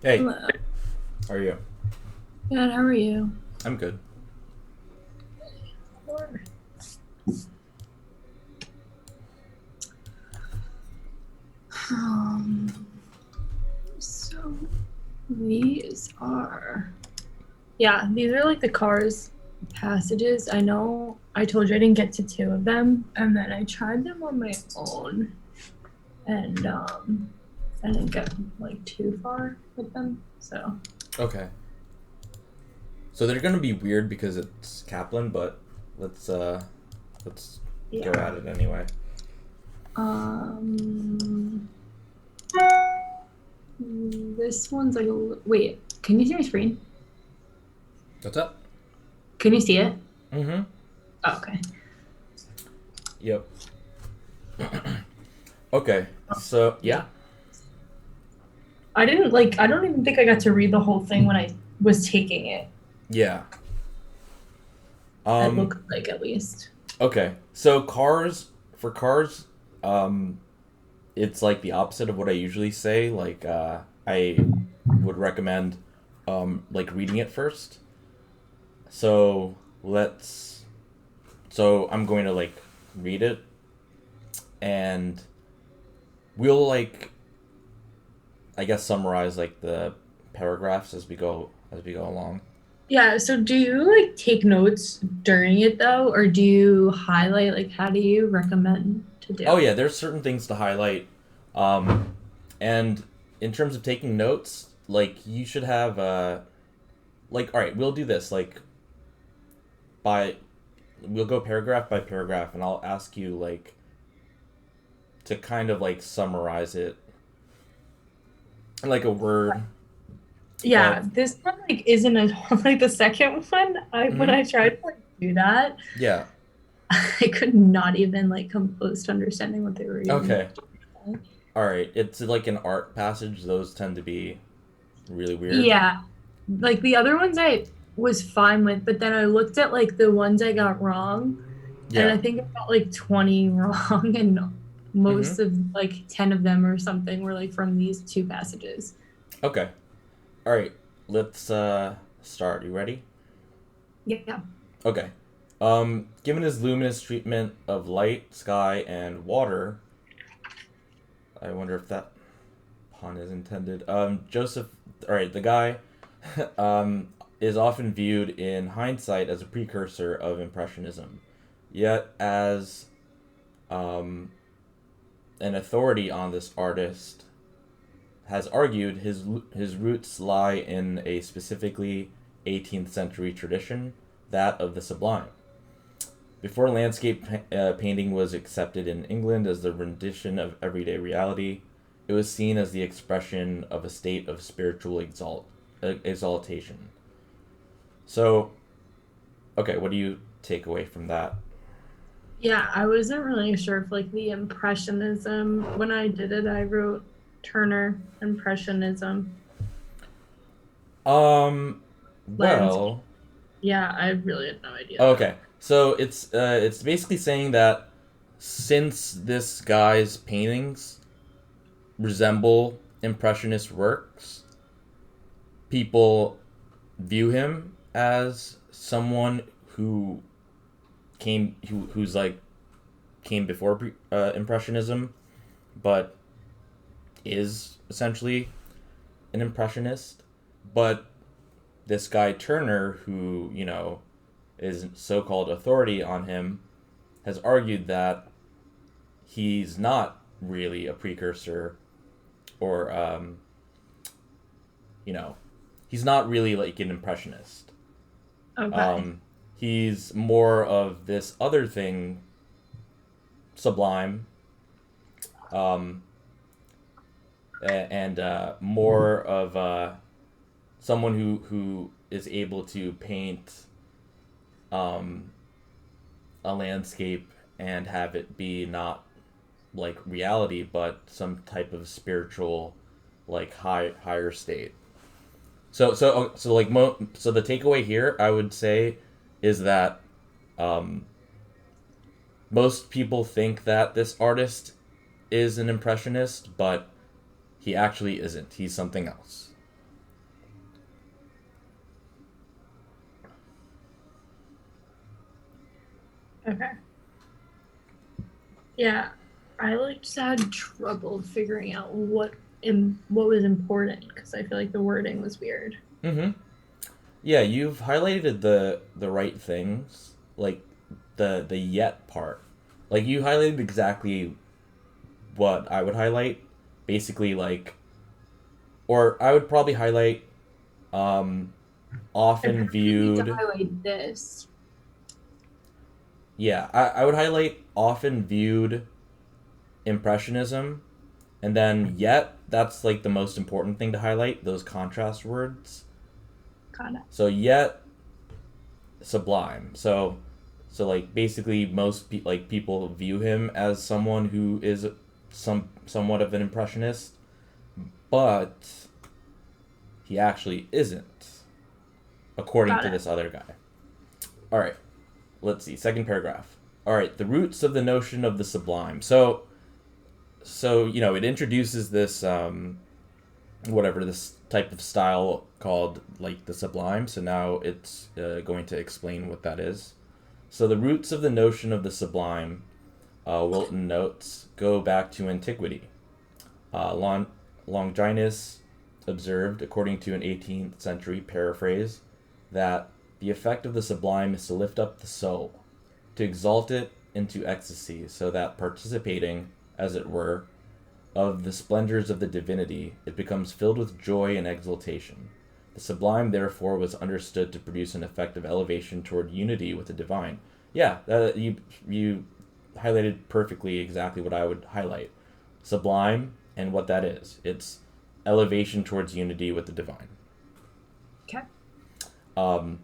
Hey, Hello. how are you? Good, how are you? I'm good. Sure. Um, so these are, these are like the cars passages. I know I told you I didn't get to two of them, and then I tried them on my own, and I didn't get like too far with them. So Okay. So they're gonna be weird because it's Kaplan, but let's uh let's go yeah. at it anyway. Um, this one's like wait. Can you see my screen? What's up? Can you see it? Mm-hmm. Oh, okay. Yep. Okay. So Yeah. yeah. I didn't like I don't even think I got to read the whole thing when I was taking it. Yeah. It Um looked like at least. okay. So cars, um it's like the opposite of what I usually say. I would recommend like reading it first. So let's so I'm going to like read it and we'll like I guess summarize like the paragraphs as we go along. Yeah, so do you like take notes during it though, or do you highlight like how do you recommend to do? Oh yeah, there's certain things to highlight, um, and in terms of taking notes, like you should have like all right, we'll do this like by we'll go paragraph by paragraph, and I'll ask you like to kind of like summarize it in like a word, Yeah, but this one like isn't a like the second one. I when mhm, I tried to like do that, yeah, I could not even like come close to understanding what they were even. okay, all right. It's like an art passage; those tend to be really weird. Yeah, like the other ones I was fine with, but then I looked at like the ones I got wrong, and Yeah. I think I got like 20 wrong, and Mm-hmm. most of like 10 of them or something were like from these two passages. Okay. All right. Let's start. You ready? Yeah. Okay. Given his luminous treatment of light, sky, and water, I wonder if that pun is intended. Joseph. All right. The guy, is often viewed in hindsight as a precursor of impressionism, yet as um an authority on this artist has argued his roots lie in a specifically 18th century tradition, that of the sublime. Before landscape painting was accepted in England as the rendition of everyday reality, it was seen as the expression of a state of spiritual exaltation. So, okay, what do you take away from that? Yeah, I wasn't really sure if like the impressionism when I did it, I wrote Turner impressionism Um, landscape. well, Yeah, I really had no idea that. okay. So it's basically saying that since this guy's paintings resemble impressionist works, people view him as someone who who's like came before impressionism, but is essentially an impressionist. But this guy Turner, who is so-called authority on him, has argued that he's not really a precursor, or you know he's not really like an impressionist. Okay. um he's more of this other thing, sublime, um and more of someone who is able to paint um a landscape and have it be not like reality but some type of spiritual, like higher state. So like so the takeaway here I would say is that um most people think that this artist is an impressionist, but he actually isn't. He's something else. Okay. Yeah, I like just had trouble figuring out what was important because I feel like the wording was weird. Mm-hmm. Yeah, you've highlighted the right things, like the yet part. Like you highlighted exactly what I would highlight. Basically, like, or I would probably highlight um, I often probably need to viewed. highlight this. Yeah, I would highlight often viewed impressionism, and then yet that's like the most important thing to highlight. Those contrast words. Got it. So yet sublime. So like basically like people view him as someone who is somewhat of an impressionist, but he actually isn't, according Got to it. this other guy. All right, let's see. Second paragraph. All right, the roots of the notion of the sublime. So it introduces this whatever this type of style called like the sublime. So now it's going to explain what that is. So the roots of the notion of the sublime, Wilton notes, go back to antiquity. Longinus observed, according to an 18th century paraphrase, that the effect of the sublime is to lift up the soul, to exalt it into ecstasy, so that participating, as it were, of the splendors of the divinity, it becomes filled with joy and exultation. The sublime, therefore, was understood to produce an effect of elevation toward unity with the divine. Yeah, you highlighted perfectly exactly what I would highlight. Sublime and what that is. It's elevation towards unity with the divine. Okay. Um,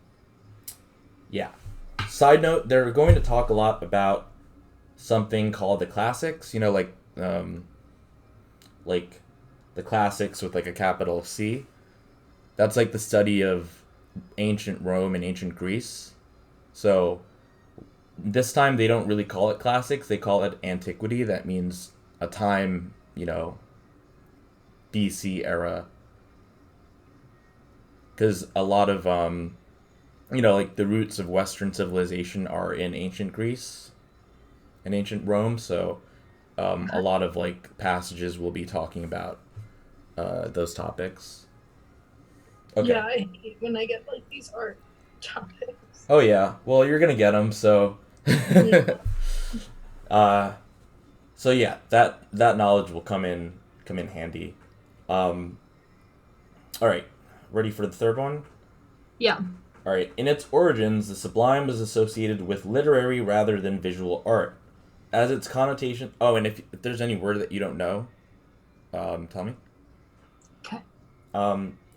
yeah. Side note: they're going to talk a lot about something called the classics. Like the classics with like a capital C. That's like the study of ancient Rome and ancient Greece. So this time they don't really call it classics, they call it antiquity. That means a time, BC era. Because a lot of, like the roots of Western civilization are in ancient Greece and ancient Rome. So a lot of like passages will be talking about those topics. Okay. Yeah, I hate when I get like these art topics. Oh yeah. Well, you're gonna get them. So, Yeah. uh, so yeah, that knowledge will come in handy. Um, all right. Ready for the third one? Yeah. All right. In its origins, the sublime was associated with literary rather than visual art, as its connotation. Oh, and if there's any word that you don't know, tell me. Okay.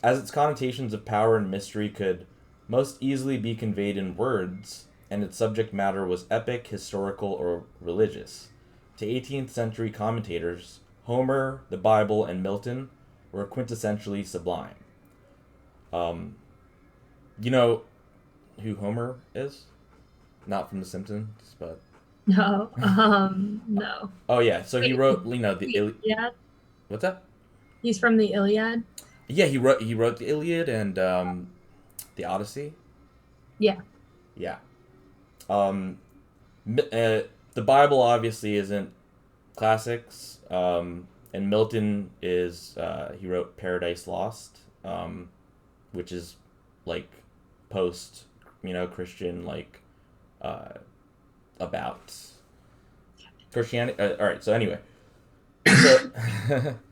As its connotations of power and mystery could most easily be conveyed in words, and its subject matter was epic, historical, or religious. To 18th century commentators, Homer, the Bible, and Milton were quintessentially sublime. Um, you know who Homer is? Not from The Simpsons, but No. No. oh yeah, so he Wait, wrote the the Iliad? What's that? He's from the Iliad? Yeah, he wrote the Iliad and the Odyssey. Yeah. Yeah. Um, the Bible obviously isn't classics. And Milton is he wrote Paradise Lost, which is like post Christian like uh, about Christianity. All right. So anyway, so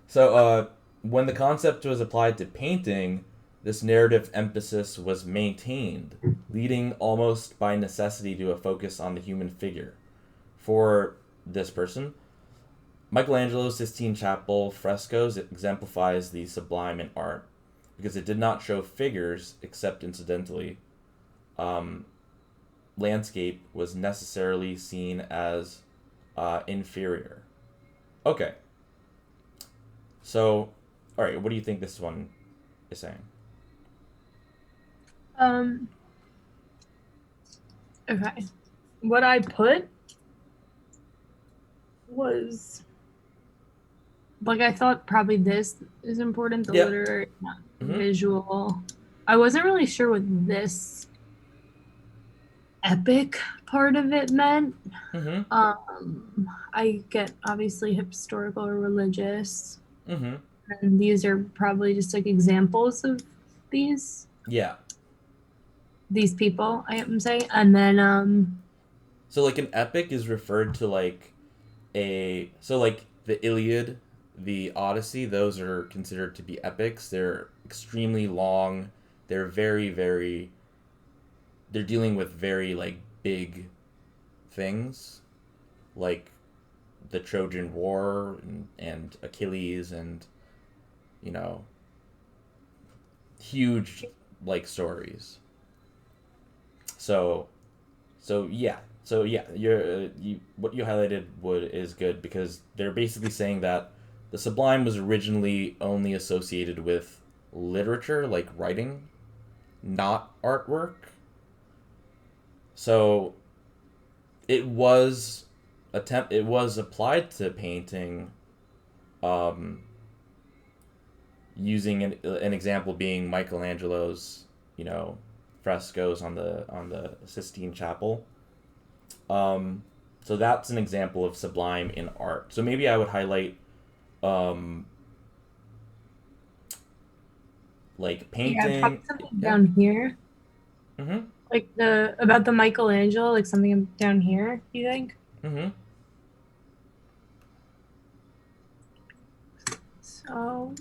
so when the concept was applied to painting, this narrative emphasis was maintained, leading almost by necessity to a focus on the human figure. For this person, Michelangelo's Sistine Chapel frescoes exemplifies the sublime in art because it did not show figures except incidentally. Um, Landscape was necessarily seen as inferior. Okay, so all right, what do you think this one is saying? Um, okay. What I put was like I thought probably this is important, the Yep. literary, not Mm-hmm. visual. I wasn't really sure what this epic part of it meant. Mm-hmm. I get obviously historical or religious, Mm-hmm. and these are probably just like examples of these Yeah. these people. I am saying, and then So like an epic is referred to like a so like the Iliad, the Odyssey, those are considered to be epics. They're extremely long. They're very they're dealing with very like big things like the Trojan War and Achilles and you know huge like stories. So so yeah, you what you highlighted would is good because they're basically saying that the sublime was originally only associated with literature, like writing, not artwork. So it was applied to painting, um, using an example being Michelangelo's, you know, frescoes on the Sistine Chapel. Um, so that's an example of sublime in art. So maybe I would highlight um, like yeah, probably painting. something Yeah. down here, Mm-hmm. like the about the Michelangelo, like something down here. You think? Mm-hmm. So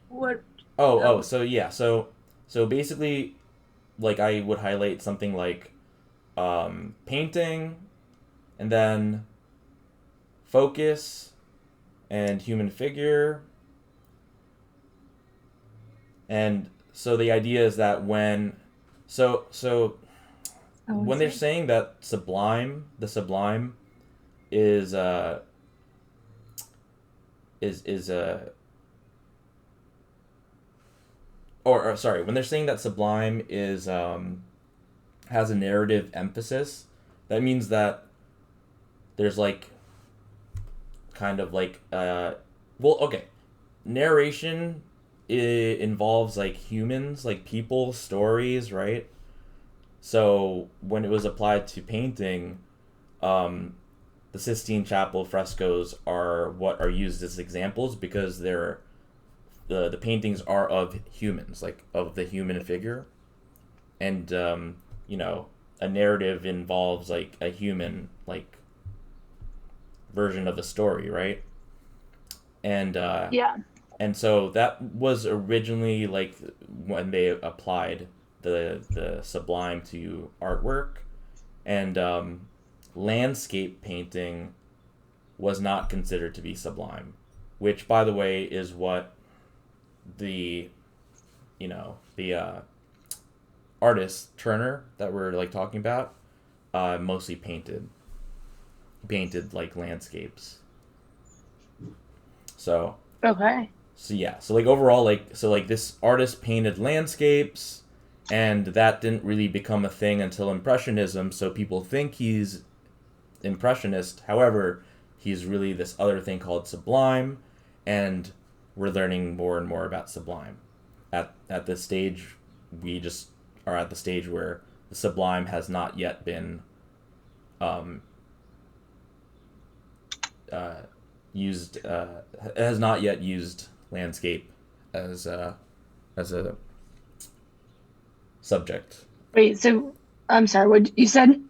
what? Oh, Oh, so yeah, so basically, like I would highlight something like painting, and then focus and human figure, and so the idea is that so oh, I when they're see. saying that the sublime is is or sorry, when they're saying that sublime is has a narrative emphasis, that means that there's like kind of like well, okay, narration involves like humans, like people, stories, right? So when it was applied to painting, um, the Sistine Chapel frescoes are what are used as examples because they're the paintings are of humans, like of the human figure, and you know, a narrative involves like a human like version of a story, right? And Yeah. and so that was originally like when they applied the sublime to artwork, and landscape painting was not considered to be sublime, which by the way is what the the artist Turner that we're like talking about mostly painted like landscapes. So Okay. so yeah, so like overall like this artist painted landscapes, and that didn't really become a thing until impressionism, so people think he's impressionist. However, he's really this other thing called sublime, and we're learning more and more about sublime. At this stage, we just are at the stage where the sublime has not yet been um, uh, used has not yet used landscape as as a subject. Wait, so I'm sorry, what you said?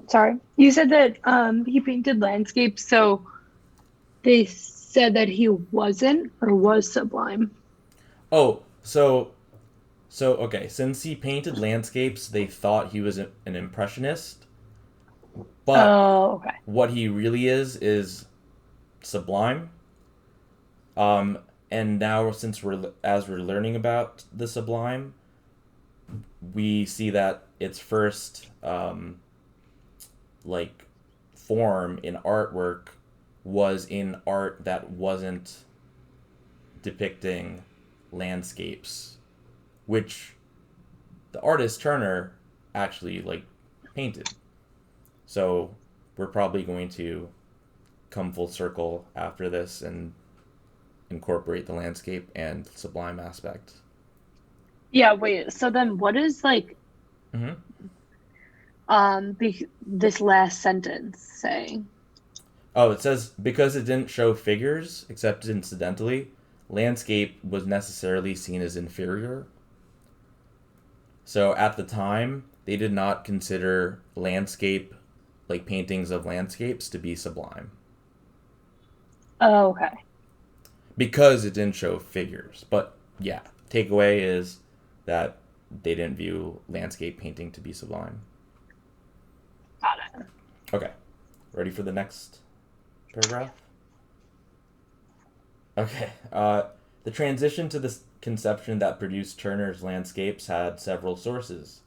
Sorry. You said that he painted landscapes, so they said that he wasn't or was sublime. Oh, so okay, since he painted landscapes, they thought he was an impressionist, but Oh, okay. what he really is sublime. Um, and now since we're learning about the sublime, we see that its first like form in artwork was in art that wasn't depicting landscapes, which the artist Turner actually like painted. So we're probably going to come full circle after this and incorporate the landscape and sublime aspect. Yeah, wait. So then what is like Mm-hmm. this last sentence saying? Oh, it says because it didn't show figures except incidentally, landscape was necessarily seen as inferior. So at the time, they did not consider landscape, like paintings of landscapes, to be sublime Oh, okay. because it didn't show figures. But yeah, takeaway is that they didn't view landscape painting to be sublime. Got it. Okay, ready for the next paragraph? Okay. The transition to this conception that produced Turner's landscapes had several sources.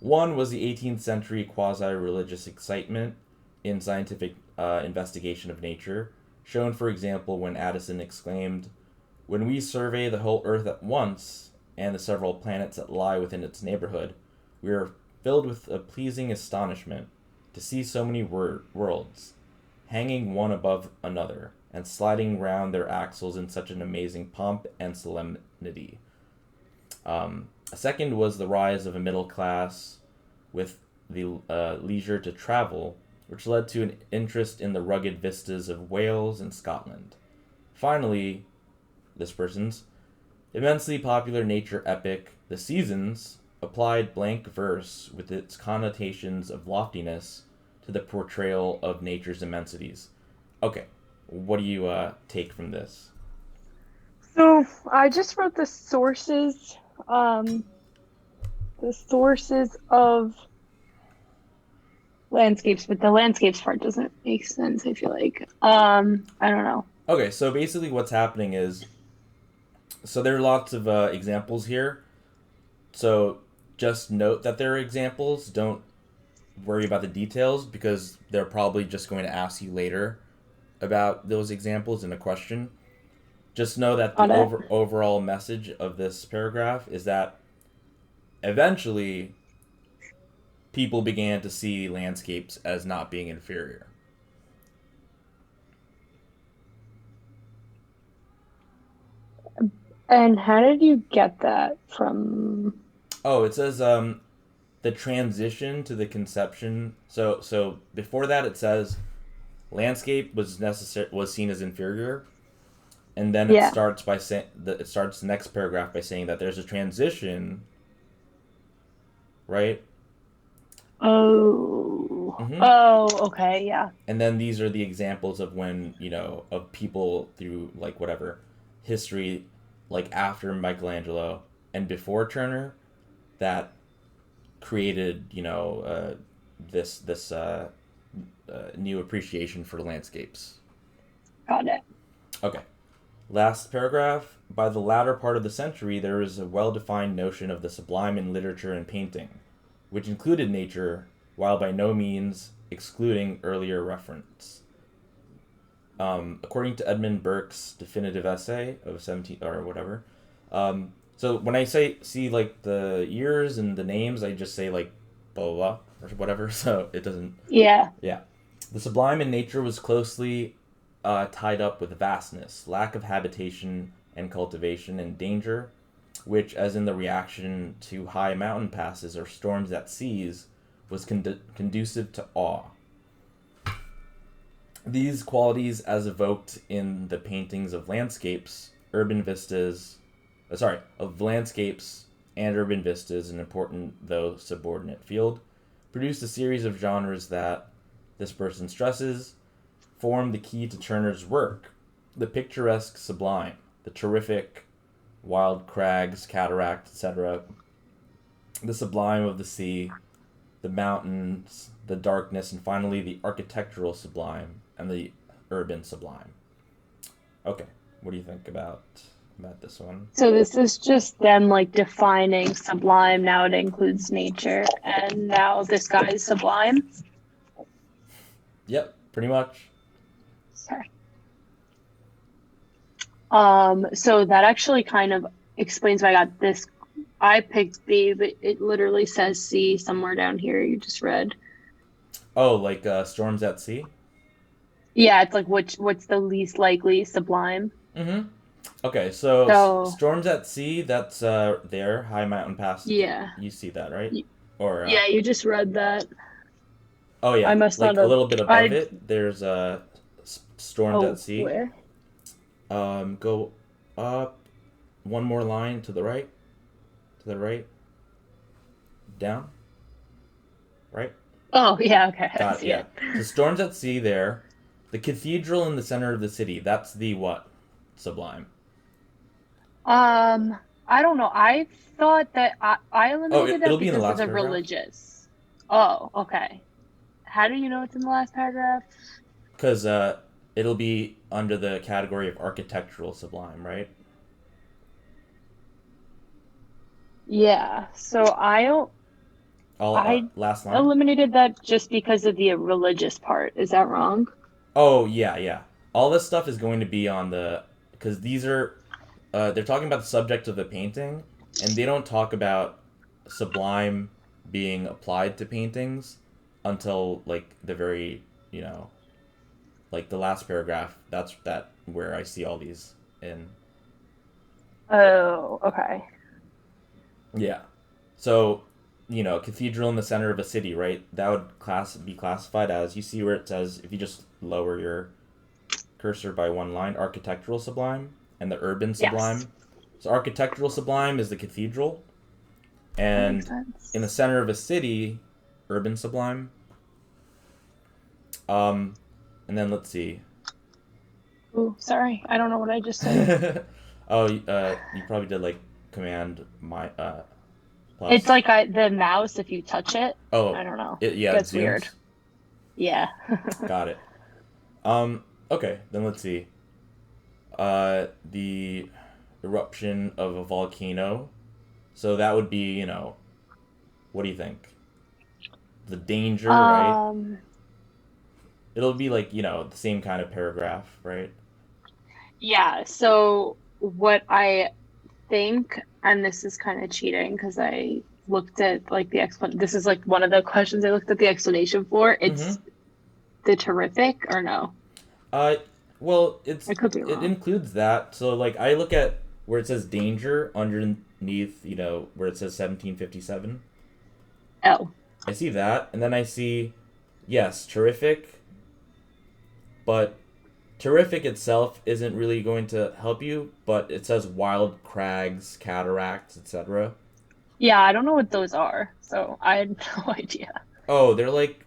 One was the 18th century quasi religious excitement in scientific investigation of nature, shown, for example, when Addison exclaimed, "When we survey the whole earth at once, and the several planets that lie within its neighborhood, we are filled with a pleasing astonishment to see so many worlds, hanging one above another, and sliding round their axles in such an amazing pomp and solemnity." A second was the rise of a middle class with the leisure to travel, which led to an interest in the rugged vistas of Wales and Scotland. Finally, this person's immensely popular nature epic, The Seasons, applied blank verse with its connotations of loftiness to the portrayal of nature's immensities. Okay, what do you take from this? So I just wrote the sources of landscapes, but the landscapes part doesn't make sense, I feel like. I don't know. Okay, so basically what's happening is, so there are lots of examples here. So just note that there are examples. Don't worry about the details because they're probably just going to ask you later about those examples in a question. Just know that the Got it. overall message of this paragraph is that eventually people began to see landscapes as not being inferior. And how did you get that from? Oh, it says the transition to the conception. So before that it says landscape was seen as inferior, and then it Yeah. starts by saying it starts the next paragraph by saying that there's a transition, right? Oh. Mm-hmm. Oh, okay, yeah. And then these are the examples of when of people through like whatever history, like after Michelangelo and before Turner, that created this new appreciation for landscapes. Got it. Okay. Last paragraph. By the latter part of the century, there is a well defined notion of the sublime in literature and painting, which included nature, while by no means excluding earlier reference. According to Edmund Burke's definitive essay of 17 or whatever. So when I see like the years and the names, I just say like blah blah, blah or whatever. So it doesn't. Yeah. Yeah. The sublime in nature was closely tied up with vastness, lack of habitation and cultivation, and danger, which, as in the reaction to high mountain passes or storms at seas, was conducive to awe. These qualities, as evoked in the paintings of landscapes, urban vistas, of landscapes and urban vistas, an important though subordinate field, produced a series of genres that, this person stresses, form the key to Turner's work: the picturesque sublime, the terrific, wild crags, cataract, etc., the sublime of the sea, the mountains, the darkness, and finally the architectural sublime and the urban sublime. Okay, what do you think about this one? So this is just them like defining sublime. Now it includes nature, and now this guy is sublime. Yep, pretty much. Sorry. So that actually kind of explains why I got this. I picked B, but it literally says C somewhere down here. You just read. Oh, like storms at sea. Yeah, it's like what's the least likely sublime. Mm-hmm. Okay, so So storms at sea. That's there. High mountain pass. yeah, You see that, right? Or yeah, you just read that. Oh I yeah, must not like a have. little bit above I it, there's storms at oh sea. where? Go up one more line to the right, down, right. Oh yeah, okay, I Got it. see Yeah. it. So storms at sea there. The cathedral in the center of the city. That's the what? Sublime. I don't know. I thought that I Oh, eliminated it'll that be in the because of last the paragraph. religious. Oh, okay. How do you know it's in the last paragraph? Because it'll be under the category of architectural sublime, right? Yeah. So All I last line. eliminated that just because of the religious part. Is that wrong? Oh yeah, yeah. All this stuff is going to be on the because these are they're talking about the subject of the painting, and they don't talk about sublime being applied to paintings until like the very you know like the last paragraph. That's that where I see all these in. Oh, okay. Yeah. So, cathedral in the center of a city, right? That would be classified as you see where it says if you just lower your cursor by one line, architectural sublime and the urban Yes. sublime. So architectural sublime is the cathedral, That makes and in the sense. center of a city, urban sublime. Um, and then let's see. Oh, sorry. I don't know what I just said. Oh, you probably did like command my It's plus. like the mouse, if you touch it, Oh, I don't know. yeah, it Gets weird. zooms. Yeah. Got it. Okay, then let's see. The eruption of a volcano. So that would be, what do you think? The danger, right? Um, It'll be like, the same kind of paragraph, right? yeah, so what I think, and this is kind of cheating because I looked at like the explanation. This is like one of the questions I looked at the explanation for. Mm-hmm. It's the terrific or no? Uh, well, I could be it wrong. includes that. So like I look at where it says danger underneath, where it says 1757. Oh, I see that, and then I see, yes, terrific, but terrific itself isn't really going to help you, but it says wild crags, cataracts, etc. yeah, I don't know what those are, so I had no idea. Oh, they're like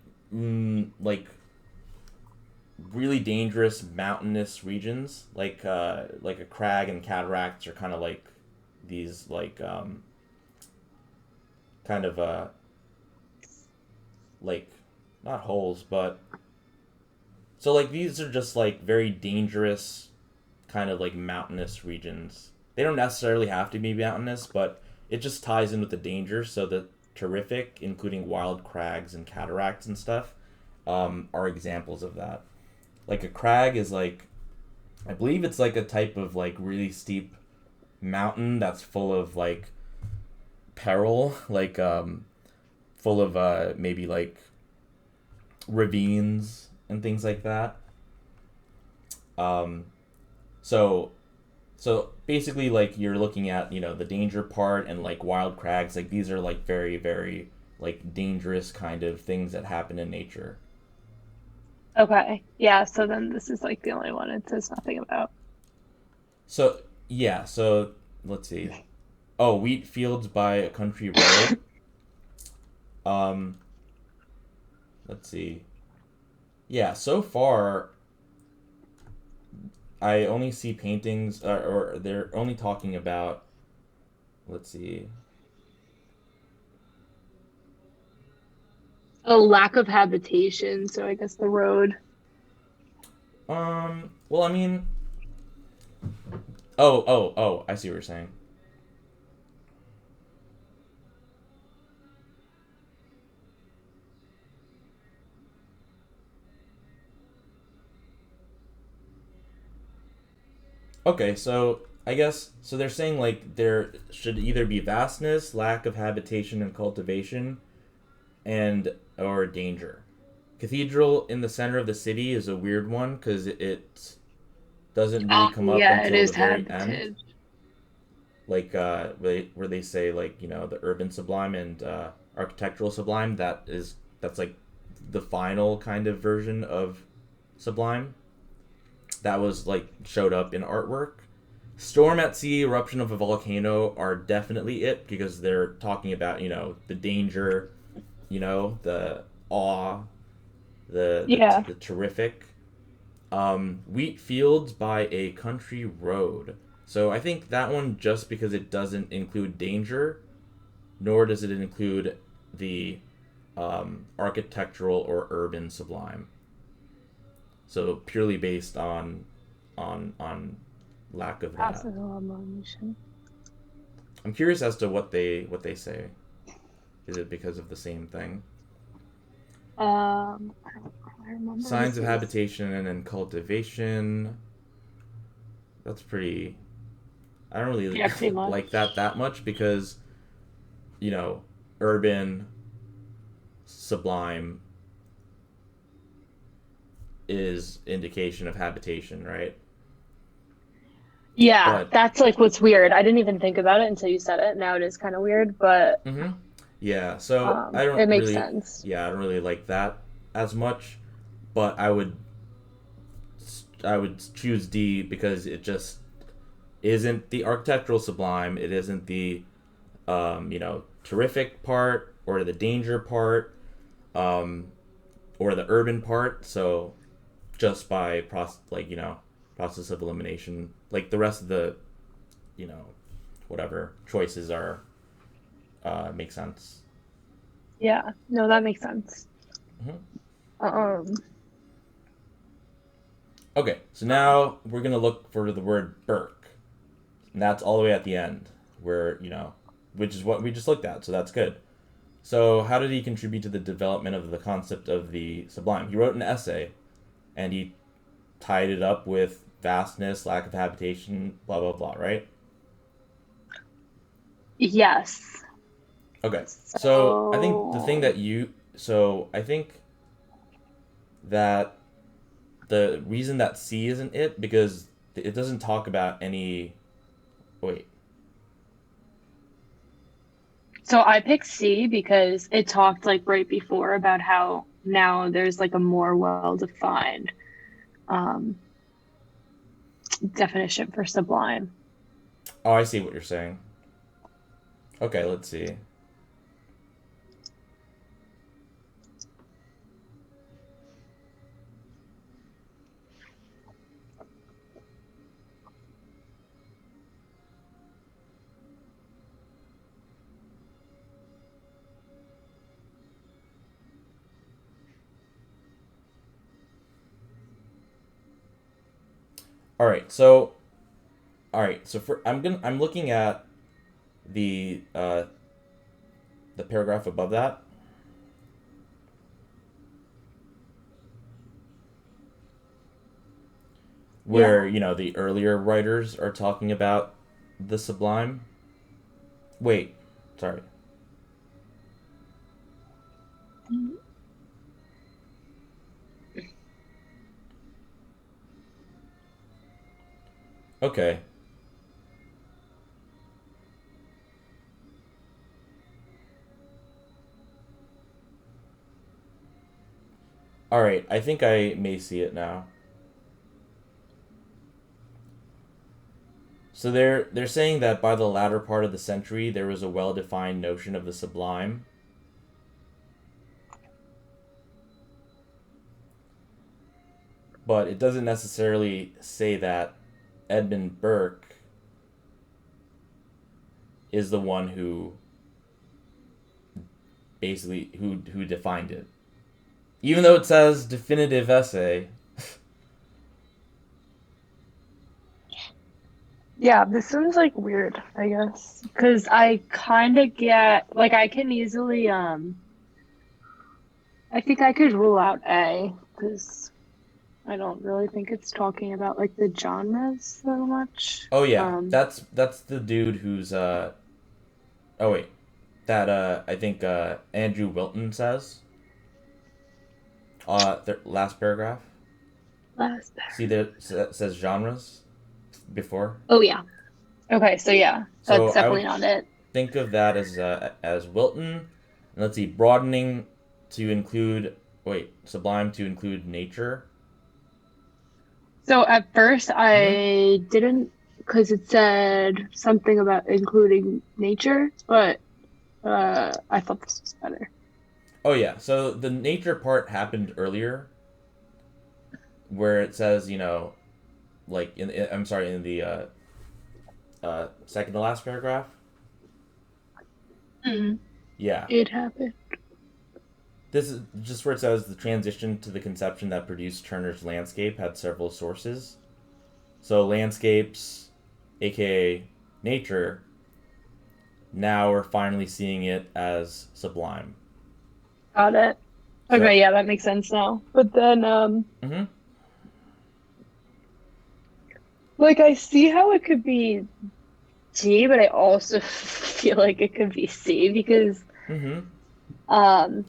really dangerous mountainous regions. Like a crag and cataracts are kind of like these like kind of like not holes, but so like these are just like very dangerous kind of like mountainous regions. They don't necessarily have to be mountainous, but it just ties in with the danger. So the terrific, including wild crags and cataracts and stuff, are examples of that. Like a crag is like, I believe it's like a type of like really steep mountain that's full of like peril, like full of maybe like ravines and things like that. Um, so So basically, like you're looking at the danger part and like wild crags. Like these are like very very like dangerous kind of things that happen in nature. Okay, yeah, so then this is like the only one it says nothing about. So yeah, so let's see. Oh, wheat fields by a country road. Um, let's see. Yeah, so far I only see paintings, or they're only talking about. Let's see. A lack of habitation, so I guess the road. Well, I mean, oh, I see what you're saying. Okay, so I guess so they're saying like there should either be vastness, lack of habitation and cultivation, and or danger. Cathedral in the center of the city is a weird one because it doesn't really come up Yeah, it until is the very end. habited. Like where they say like the urban sublime and architectural sublime that's like the final kind of version of Sublime that was like showed up in artwork. Storm at sea, eruption of a volcano are definitely it because they're talking about, the danger, the awe, Yeah. the terrific. Wheat fields by a country road. So I think that one, just because it doesn't include danger, nor does it include the architectural or urban sublime. So purely based on lack of that. Passive elimination. I'm curious as to what they say. Is it because of the same thing? I remember Signs of this. habitation and cultivation. That's pretty. I don't really Yeah, pretty much. like that much because, urban sublime is indication of habitation, right? Yeah, But that's like what's weird. I didn't even think about it until you said it. Now it is kind of weird, but yeah, so it makes sense. I don't really like that as much, but I would choose D because it just isn't the architectural sublime. It isn't the terrific part or the danger part, or the urban part. So just by process of elimination, like the rest of the whatever choices are make sense. Yeah, no, that makes sense. Mm-hmm. Okay, so now we're gonna look for the word Burke, and that's all the way at the end, where which is what we just looked at. So that's good. So how did he contribute to the development of the concept of the sublime? He wrote an essay, and he tied it up with vastness, lack of habitation, blah blah blah. Right? Yes. Okay. So I think the thing that I think that the reason that C isn't it because it doesn't talk about any. Wait. So I picked C because it talked like right before about how now there's like a more well-defined um, definition for sublime. Oh, I see what you're saying. Okay, let's see. All right, so for I'm looking at the uh, the paragraph above that, Yeah. where the earlier writers are talking about the sublime. Wait, sorry. Okay. All right, I think I may see it now. So they're saying that by the latter part of the century there was a well-defined notion of the sublime. But it doesn't necessarily say that Edmund Burke is the one who basically who defined it. Even though it says definitive essay. Yeah, this one's like weird, I guess, because I kind of get like I can easily I think I could rule out A because I don't really think it's talking about like the genres so much. Oh yeah, that's the dude who's oh wait. That I think Andrew Wilton says. Last paragraph. Last See there says genres before. Oh yeah. Okay, so yeah, So that's I definitely would not it. think of that as Wilton. And let's see, broadening to include wait, sublime to include nature. So at first Mm-hmm. I didn't, because it said something about including nature, but I thought this was better. Oh yeah, so the nature part happened earlier, where it says, like I'm sorry, in the second to last paragraph. Mm. Yeah, It happened. this is just where it says the transition to the conception that produced Turner's landscape had several sources. So landscapes, aka nature, now we're finally seeing it as sublime. Got it. So, Okay, yeah, that makes sense now. But then, mm-hmm, like I see how it could be G, but I also feel like it could be C because mm-hmm.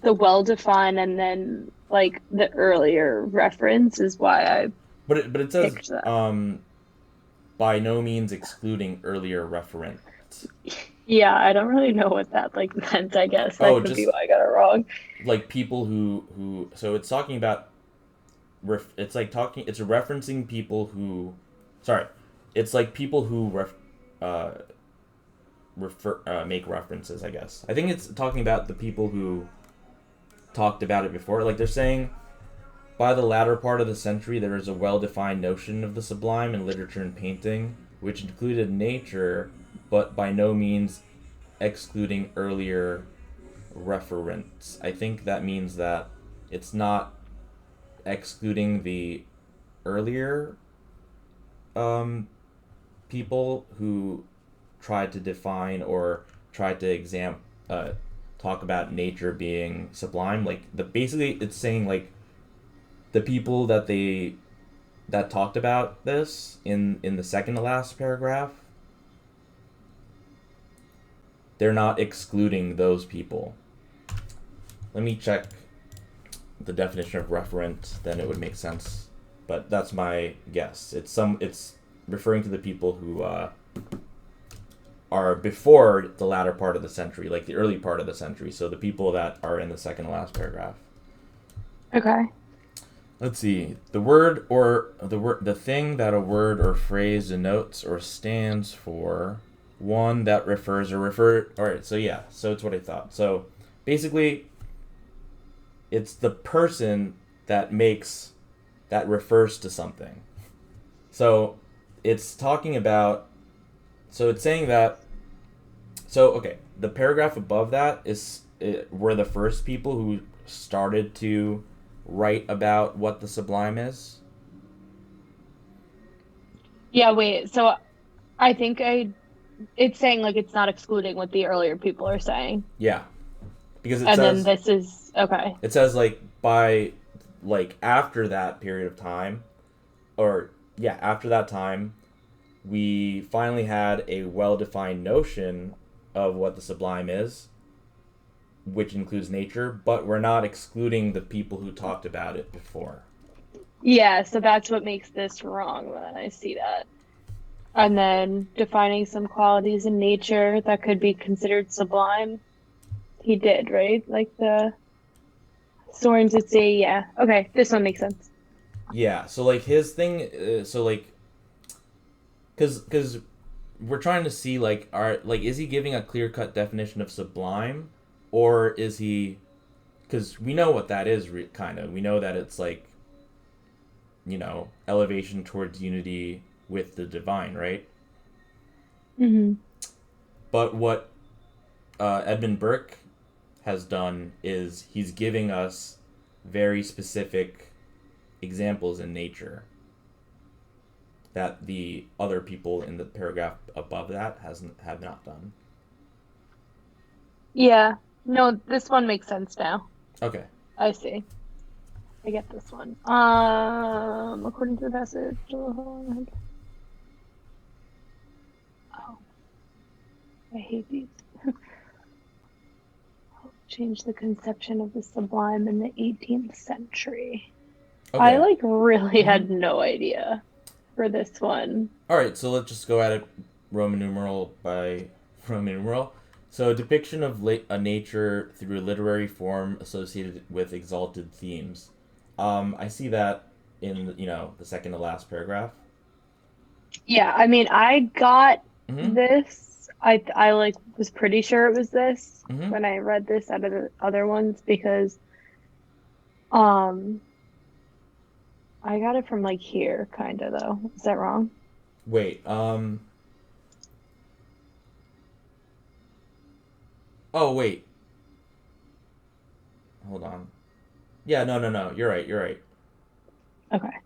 the well-defined and then like the earlier reference is why I But it says picked that. by no means excluding earlier referent. Yeah, I don't really know what that like meant, I guess. That Oh, could be just why I got it wrong. like people who so it's talking about it's like talking it's referencing people who sorry it's like people who uh refer make references, I guess. I think it's talking about the people who talked about it before, like they're saying by the latter part of the century there is a well-defined notion of the sublime in literature and painting which included nature but by no means excluding earlier reference. I think that means that it's not excluding the earlier um, people who tried to define or tried to talk about nature being sublime. Like the basically, it's saying like the people that talked about this in the second to last paragraph, they're not excluding those people. Let me check the definition of referent, then it would make sense. But that's my guess. It's referring to the people who are before the latter part of the century, like the early part of the century. So the people that are in the second to last paragraph. Okay. Let's see. The thing that a word or phrase denotes or stands for, one that refers or refer. All right. So yeah. So it's what I thought. So basically, it's the person that refers to something. So it's talking about. So it's saying that. So okay, the paragraph above that were the first people who started to write about what the sublime is. Yeah, wait. So I think it's saying like it's not excluding what the earlier people are saying. Yeah, because And then this is okay. it says like by like after that period of time, or yeah, after that time, we finally had a well-defined notion of what the sublime is, which includes nature, but we're not excluding the people who talked about it before. Yeah, so that's what makes this wrong when I see that. And then defining some qualities in nature that could be considered sublime. He did, right? Like the storms at sea. Yeah. Okay, this one makes sense. Yeah, so like his thing, so like, cause we're trying to see like, is he giving a clear cut definition of sublime, or is he? Because we know what that is, kind of. We know that it's like, elevation towards unity with the divine, right? Hmm. But what Edmund Burke has done is he's giving us very specific examples in nature that the other people in the paragraph above that have not done. Yeah. No, this one makes sense now. Okay. I see. I get this one. According to the passage. Oh, I hate these. Change the conception of the sublime in the 18th century. I Okay. like really Mm-hmm. had no idea for this one. All right. So let's just go at it Roman numeral by Roman numeral. So a depiction of a nature through a literary form associated with exalted themes. I see that in the second to last paragraph. Yeah, I mean, I got Mm-hmm. this. I like was pretty sure it was this Mm-hmm. when I read this out of the other ones because um I got it from like here, kind of though. Is that wrong? Wait. Oh wait. Hold on. Yeah. No. No. No. You're right. You're right. Okay.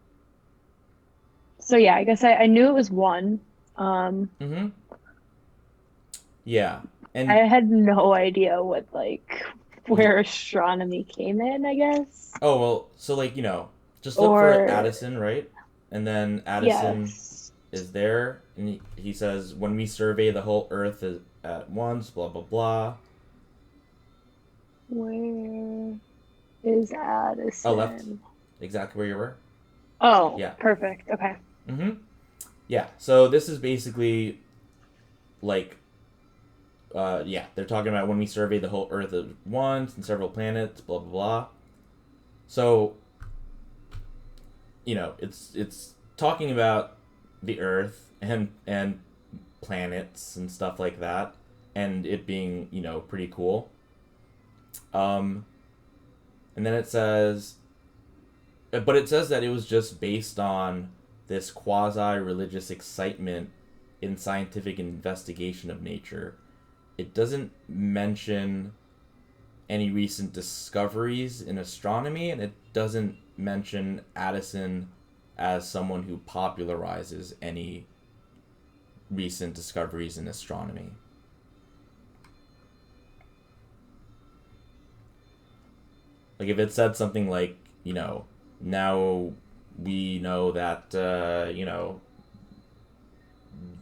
So yeah, I guess I knew it was one. Um, Mm-hmm. Yeah. I And had no idea what like where astronomy came in, I guess. oh well. So just look for Or Addison, right? And then Addison yes, is there, and he says, "When we survey the whole Earth at once, blah blah blah." where is Oh, left. Addison? Exactly where you were. Oh, Yeah. perfect. Okay. Mm-hmm. Yeah. So this is basically like, yeah, they're talking about when we survey the whole Earth at once and several planets, blah blah blah. So it's talking about the Earth and planets and stuff like that, and it being pretty cool. Um, and then it says, but it says that it was just based on this quasi religious excitement in scientific investigation of nature. It doesn't mention any recent discoveries in astronomy, and it doesn't mention Addison as someone who popularizes any recent discoveries in astronomy. Like if it said something like, now we know that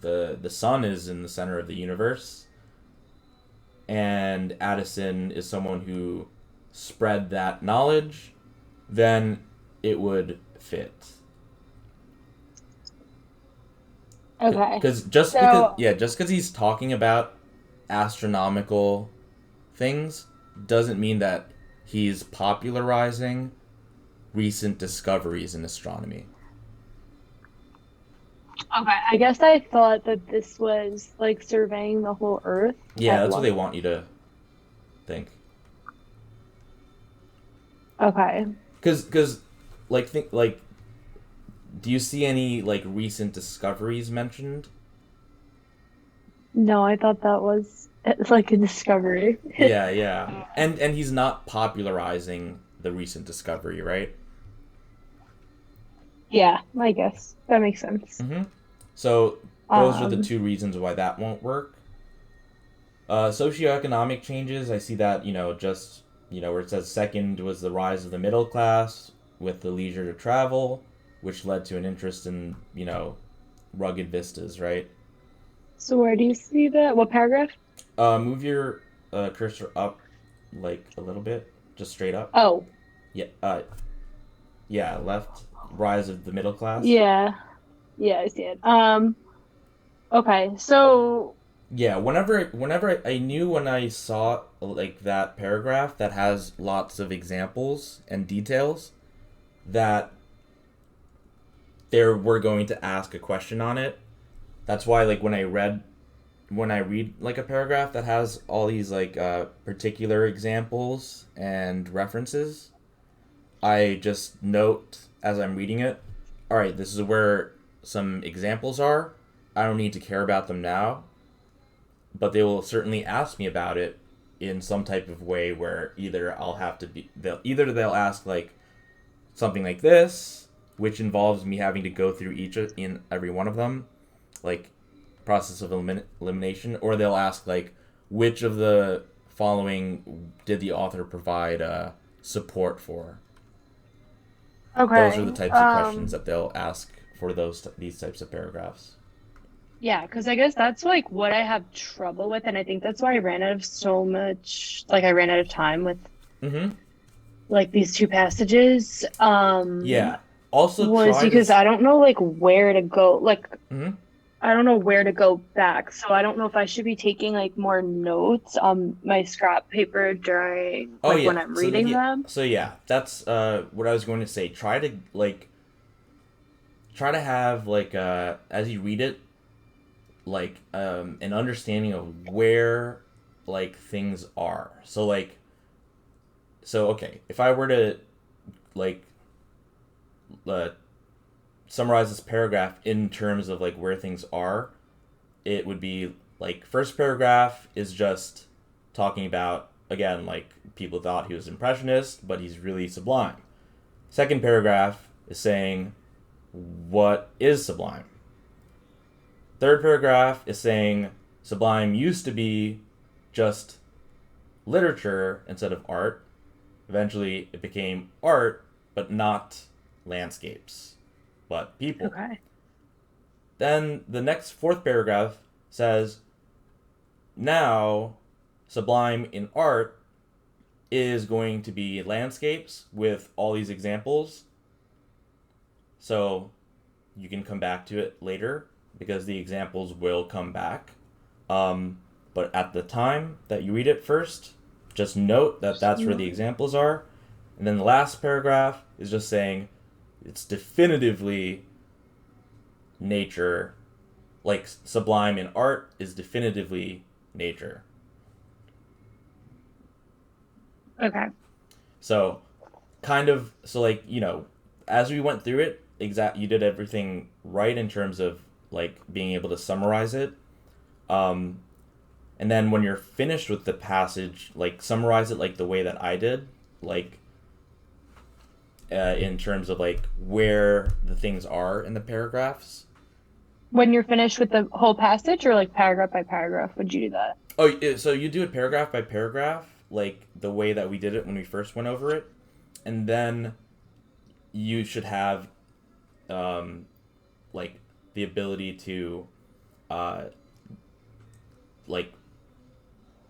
the sun is in the center of the universe, and Addison is someone who spread that knowledge, then it would fit. Okay. Because So, just because he's talking about astronomical things doesn't mean that he's popularizing recent discoveries in astronomy. okay, I guess I thought that this was like surveying the whole Earth Yeah, at that's what they once. want you to think. Okay. Because think do you see any recent discoveries mentioned? No, I thought that was like a discovery. Yeah, yeah. And he's not popularizing the recent discovery, right? Yeah, I guess that makes sense. Mm-hmm. So those are the Um, two reasons why that won't work. Socioeconomic changes, I see that, just, where it says second was the rise of the middle class with the leisure to travel, which led to an interest in, rugged vistas, right? so where do you see that? What paragraph? Move your cursor up like a little bit, just straight up. Oh, Yeah, yeah, left. Rise of the middle class. yeah. Yeah, I see it. Okay. So, Yeah, whenever I knew when I saw that paragraph that has lots of examples and details that there were going to ask a question on it. That's why when I read like a paragraph that has all these particular examples and references, I just note as I'm reading it, all right, this is where some examples are. I don't need to care about them now, but they will certainly ask me about it in some type of way where either they'll ask something like this, which involves me having to go through in every one of them, like process of elimination, or they'll ask which of the following did the author provide support for. Those are the okay. types of questions that they'll ask for these types of paragraphs. Yeah, because I guess that's like what I have trouble with, and I think that's why I ran out of so much, like I ran out of time with Mm-hmm. like these two passages. Yeah. Also Was try to. because I don't know like where to go. Like Mm-hmm. I don't know where to go back. So I don't know if I should be taking like more notes on my scrap paper during Oh like when yeah. I'm reading them. So yeah, that's what I was going to say. Try to have like as you read it, like an understanding of where like things are. So okay, if I were to like uh, summarize this paragraph in terms of like where things are, it would be like first paragraph is just talking about again like people thought he was impressionist, but he's really sublime. Second paragraph is saying what is sublime. Third paragraph is saying sublime used to be just literature instead of art. Eventually, it became art, but not landscapes, but people. Okay. Then the next fourth paragraph says, now, sublime in art is going to be landscapes with all these examples. So you can come back to it later because the examples will come back. But at the time that you read it first, just note that that's where the examples are. And then the last paragraph is just saying it's definitively nature. Like sublime in art is definitively nature. Okay. So like, as we went through it, you did everything right in terms of like being able to summarize it. And then when you're finished with the passage, like summarize it like the way that I did, like in terms of like where the things are in the paragraphs. When you're finished with the whole passage or like paragraph by paragraph, would you do that? Oh, so you do it paragraph by paragraph, like the way that we did it when we first went over it, and then you should have, like the ability to, like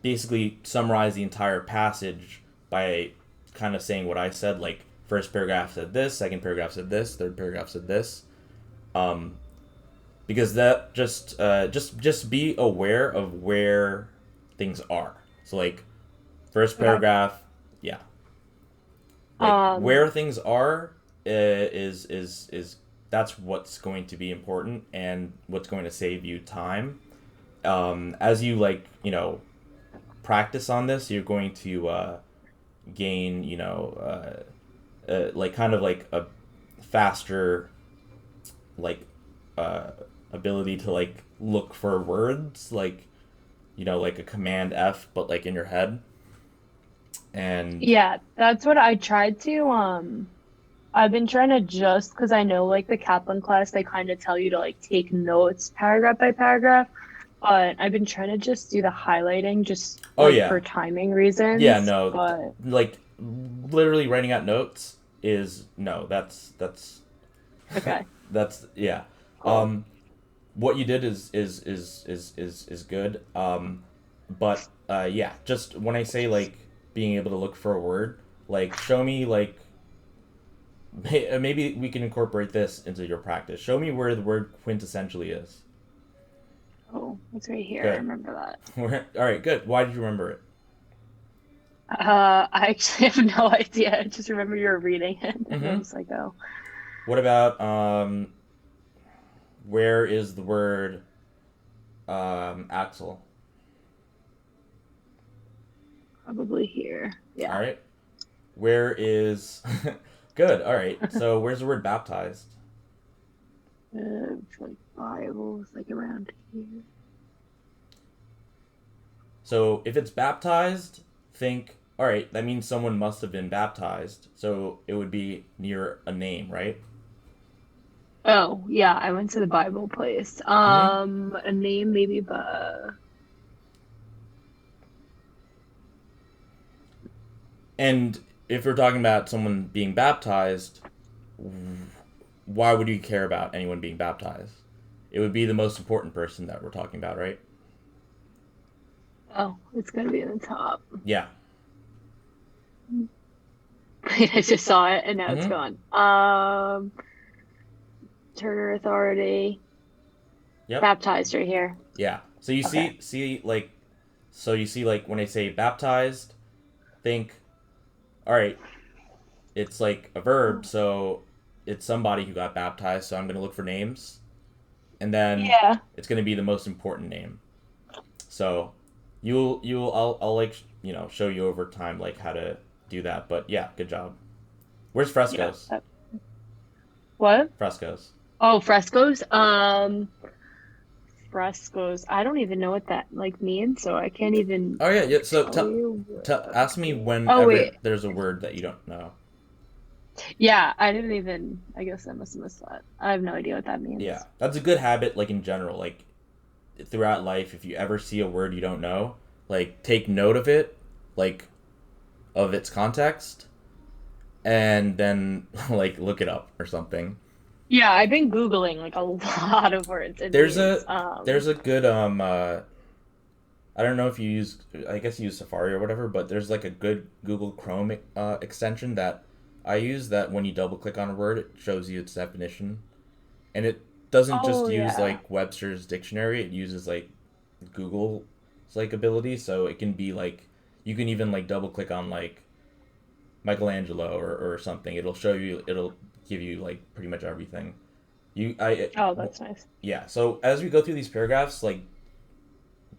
basically summarize the entire passage by kind of saying what I said. Like first paragraph said this, second paragraph said this, third paragraph said this. Because that just be aware of where things are. So like first Okay. paragraph, yeah, like where things are is that's what's going to be important and what's going to save you time. As you practice on this, you're going to gain like kind of like a faster like ability to like look for words like like a command F but like in your head. And Yeah, that's what I tried to. I've been trying to just because I know like the Kaplan class, they kind of tell you to like take notes paragraph by paragraph. But I've been trying to just do the highlighting just oh like yeah, for timing yeah, reasons. no, But like literally writing out notes is no, that's okay, that's yeah. cool. What you did is good. But yeah, just when I say like being able to look for a word, like show me like maybe we can incorporate this into your practice. Show me where the word quintessentially is. Oh, it's right here. I Good. remember that. All right, good. Why did you remember it? I actually have no idea. I just remember you were reading it, and I Mm-hmm. was like, oh, What about where is the word axle? probably here. All Yeah. right. Where is good. All right. So where's the word baptized? It's like Bibles, like around here. So if it's baptized, think, all right, that means someone must have been baptized. So it would be near a name, right? Oh, yeah, I went to the Bible place. Mm-hmm. A name maybe, but And if we're talking about someone being baptized, why would you care about anyone being baptized? It would be the most important person that we're talking about, right? oh, it's gonna be in the top. Yeah. I just saw it and now it's Mm-hmm. gone. Turner Authority. Yep. Baptized right here. Yeah. So you Okay. see like, so you see like when I say baptized, think, all right, it's like a verb, so it's somebody who got baptized. So I'm gonna look for names, and then Yeah. it's gonna be the most important name. So I'll like show you over time like how to do that. But yeah, good job. Where's Yeah. frescoes? What? Frescoes. Oh, frescoes. Frescoes. I don't even know what that like means, so I can't even Oh yeah, yeah. So tell you what. ask me Oh whenever wait. there's a word that you don't know. Yeah, I didn't even. I guess I must have missed that. I have no idea what that Yeah, means. that's a good habit. Like in general, like throughout life, if you ever see a word you don't know, like take note of it, like of its context, and then like look it up or something. Yeah, I've been Googling like a lot of words and There's names. a there's a good I don't know if you use, I guess you use Safari or whatever, but there's like a good Google Chrome extension that I use that when you double click on a word, it shows you its definition. And it doesn't just Oh use yeah. like Webster's dictionary, it uses like Google's like ability, so it can be like, you can even like double click on like Michelangelo or something. It'll give you like pretty much everything. You I Oh, that's nice. Yeah, so as we go through these paragraphs, like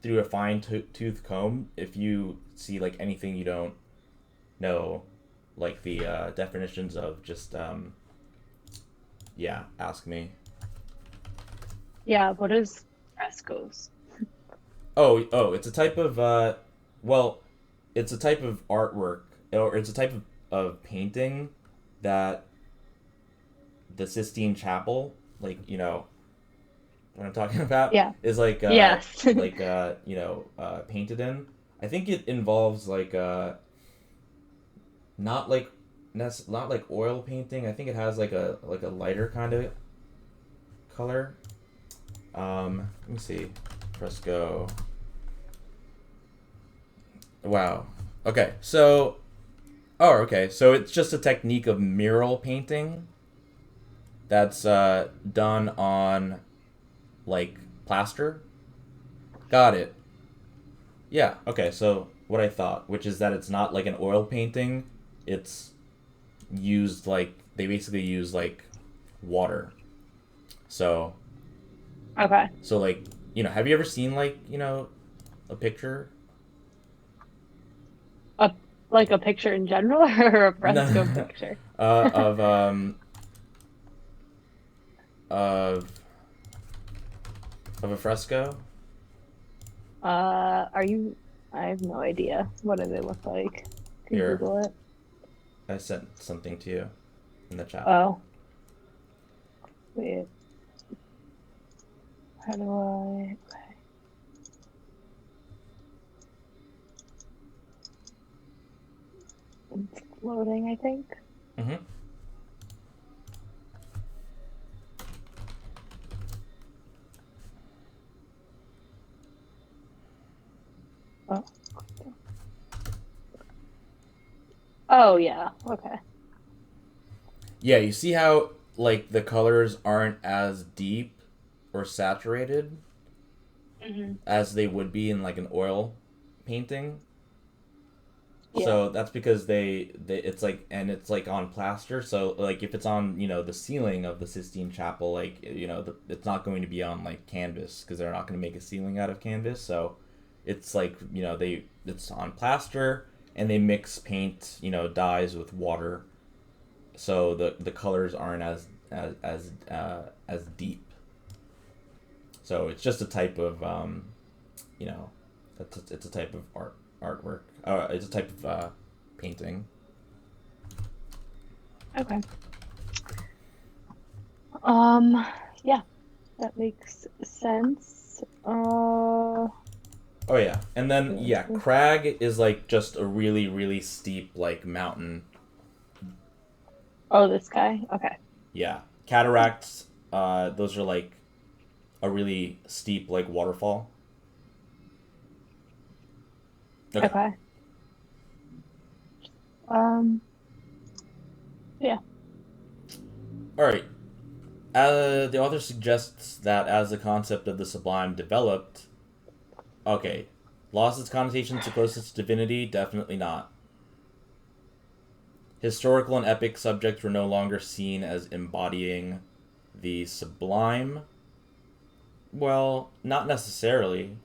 through a fine tooth comb, if you see like anything you don't know, like the definitions of, just yeah, ask me. Yeah, what is frescoes? Oh, it's a type of well, it's a type of artwork, or it's a type of painting that the Sistine Chapel, like what I'm talking about, Yeah. is Yes. painted in. I think it involves like not like not like oil painting. I think it has like a lighter kind of color. Let me see. Fresco. Wow. Okay. So it's just a technique of mural painting that's done on like plaster. Got it. Yeah. Okay. So what I thought, which is that it's not like an oil painting. It's used like, they basically use like water. So Okay. like, have you ever seen like a picture? A like a picture in general or a No. fresco picture? Of of a fresco. Are you? I have no idea. What do they look like? Can Here, Google it. I sent something to you in the chat. Oh, wait. How do I? It's loading, I think. Mm-hmm. Oh. Oh yeah. Okay. Yeah, you see how like the colors aren't as deep or saturated Hmm. as they would be in like an oil painting. Yeah. So that's because they it's like, and it's like on plaster. So like if it's on the ceiling of the Sistine Chapel, like it's not going to be on like canvas, because they're not going to make a ceiling out of canvas. So it's like it's on plaster, and they mix paint dyes with water, so the colors aren't as deep. So it's just a type of you know it's a type of artwork. It's a type of painting. Okay. Um. Yeah, that makes sense. Oh yeah, and then Yeah. yeah, crag is like just a really really steep like mountain. Oh, this guy. Okay. Yeah, cataracts. Those are like a really steep like waterfall. Okay. Okay. Um. Yeah. All right. The author suggests that as the concept of the sublime developed, okay, lost its connotations to closest to divinity? Definitely not. Historical and epic subjects were no longer seen as embodying the sublime. Well, not necessarily.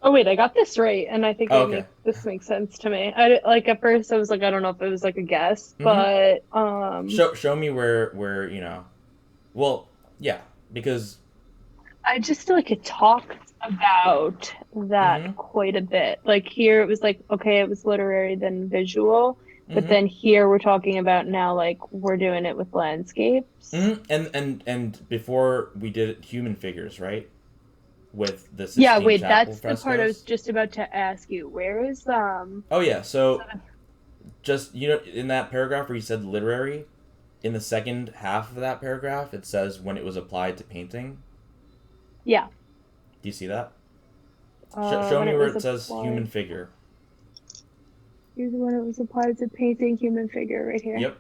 Oh wait, I got this right, and I think Oh, okay. this makes sense to me. Like at first I was like, I don't know if it was like a guess, Mm-hmm. but Show me where Well, yeah, because. I just feel like it talked about Mm-hmm. that quite a bit. Like here it was like, okay, it was literary then visual, but Mm-hmm. then here we're talking about now like we're doing it with landscapes. Mm-hmm. And before we did human figures, right? With the Yeah, Sistine wait, Chapel that's the part I was frescoes. just about to ask you. Where is Oh yeah, so so just in that paragraph where you said literary, in the second half of that paragraph it says when it was applied to painting. yeah, Do you see that? Show when me it where was it says human applied. figure. Here's when it was applied to painting human figure right here. Yep.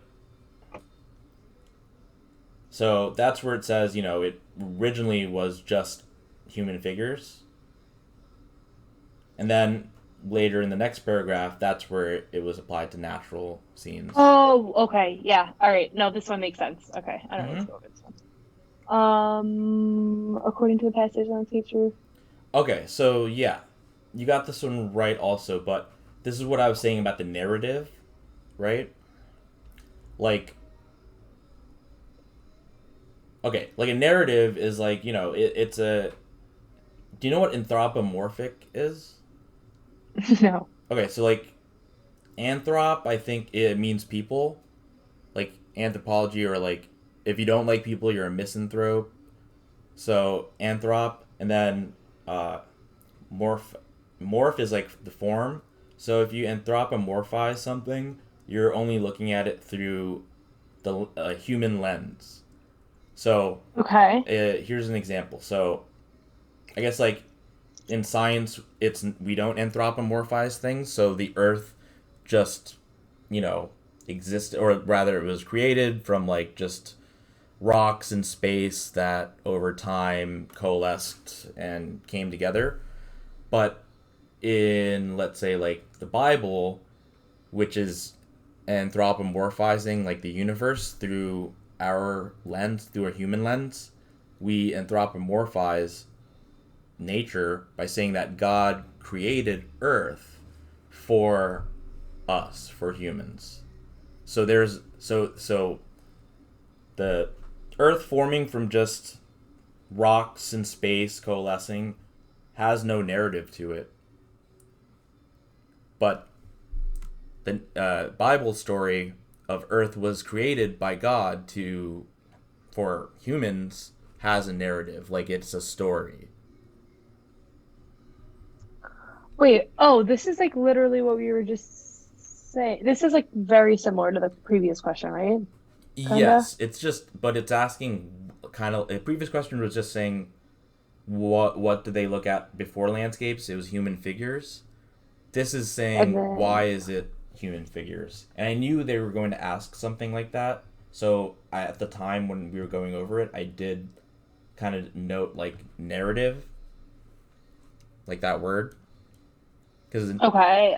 So that's where it says, it originally was just human figures. And then later in the next paragraph, that's where it was applied to natural scenes. Oh, okay. Yeah. All right. No, this one makes sense. Okay. I don't need to Mm-hmm. go over this one. According to the passage on teacher. Okay, so yeah, you got this one right also, but this is what I was saying about the narrative, right? Like, okay, like a narrative is like, it's a. Do you know what anthropomorphic is? No. Okay, so like anthrop, I think it means people, like anthropology, or like if you don't like people, you're a misanthrope. So anthrop, and then uh, morph is like the form. So if you anthropomorphize something, you're only looking at it through the human lens. So Okay. here's an example. So I guess like in science, we don't anthropomorphize things. So the Earth just you know existed, or rather, it was created from like just rocks in space that over time coalesced and came together. But in, let's say, like the Bible, which is anthropomorphizing like the universe through our lens, through a human lens, we anthropomorphize nature by saying that God created Earth for us, for humans. So the Earth forming from just rocks in space coalescing has no narrative to it. But the Bible story of Earth was created by God for humans has a narrative, like it's a story. Wait. Oh, this is like literally what we were just saying. This is like very similar to the previous question, right? Kinda. Yes, but it's asking kind of. A previous question was just saying, what do they look at before landscapes? It was human figures. This is And saying, why then is it human figures? And I knew they were going to ask something like that. So at the time when we were going over it, I did kind of note like narrative, like that word, because. okay.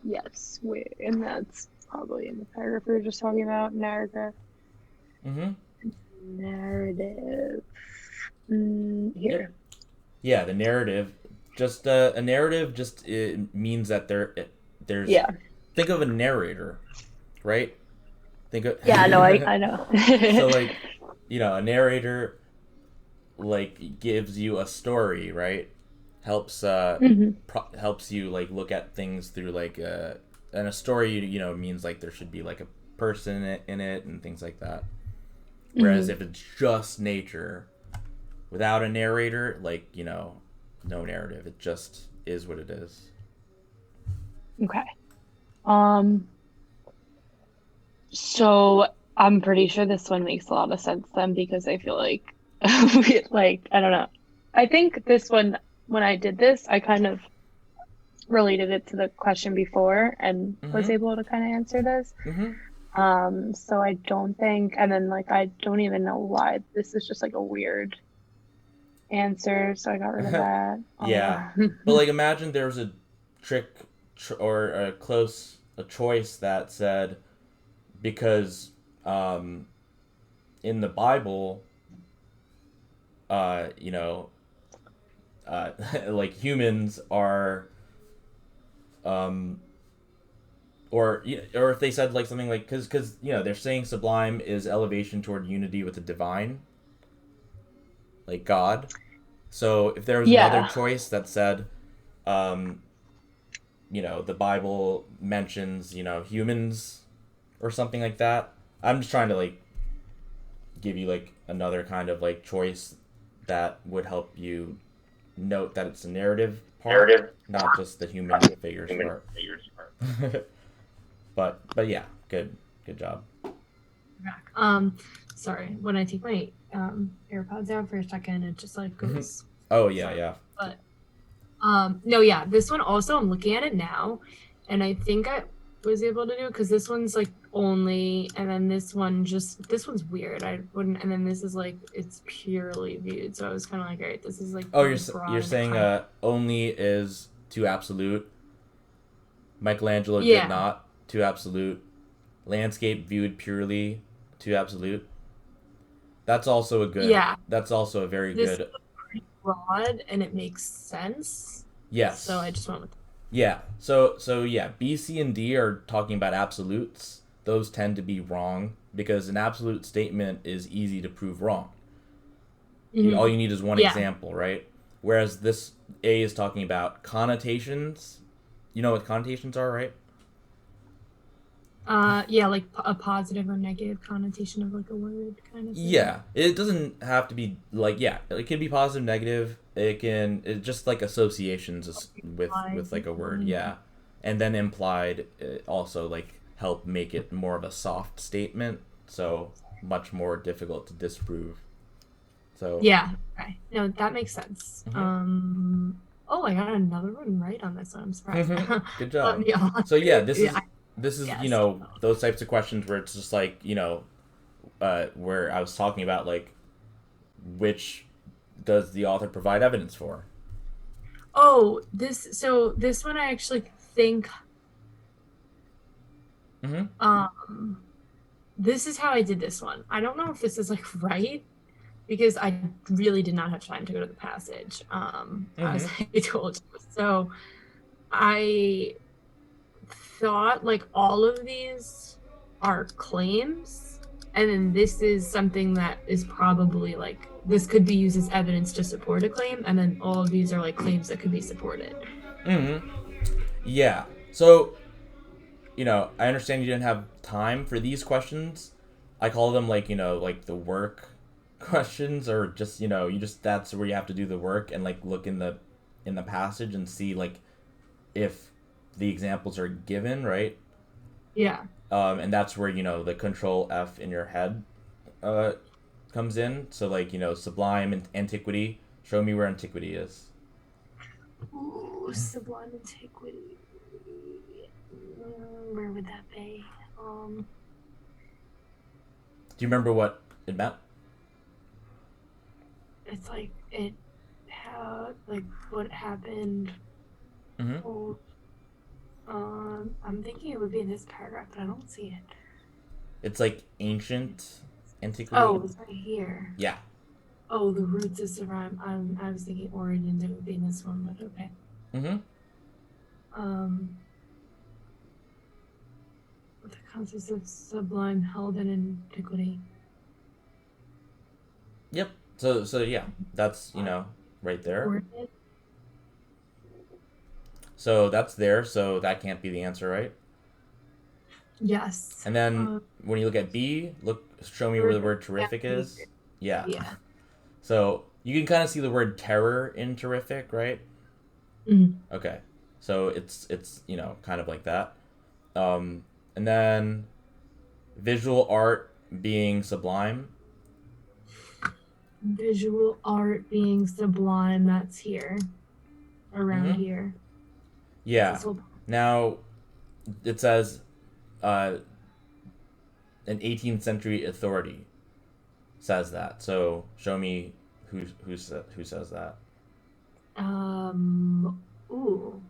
Yes. Wait, and that's probably in the paragraph we were just talking about. Narrative. Mm-hmm. Narrative. Yep. Here. Yeah, the narrative. Just a narrative. Just it means that there's. Yeah. Think of a narrator, right? Think of. Yeah. No, I know. So like, a narrator like gives you a story, right? Helps hmm helps you like look at things through like and a story means like there should be like a person in it and things like that. Whereas hmm if it's just nature without a narrator, like no narrative, it just is what it is. Okay. Um. So I'm pretty sure this one makes a lot of sense then because I feel like, like I don't know. I think this one when I did this, I kind of related it to the question before and was Mm-hmm. able to kind of answer this. Mm-hmm. So I don't think, and then like I don't even know why this is just like a weird answer, so I got rid of that. Yeah, but like imagine there was a or a choice that said because um, in the Bible, you know, like humans are, um, or if they said like something like because they're saying sublime is elevation toward unity with the divine, like God. So if there was another Yeah. choice that said, um, the Bible mentions humans or something like that. I'm just trying to like give you like another kind of like choice that would help you note that it's a narrative part, Narrative. not just the human figures Human part. figures. but yeah, good job. Back. Sorry. When I take my AirPods out for a second, it just like goes. Oh yeah. But no, yeah. This one also, I'm looking at it now, and I think I was able to do it because this one's like only, and then this one's weird. I wouldn't, and then this is like it's purely viewed. So I was kind of like, all right, this is like Oh, really broad you're and saying high. only is too absolute. Michelangelo did Yeah. not too absolute. Landscape viewed purely too absolute. That's also a good. Yeah. That's also a very This is good. pretty broad and it makes sense. Yes. So I just went with. Yeah. So yeah, B, C, and D are talking about absolutes. Those tend to be wrong because an absolute statement is easy to prove wrong. All you need is one Yeah. example, right? Whereas this A is talking about connotations. You know what connotations are, right? Yeah, like a positive or negative connotation of like a word kind of thing. Yeah, it doesn't have to be like it can be positive, negative. It's just like associations with like a word, yeah, and then implied also like help make it more of a soft statement, so much more difficult to disprove. So Yeah, okay. No, that makes sense. mhm. Oh, I got another one right on this one. I'm surprised. Good job. Yeah, So yeah, yeah, this is yes. those types of questions where it's just like where I was talking about like which does the author provide evidence for? Oh, this one I actually think Mm-hmm. this is how I did this one. I don't know if this is like right because I really did not have time to go to the passage. As I told you. So I thought like all of these are claims, and then this is something that is probably like this could be used as evidence to support a claim, and then all of these are like claims that could be supported. Mm-hmm. Yeah. So, I understand you didn't have time for these questions. I call them like, like the work questions or just, you just that's where you have to do the work and like look in the passage and see like if the examples are given, right? Yeah. And that's where, the control F in your head comes in. So like, sublime and antiquity, show me where antiquity is. Ooh, sublime antiquity. Where would that be? Do you remember what it meant? It's like it had like what happened. Mm-hmm. Oh, I'm thinking it would be in this paragraph, but I don't see it. It's like ancient antiquity. Oh, it's right here. Yeah. Oh, the roots of sublime. I was thinking origins. It would be in this one, but okay. Mm-hmm. The concepts of sublime held in antiquity. Yep. So yeah, that's right there. Origin? So that's there. So that can't be the answer, right? Yes. And then when you look at B, show me where the word terrific is. Yeah. Yeah. So you can kind of see the word terror in terrific, right? Mm-hmm. Okay. So it's kind of like that. And then visual art being sublime. Visual art being sublime. That's here. Around here. Yeah. Now it says an 18th century authority says that. So show me who says that. Ooh.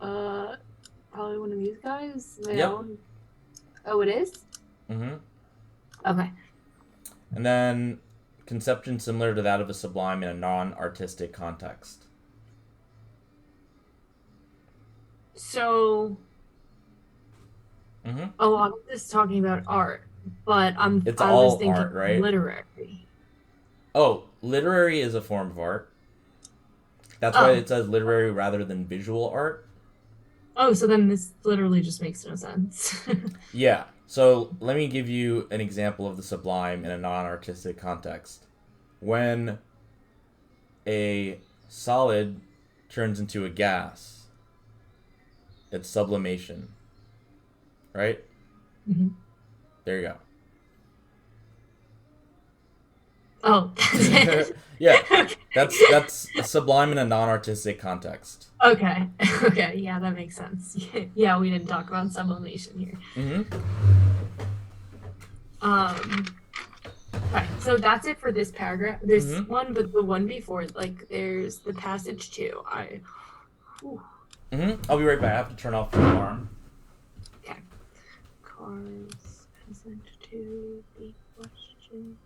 Probably one of these guys. My Yep. own. Oh, it is? Mm-hmm. Okay. And then conception similar to that of a sublime in a non-artistic context. So, Mm-hmm. a lot of this talking about art, but I was all thinking art, right? literary. Oh, literary is a form of art. That's why Oh. it says literary rather than visual art. Oh, so then this literally just makes no sense. Yeah. So let me give you an example of the sublime in a non-artistic context. When a solid turns into a gas, it's sublimation. Right? Mm-hmm. There you go. Oh, that's it. Yeah. Okay. That's a sublime in a non-artistic context. Okay. Okay. Yeah, that makes sense. Yeah, we didn't talk about sublimation here. Mm-hmm. Right. So that's it for this paragraph. This Mm-hmm. one, but the one before, like, there's the passage too. Mm-hmm. I'll be right back. I have to turn off the alarm. Okay. Cars present to the question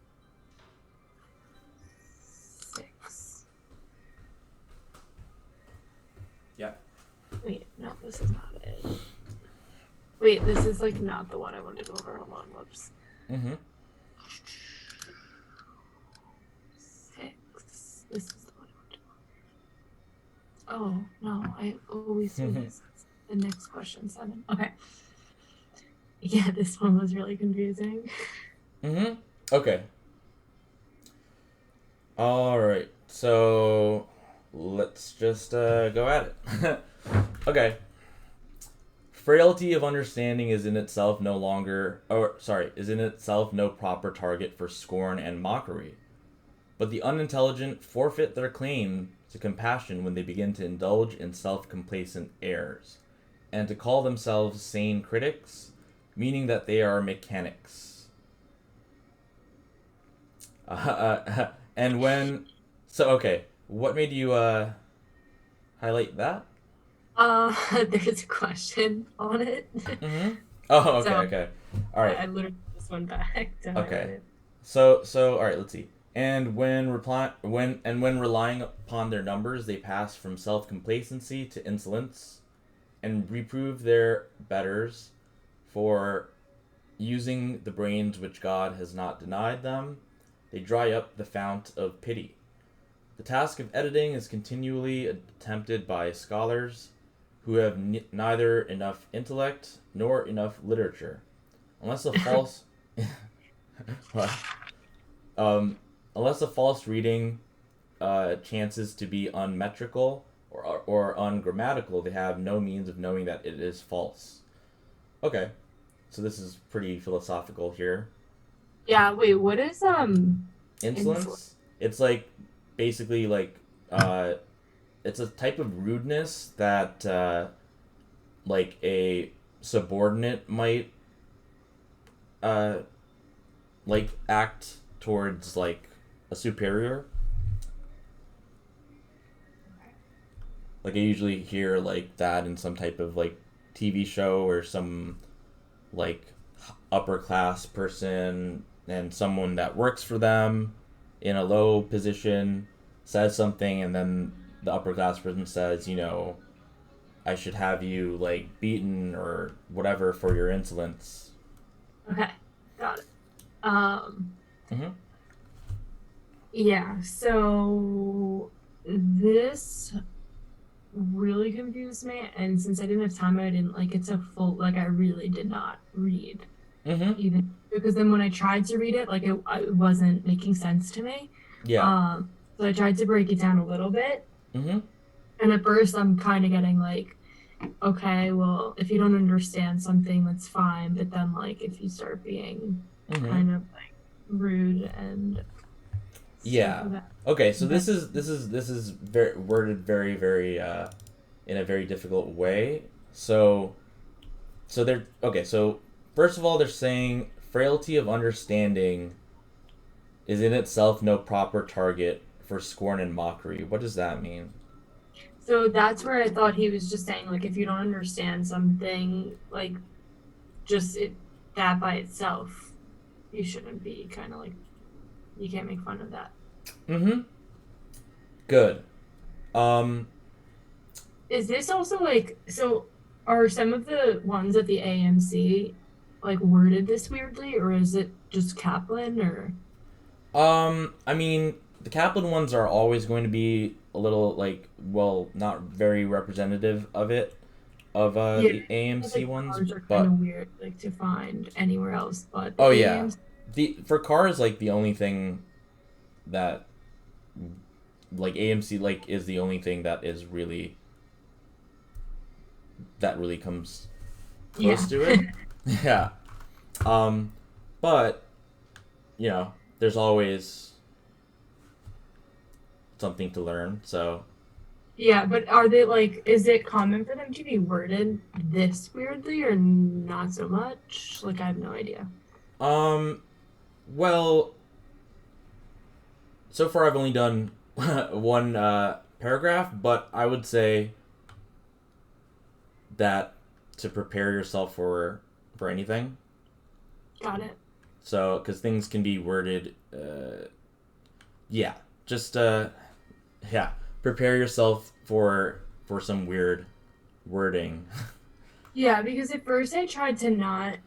6. Yeah. Wait, no, this is not it. Wait, this is like not the one I wanted to go over. Hold on, whoops. Mm-hmm. 6. This is the one I wanted to go over. Oh no, I always do this. The next question 7. Okay. Yeah, this one was really confusing. Mm-hmm. Okay. All right. So let's just go at it. Okay. Frailty of understanding is in itself is in itself no proper target for scorn and mockery. But the unintelligent forfeit their claim to compassion when they begin to indulge in self-complacent errors, and to call themselves sane critics, meaning that they are mechanics. And when... So, okay, what made you highlight that? There's a question on it. Mm-hmm. Oh, okay, So, okay. All right. I literally put this one back to highlight Okay. it. So all right, let's see. And when relying upon their numbers, they pass from self-complacency to insolence, and reprove their betters for using the brains which God has not denied them. They dry up the fount of pity. The task of editing is continually attempted by scholars who have neither enough intellect nor enough literature, unless a false what? Unless a false reading chances to be unmetrical or ungrammatical, they have no means of knowing that it is false. Okay, so this is pretty philosophical here. Yeah, wait, what is Insolence? It's like basically like it's a type of rudeness that like a subordinate might like act towards like a superior. Like I usually hear like that in some type of like TV show or some like upper class person and someone that works for them in a low position says something, and then the upper class person says, you know, I should have you like beaten or whatever for your insolence. Okay, got it. Mm-hmm. Yeah, so this really confused me, and since I didn't have time, I didn't like it's a full like I really did not read Mm-hmm. even because then when I tried to read it, like it wasn't making sense to me. Yeah. So I tried to break it down a little bit, Mm-hmm. and at first I'm kind of getting like, okay, well, if you don't understand something, that's fine, but then like if you start being Mm-hmm. kind of like rude and yeah. Okay, so this is very worded very very in a very difficult way. So they're okay. So first of all, they're saying frailty of understanding is in itself no proper target for scorn and mockery. What does that mean? So that's where I thought he was just saying, like, if you don't understand something, like, just that by itself, you shouldn't be kind of like, you can't make fun of that. Mm-hmm. Good. Um, Is this also like, so are some of the ones at the AMC like worded this weirdly, or is it just Kaplan, or? I mean, the Kaplan ones are always going to be a little like, well, not very representative of it, of Yeah, the I AMC think ones, cars are kind but of weird, like to find anywhere else but the oh yeah, AMC. the for cars like the only thing that like AMC like is the only thing that is really that really comes Yeah. close to it. Yeah. Um, but you know, there's always something to learn. So, Yeah, but are they like, is it common for them to be worded this weirdly or not so much? Like, I have no idea. um, well, so far I've only done one paragraph, but I would say that to prepare yourself for anything. Got it. So, because things can be worded, yeah, just yeah, prepare yourself for some weird wording. Yeah, because at first I tried to not,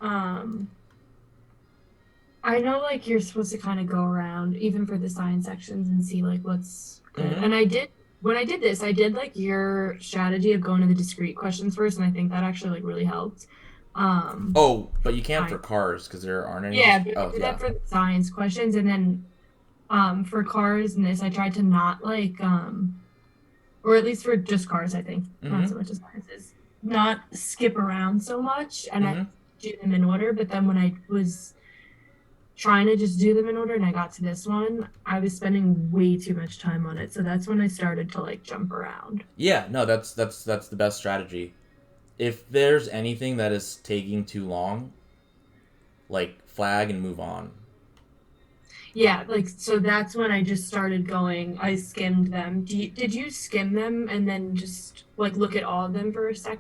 I know like you're supposed to kind of go around even for the science sections and see like what's good. Mm-hmm. And I did when I did this, I did like your strategy of going to the discrete questions first, and I think that actually like really helped. Um, Oh, but you can't for fine. cars because there aren't any. Yeah, but I Oh did yeah. that for the science questions, and then for cars and this, I tried to not like or at least for just cars, I think, not Mm-hmm. so much as sciences, not skip around so much, and I Mm-hmm. do them in order. But then when I was trying to just do them in order and I got to this one, I was spending way too much time on it. So that's when I started to like jump around. Yeah, no, that's the best strategy. If there's anything that is taking too long, like flag and move on. Yeah, like so that's when I just started going. I skimmed them. Did you skim them and then just like look at all of them for a sec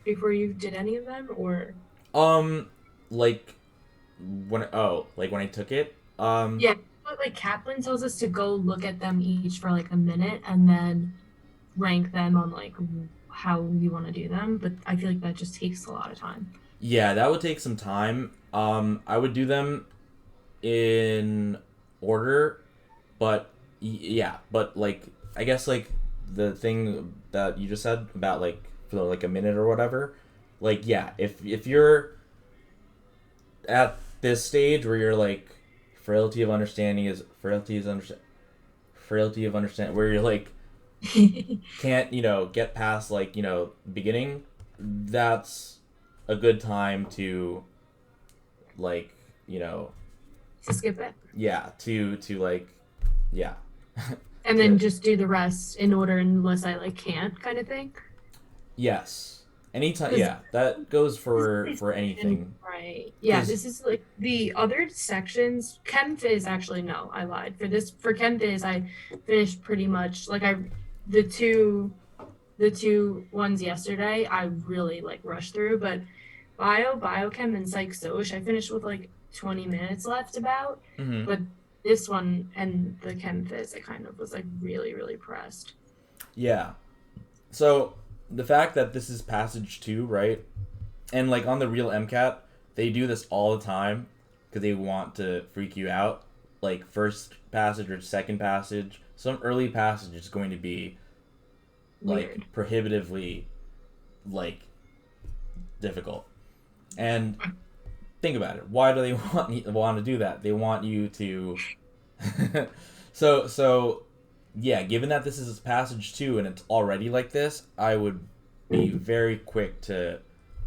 before you did any of them, or? Um, like like when I took it. Yeah, but like Kaplan tells us to go look at them each for like a minute and then rank them on like how you want to do them. But I feel like that just takes a lot of time. Yeah, that would take some time. I would do them in order, but yeah, but like I guess like the thing that you just said about like for like a minute or whatever, like yeah, if you're at this stage where you're like frailty of understand where you're like can't get past like beginning, that's a good time to like To skip it. yeah to like yeah And then to just do the rest in order unless I like can't kind of thing. yes anytime, 'Cause yeah, that goes this for section, anything right. Yeah, because this is like the other sections. Chem Phys, actually, no, I lied. For Chem Phys, I finished pretty much like the two the two ones yesterday, I really like rushed through, but biochem, and psych soc, I finished with like 20 minutes left about. hmm But this one and the Chem Phys, I kind of was like really, really pressed. yeah, so the fact that this is passage 2, right, and like on the real MCAT they do this all the time because they want to freak you out, like first passage or second passage, some early passage is going to be Weird. like prohibitively like difficult. And think about it. Why do they want to do that? They want you to so yeah, given that this is passage 2 and it's already like this, I would be very quick to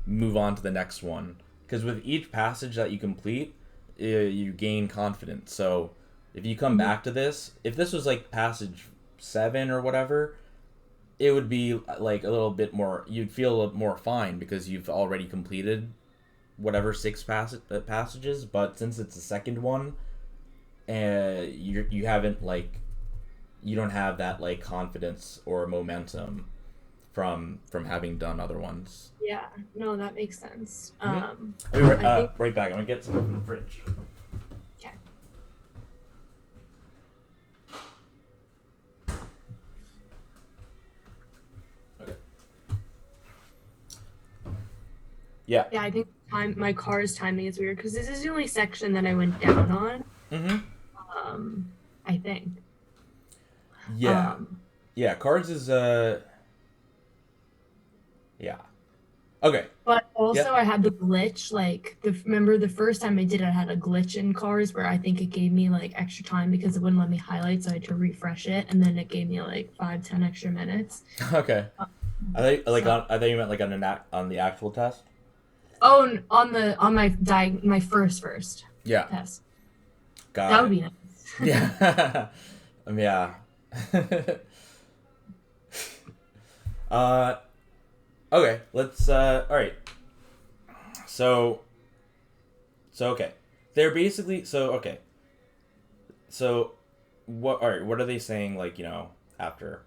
move on to the next one because with each passage that you complete, you gain confidence. So if you come Mhm. back to this, if this was like passage 7 or whatever, it would be like a little bit more, you'd feel a little more fine because you've already completed whatever six passages, but since it's the second one, you haven't like you don't have that like confidence or momentum from having done other ones. Yeah, no, that makes sense. Mhm. I think Right back. I'm gonna get something from the fridge. okay. Okay. Yeah. Yeah, I think my car's timing is weird because this is the only section that I went down on. Mm-hmm. I think. Yeah. Yeah. Cards is Yeah. Okay. But also, Yep. I had the glitch. Like, remember the first time I did it, I had a glitch in cars where I think it gave me like extra time because it wouldn't let me highlight, so I had to refresh it, and then it gave me like 5-10 extra minutes. Okay. So, I thought you meant like on the actual test. oh, on my first Yeah. test. Got That would it. be nice. Yeah. Yeah. uh. Okay. Let's. All right. So. Okay. They're basically okay. So, what? All right. What are they saying? Like after.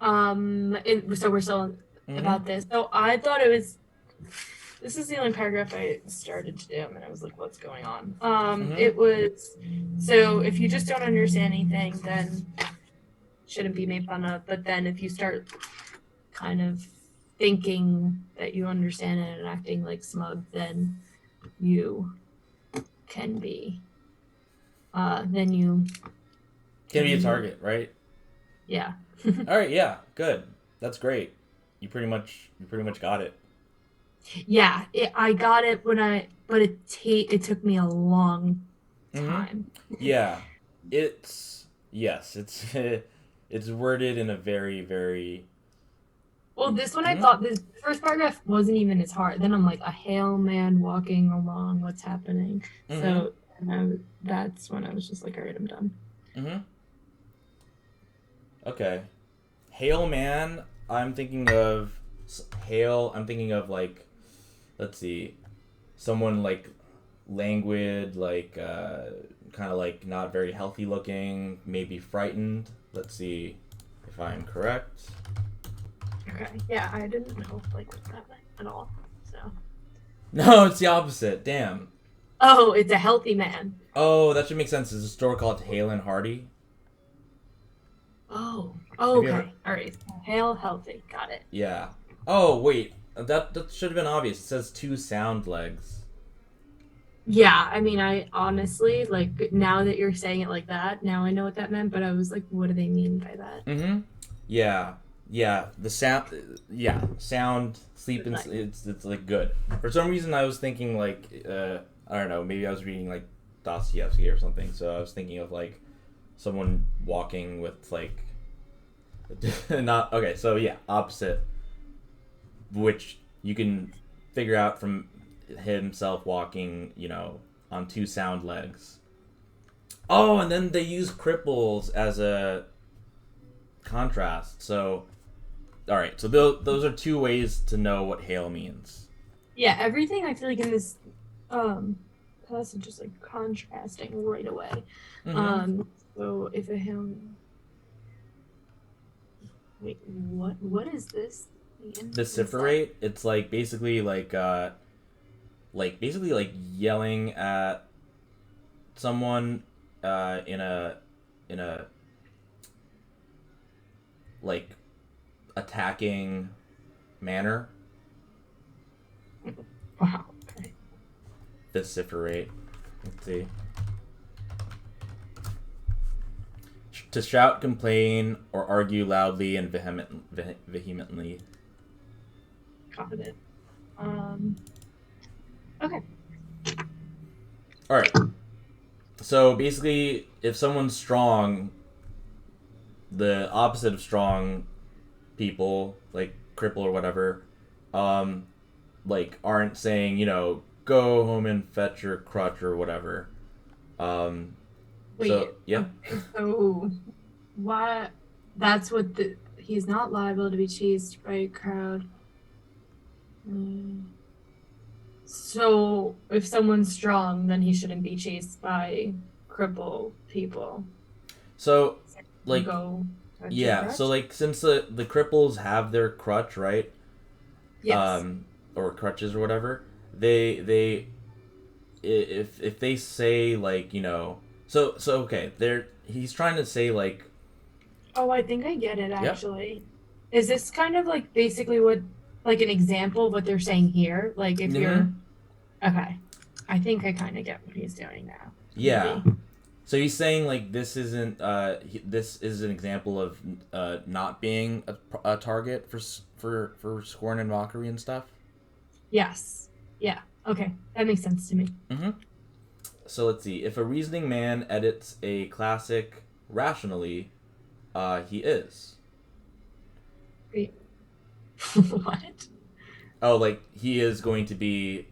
So we're still Mm-hmm. about this. So I thought it was. This is the only paragraph I started to do, and I was like, "What's going on?" Mm-hmm. It was so if you just don't understand anything, then shouldn't be made fun of. But then if you start kind of thinking that you understand it and acting like smug, then you can be. Then you Can be a can, target, right? yeah. All right. Yeah. Good. That's great. You pretty much got it. Yeah, I got it but it took me a long Mm-hmm. time. Yeah. It's it's worded in a very very. Well, this one I Mhm. thought this first paragraph wasn't even as hard. Then I'm like, a hale man walking along, what's happening? Mm-hmm. So that's when I was just like, all right, I'm done. Mm-hmm. Okay. Hail man. I'm thinking of hail. I'm thinking of like, let's see, someone like languid, like kind of like not very healthy looking, maybe frightened. Let's see if I'm correct. Okay. Yeah, I didn't know like that at all. So. No, it's the opposite. Damn. Oh, it's a healthy man. Oh, that should make sense. There's a store called Hale and Hardy. Oh. Have you ever? Okay. All right. Hale, healthy. Got it. Yeah. Oh wait, that should have been obvious. It says two sound legs. Yeah, I mean, I honestly like now that you're saying it like that, now I know what that meant, but I was like, what do they mean by that? Mm-hmm. Yeah. Yeah. The sound. Yeah. Sound. Sleep and Like, it's like good. For some reason, I was thinking like I don't know. Maybe I was reading like Dostoevsky or something. So I was thinking of like someone walking with like not okay. So yeah, opposite, which you can figure out from himself walking, on two sound legs. Oh, and then they use cripples as a contrast. So, all right. So those are two ways to know what hail means. yeah, everything I feel like in this um passage is like contrasting right away. Mm-hmm. So if a him wait, what is this mean? Vociferate. It's like basically like yelling at someone in a like attacking manner. Wow. Okay. Vociferate. Let's see. To shout, complain, or argue loudly and vehemently. Got it. Okay. All right. So basically, if someone's strong, the opposite of strong people, like cripple or whatever, um, like aren't saying, go home and fetch your crutch or whatever. Um, Wait. so yeah. Okay. So why? That's what he's not liable to be chased by a crowd. So if someone's strong, then he shouldn't be chased by cripple people. So, like, Go touch your yeah. So, crutch? like, since the cripples have their crutch, right? Yes. Or crutches or whatever, they if they say like so okay, they're he's trying to say like Oh, I think I get it yep. actually. Is this kind of like basically what, like an example of what they're saying here? Like if Mm-hmm. you're, okay. I think I kind of get what he's doing now. Yeah. Maybe. So he's saying like this isn't this is an example of not being a target for scorn and mockery and stuff. Yes. Yeah. Okay. That makes sense to me. Mm-hmm. So let's see. If a reasoning man edits a classic rationally, he is. Wait. What? Oh, like he is going to be,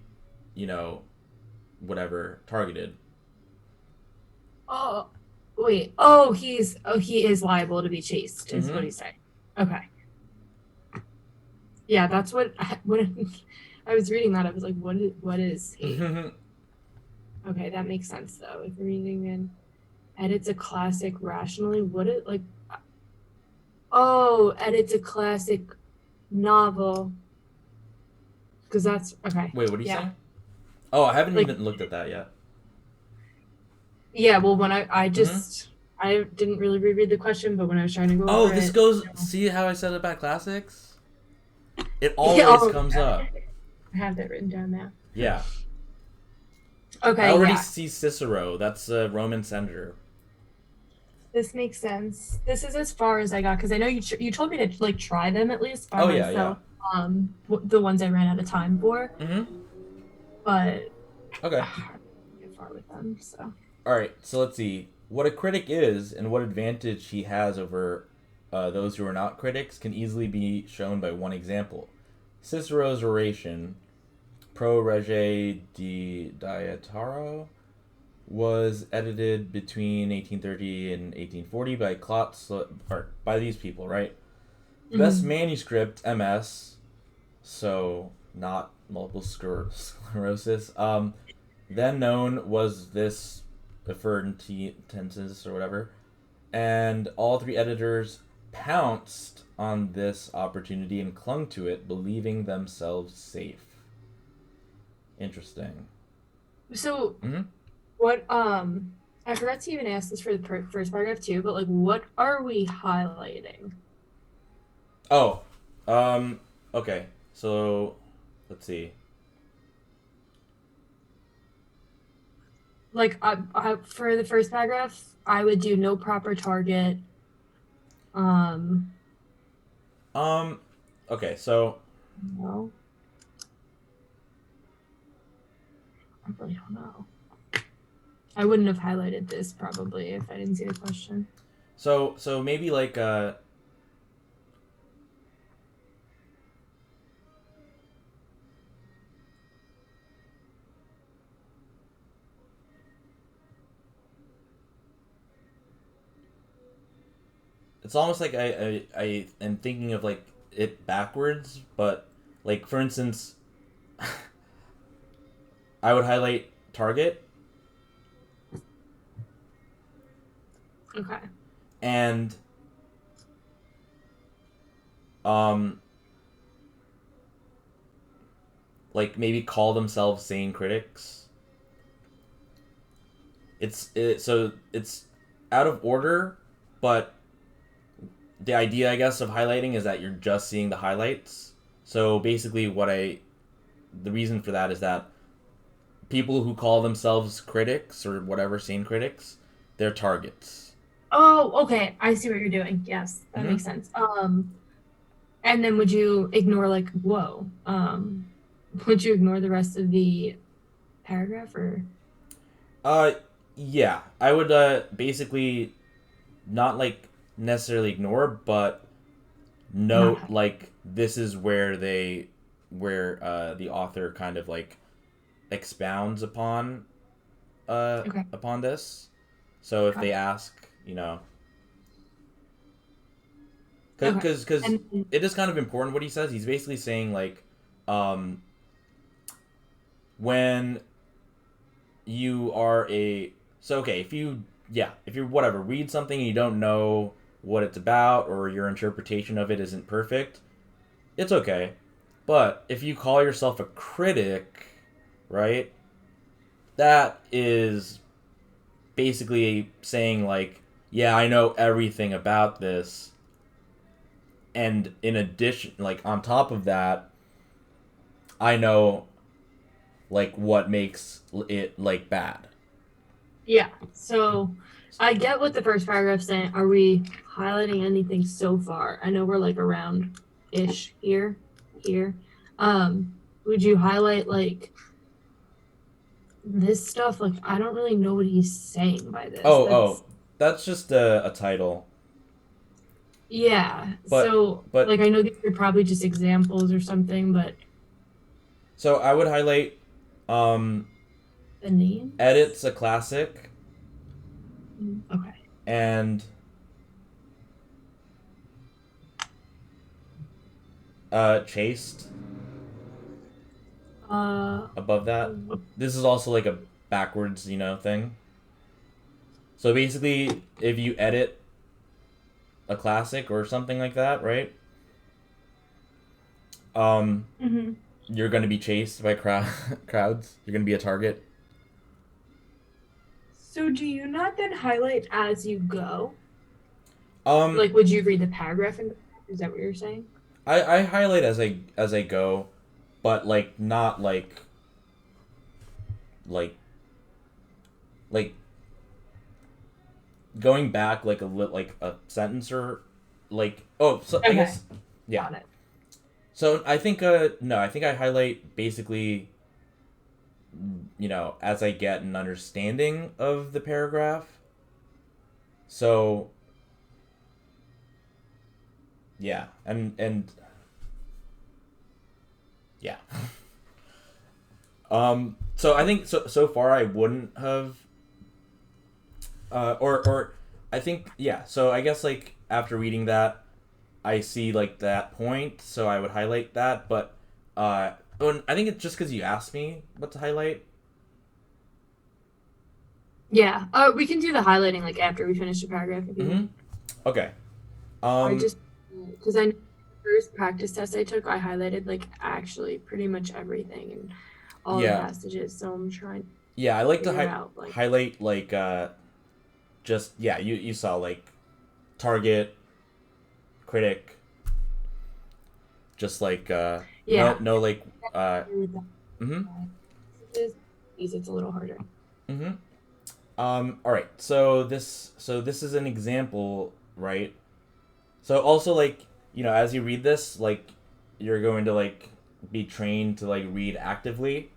you know, whatever targeted. Oh, wait. Oh, he is liable to be chased, is what Mm-hmm. he's saying. Okay. Yeah, that's what I was reading that. I was like, what is he? Okay, that makes sense though. If reading and edits a classic rationally, would it like, oh, edits a classic novel? Because that's okay. Wait, what are you Yeah. saying? Oh, I haven't Like, even looked at that yet. yeah, well, when I Mm-hmm. just, I didn't really reread the question, but when I was trying to go Oh, over this it, goes. See how I said about classics? It yeah, always oh, comes up. I have that written down now. Yeah. I Okay, already yeah, see Cicero. That's a Roman senator. this makes sense. This is as far as I got because I know you told me to like try them at least by Oh yeah, yeah. myself. The ones I ran out of time for, Mm-hmm. but Okay. I didn't get far with them. So All right. So let's see what a critic is and what advantage he has over those who are not critics can easily be shown by one example. Cicero's oration Pro Rege di Dietaro was edited between 1830 and 1840 by or by these people, right? The best mhm. manuscript, MS, so not multiple sclerosis, then known was this tenses or whatever, and all three editors pounced on this opportunity and clung to it, believing themselves safe. Interesting. So Mm-hmm. what I forgot to even ask this for the first paragraph too, but like what are we highlighting? Oh, okay. So, let's see. Like for the first paragraph, I would do no proper target. Um, Um, okay. So, no, I really don't know. I wouldn't have highlighted this probably if I didn't see the question. so maybe like it's almost like I am thinking of like it backwards, but like for instance, I would highlight target Okay. and um like maybe call themselves sane critics. So it's out of order, but the idea I guess of highlighting is that you're just seeing the highlights. So basically, the reason for that is that people who call themselves critics or whatever sane critics, they're targets. Oh, okay. I see what you're doing. Yes, that Mm-hmm. makes sense. And then would you ignore like whoa? Would you ignore the rest of the paragraph or? Uh, yeah, I would basically not like necessarily ignore, but Not note like this is where the author kind of like expounds okay. upon this. So if Got they it. ask, Okay. because And it is kind of important what he says. He's basically saying like, um, when you are if you whatever read something and you don't know what it's about or your interpretation of it isn't perfect, it's okay. But if you call yourself a critic, right, that is basically saying like, yeah, I know everything about this, and in addition, like on top of that, I know like what makes it like bad. Yeah. So I get what the first paragraph's saying. Are we highlighting anything so far? I know we're like around ish here. Would you highlight like this stuff? Like I don't really know what he's saying by this. That's just a title. Yeah. But So but like I know these are probably just examples or something, but so I would highlight the names? edits a classic Okay. and chased above that. This is also like a backwards, thing. So basically, if you edit a classic or something like that, right? Mm-hmm. You're gonna be chased by crowds. You're gonna be a target. So do you not then highlight as you go? Um, Like would you read the paragraph and is that what you're saying? I highlight as I go, but like not like like going back like like a sentence or like I Okay. guess yeah. Got it. So I think no, I think I highlight basically as I get an understanding of the paragraph. So yeah, and yeah. So I think so far I wouldn't have or I think yeah, so I guess like after reading that I see like that point, so I would highlight that, but I think it's just because you asked me what to highlight. Yeah. We can do the highlighting like after we finish the paragraph if you want. Okay. I just because I know the first practice test I took, I highlighted like actually pretty much everything and all the passages. So I'm trying. Yeah, I like to out, like, highlight like just yeah, you saw like target, critic, just like no like It's a little harder. All right. So this is an example, right? So also like, as you read this, like you're going to like be trained to like read actively.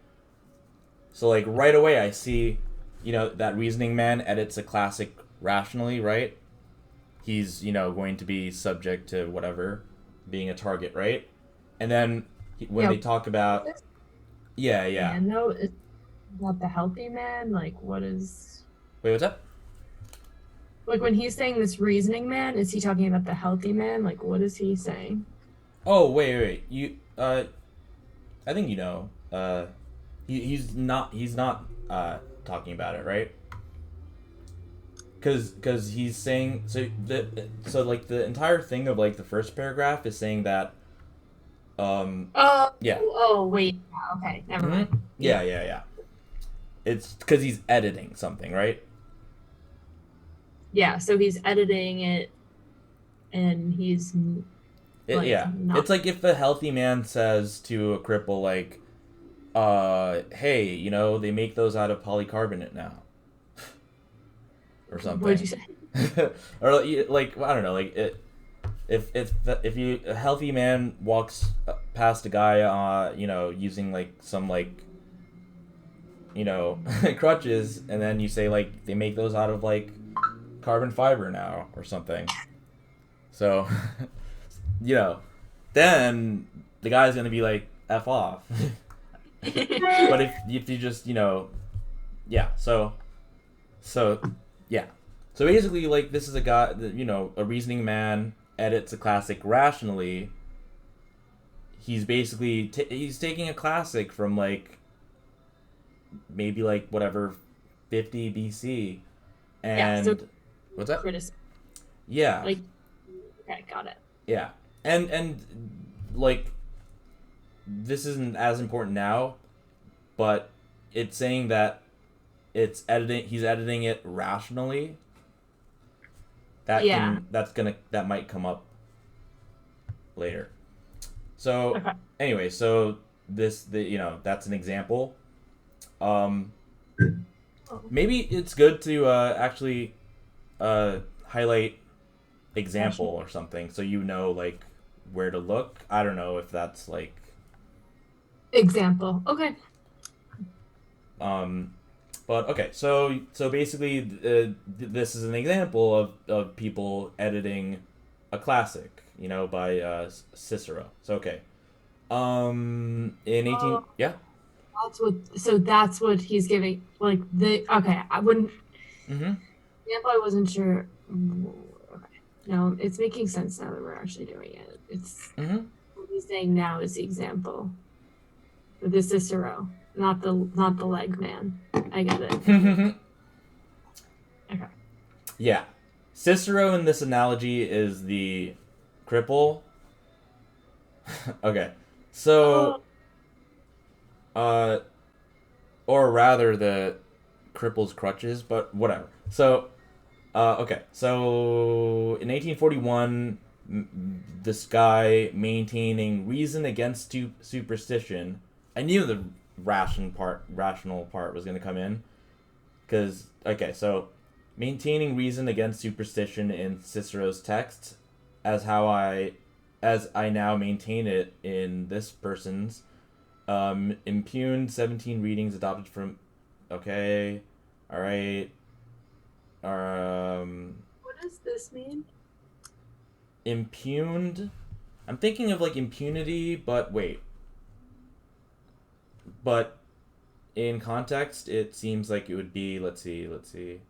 So like right away I see, that reasoning man edits a classic rationally, right? He's, going to be subject to whatever, being a target, right? And then when they talk about yeah. And though it's about the healthy man, like what is Wait, what's up? like when he's saying this reasoning man, is he talking about the healthy man? Like what is he saying? Oh, wait. You I think he's not talking about it, right? Cuz he's saying so like the entire thing of like the first paragraph is saying that yeah. Oh wait. Okay, never mind. Yeah. It's cuz he's editing something, right? Yeah, so he's editing it and he's like, It's like if the healthy man says to a cripple like hey, they make those out of polycarbonate now. Or something. What did you say? Or like I don't know, like if a healthy man walks past a guy using like some like crutches, and then you say like they make those out of like carbon fiber now or something. So then the guy's gonna be like F off. But if you just yeah, so yeah. So basically, like, this is a guy that, a reasoning man edits a classic rationally. He's basically he's taking a classic from like maybe like whatever 50 BC. Yeah, so And what's that? criticism. Yeah. Like, okay, got it. Yeah. And like this isn't as important now, but it's saying that he's editing it rationally. Yeah. That might come up later. So Okay. anyway, so that's an example. Um, Oh. maybe it's good to actually highlight example or something so you know like where to look. I don't know if that's like Example. Okay. um but okay, so basically this is an example of people editing a classic, by Cicero. So okay. In 18, Oh, yeah. that's what he's giving. Like okay, I wouldn't. Mm-hmm. Example, I wasn't sure. Okay. No, it's making sense now that we're actually doing it. It's Mm-hmm. what he's saying now is the example. The Cicero, not the leg man. I get it. Okay. Yeah. Cicero in this analogy is the cripple. Okay. So Oh, uh or rather the cripple's crutches, but whatever. So okay. So in 1841, this guy maintaining reason against superstition. I knew the rational part was going to come in because okay, so maintaining reason against superstition in Cicero's text, as I now maintain it in this person's, impugned 17 readings adopted from. Okay, all right. what does this mean? Impugned. I'm thinking of like impunity, but wait. But in context, it seems like it would be. Let's see. Let's see.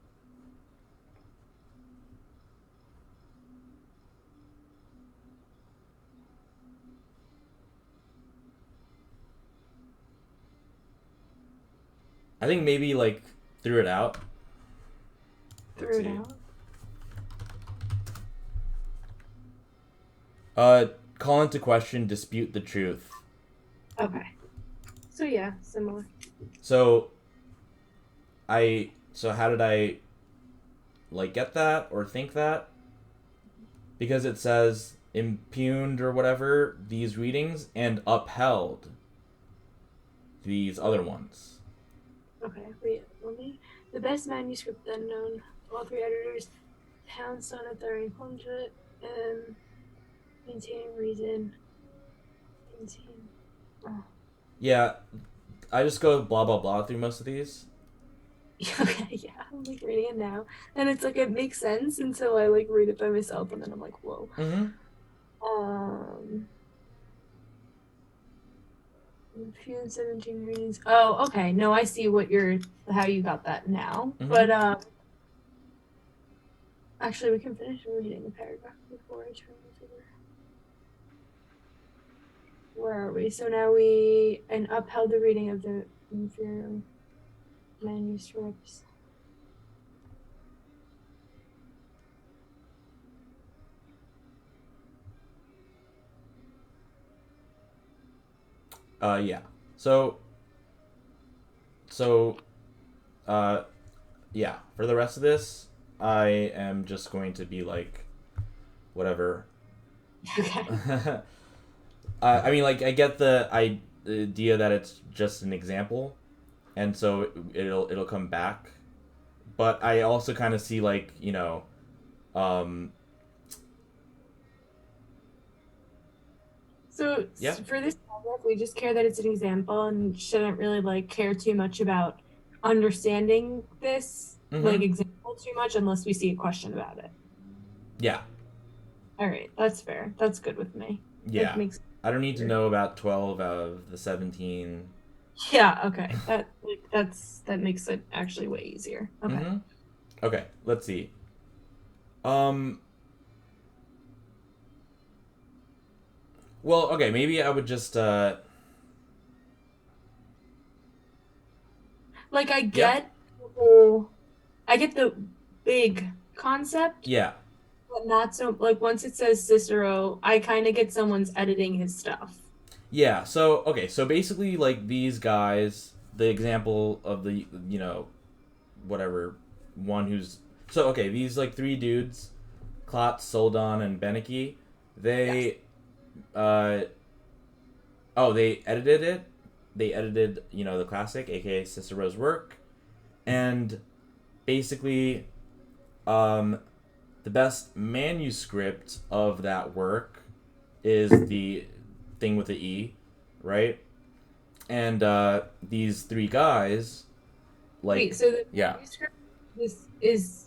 I think maybe like threw it out. Let's Threw it see. out. Call into question, dispute the truth. Okay. So yeah, similar. So how did I like get that or think that? Because it says impugned or whatever these readings and upheld these other ones. Okay, wait, let me. The best manuscript then known. All three editors pounced on it, throwing plunge it, and maintaining reason. Maintain. Oh. Yeah, I just go blah blah blah through most of these. Okay, yeah, I'm like reading it now, and it's like it makes sense until I like read it by myself, and then I'm like, whoa. Mm-hmm. Um, few and 17 readings. Oh, okay. No, I see how you got that now. Mm-hmm. But actually, we can finish reading the paragraph before I turn it over. Where are we? So now we upheld the reading of the inferior manuscripts. Yeah. So uh yeah, for the rest of this, I am just going to be like whatever. Okay. I mean, like, I get the idea that it's just an example, and so it'll come back. But I also kind of see like um, So yeah, for this paragraph, we just care that it's an example and shouldn't really like care too much about understanding this like mm-hmm. example too much unless we see a question about it. Yeah, All right, that's fair. That's good with me. That yeah. makes I don't need to sense. know about 12 out of the 17. Yeah, okay. That makes it actually way easier. Okay. Mm-hmm. Okay, let's see. Um. Well, okay, maybe I would just Like I Yeah. get the whole, I get the big concept, Yeah. but not so like once it says Cicero, I kind of get someone's editing his stuff. Yeah. So okay. So basically, like these guys, the example of the whatever one who's so okay. These like three dudes, Klotz, Soldon, and Beneke. Yes. They uh oh they edited it. They edited the classic, aka Cicero's work, and basically um the best manuscript of that work is the thing with the E, right? And these three guys, Wait, like, so the yeah, manuscript is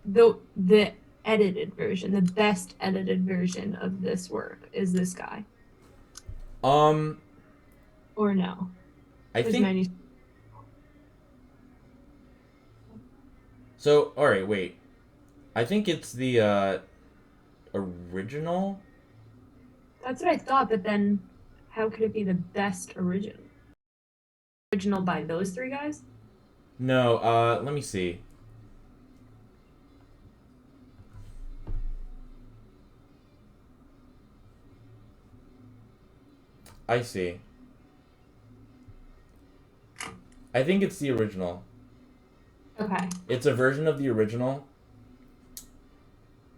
the edited version, the best edited version of this work is this guy, um, or no? I His think manuscript. so. All right, wait, I think it's the original. That's what I thought, but then how could it be the best original? Original by those three guys? No, let me see. I see. I think it's the original. Okay. It's a version of the original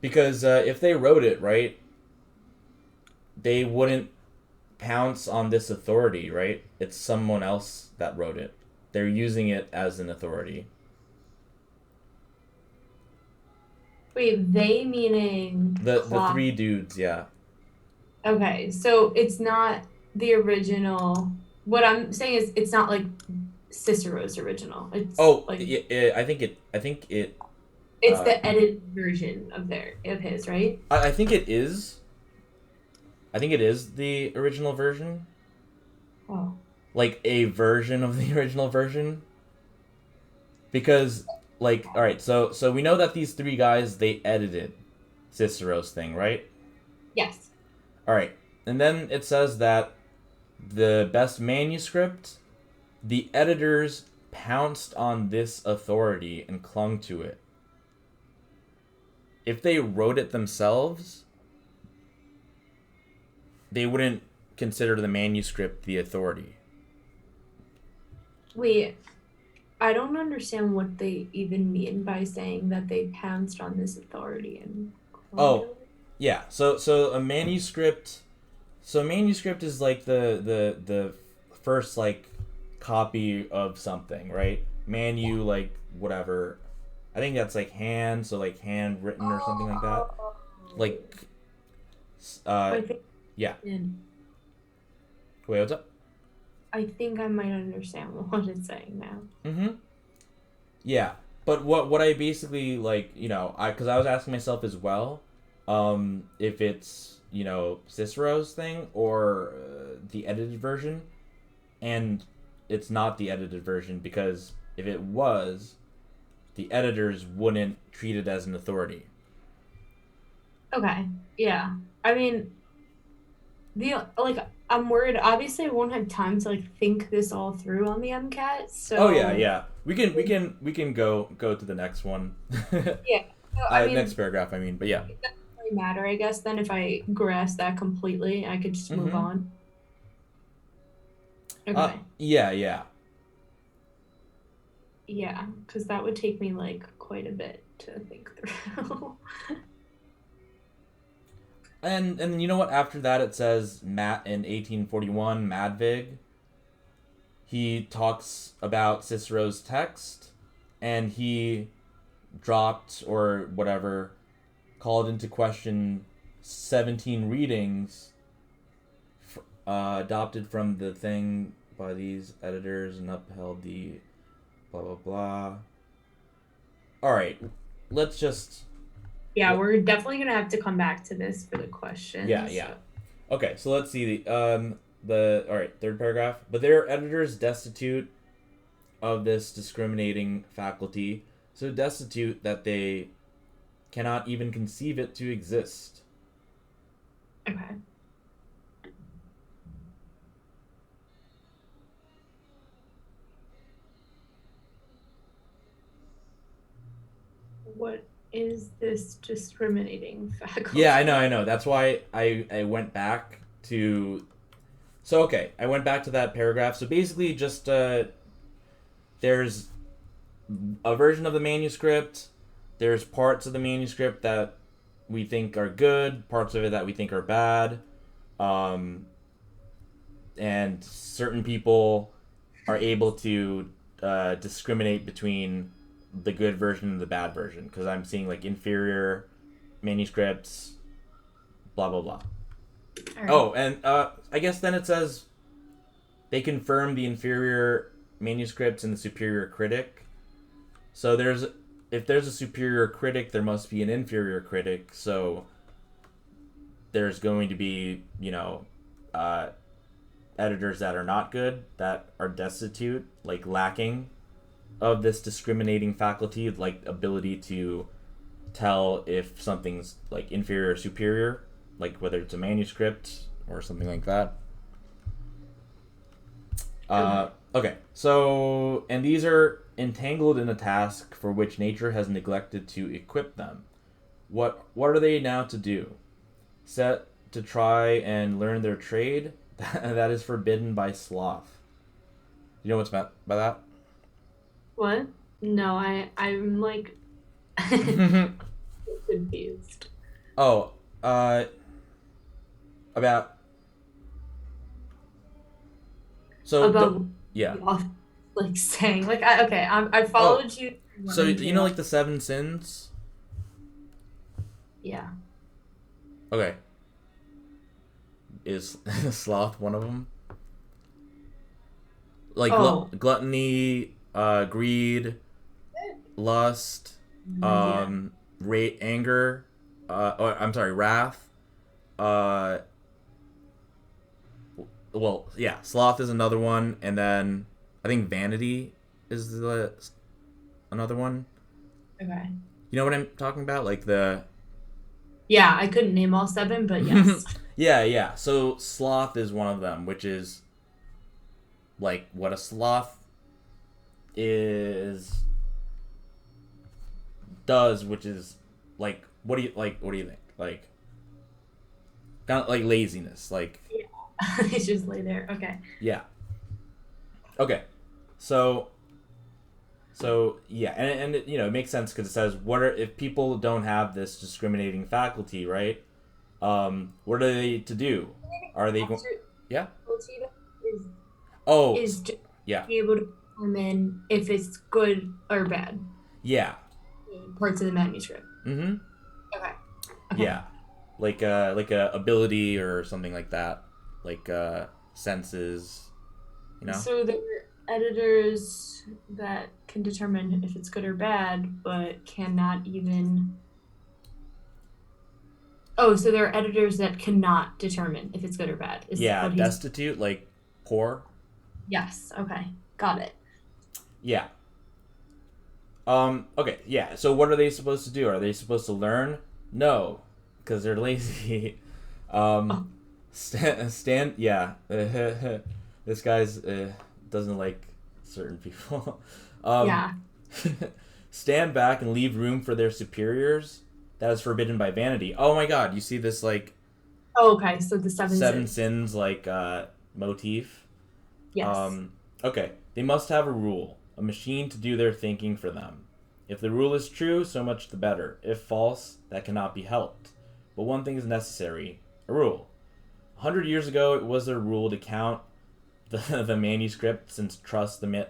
because if they wrote it right, they wouldn't pounce on this authority, right? It's someone else that wrote it. They're using it as an authority. Wait, they meaning The clock. three dudes, yeah. Okay, so it's not the original. What I'm saying is it's not like Cicero's original. It's Oh, like I think it. I think it. it's the edited version of his, right? I think it is. I think it is the original version. Oh. Like a version of the original version. Because, like, all right, so we know that these three guys they edited Cicero's thing, right? Yes. All right, and then it says that the best manuscript, the editors pounced on this authority and clung to it. If they wrote it themselves, they wouldn't consider the manuscript the authority. Wait, I don't understand what they even mean by saying that they pounced on this authority and clung to Oh, it. yeah. So a manuscript. So a manuscript is like the first like copy of something, right? Manu like whatever. I think that's like hand, so like handwritten or something like that. Oh. Like, uh, I think yeah. and Wait, what's up? I think I might understand what it's saying now. Mm-hmm. Yeah, but what I basically like, because I was asking myself as well, if it's Cicero's thing or the edited version, and it's not the edited version because if it was, the editors wouldn't treat it as an authority. Okay. Yeah. I mean, the like I'm worried. Obviously, I won't have time to like think this all through on the MCAT. Oh yeah, So yeah. We can go to the next one. yeah. So I Next mean, paragraph. I mean, but yeah. it doesn't really matter, I guess. Then if I grasp that completely, I could just move Mm-hmm. on. Okay. Yeah, yeah. Yeah, because that would take me like quite a bit to think through. And you know what? After that, it says Matt in 1841, Madvig. He talks about Cicero's text, and he dropped or whatever, called into question 17 readings adopted from the thing by these editors and upheld the blah blah blah. All right, let's just Yeah, we're definitely gonna have to come back to this for the yeah, questions. yeah. So. Okay, so let's see the all right, third paragraph. But there are editors destitute of this discriminating faculty, so destitute that they cannot even conceive it to exist. Okay. what is this discriminating faculty? Yeah, I know. That's why I went back to. So okay, I went back to that paragraph. So basically, just there's a version of the manuscript. There's parts of the manuscript that we think are good, parts of it that we think are bad, um, and certain people are able to discriminate between the good version and the bad version. Because I'm seeing like inferior manuscripts, blah blah blah. All right. Oh, and I guess then it says they confirm the inferior manuscripts and the superior critic. So if there's a superior critic, there must be an inferior critic. So there's going to be, editors that are not good, that are destitute, like lacking of this discriminating faculty, like ability to tell if something's like inferior or superior, like whether it's a manuscript or something like that. Okay, so, and these are entangled in a task for which nature has neglected to equip them. What are they now to do? Set to try and learn their trade? That is forbidden by sloth. You know what's meant by that? What? No, I'm like confused. Oh, about so About yeah. like saying like I followed you. So you know like the seven sins? Yeah. Okay. Is sloth one of them? Like gluttony, greed, lust, anger, wrath. Well, yeah, sloth is another one, and then I think vanity is another one. Okay. You know what I'm talking about? Like the. Yeah, I couldn't name all seven, but yes. Yeah. So sloth is one of them, which is like what a sloth does, which is like what do you think? Like kind of like laziness, like Yeah. It's just lay there. Okay. yeah. Okay. So yeah, and it, it makes sense because it says if people don't have this discriminating faculty, right? What are they to do? Are they going? Yeah. Is just yeah. be able to determine if it's good or bad. Yeah. Parts of the manuscript. Mm-hmm. Okay. Yeah, like a ability or something like that, like senses, So there are editors that can determine if it's good or bad, but cannot even. Oh, so there are editors that cannot determine if it's good or bad. Yeah, destitute, like poor. Yes. Okay. Got it. Yeah. Okay. Yeah. So what are they supposed to do? Are they supposed to learn? No, because they're lazy. Stand. Yeah. This guy's doesn't like certain people. Yeah. Stand back and leave room for their superiors. That is forbidden by vanity. Oh my God! You see this like. Oh, okay. So the seven sins like motif. Yes. Okay. They must have a rule, a machine to do their thinking for them. If the rule is true, so much the better. If false, that cannot be helped. But one thing is necessary: a rule. 100 years ago, it was their rule to count the manuscripts and trust the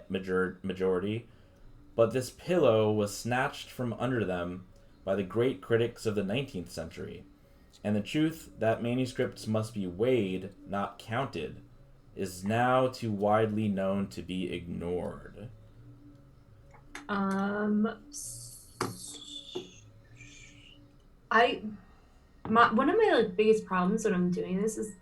majority. But this pillow was snatched from under them by the great critics of the 19th century. And the truth that manuscripts must be weighed, not counted, is now too widely known to be ignored. One of my biggest problems when I'm doing this is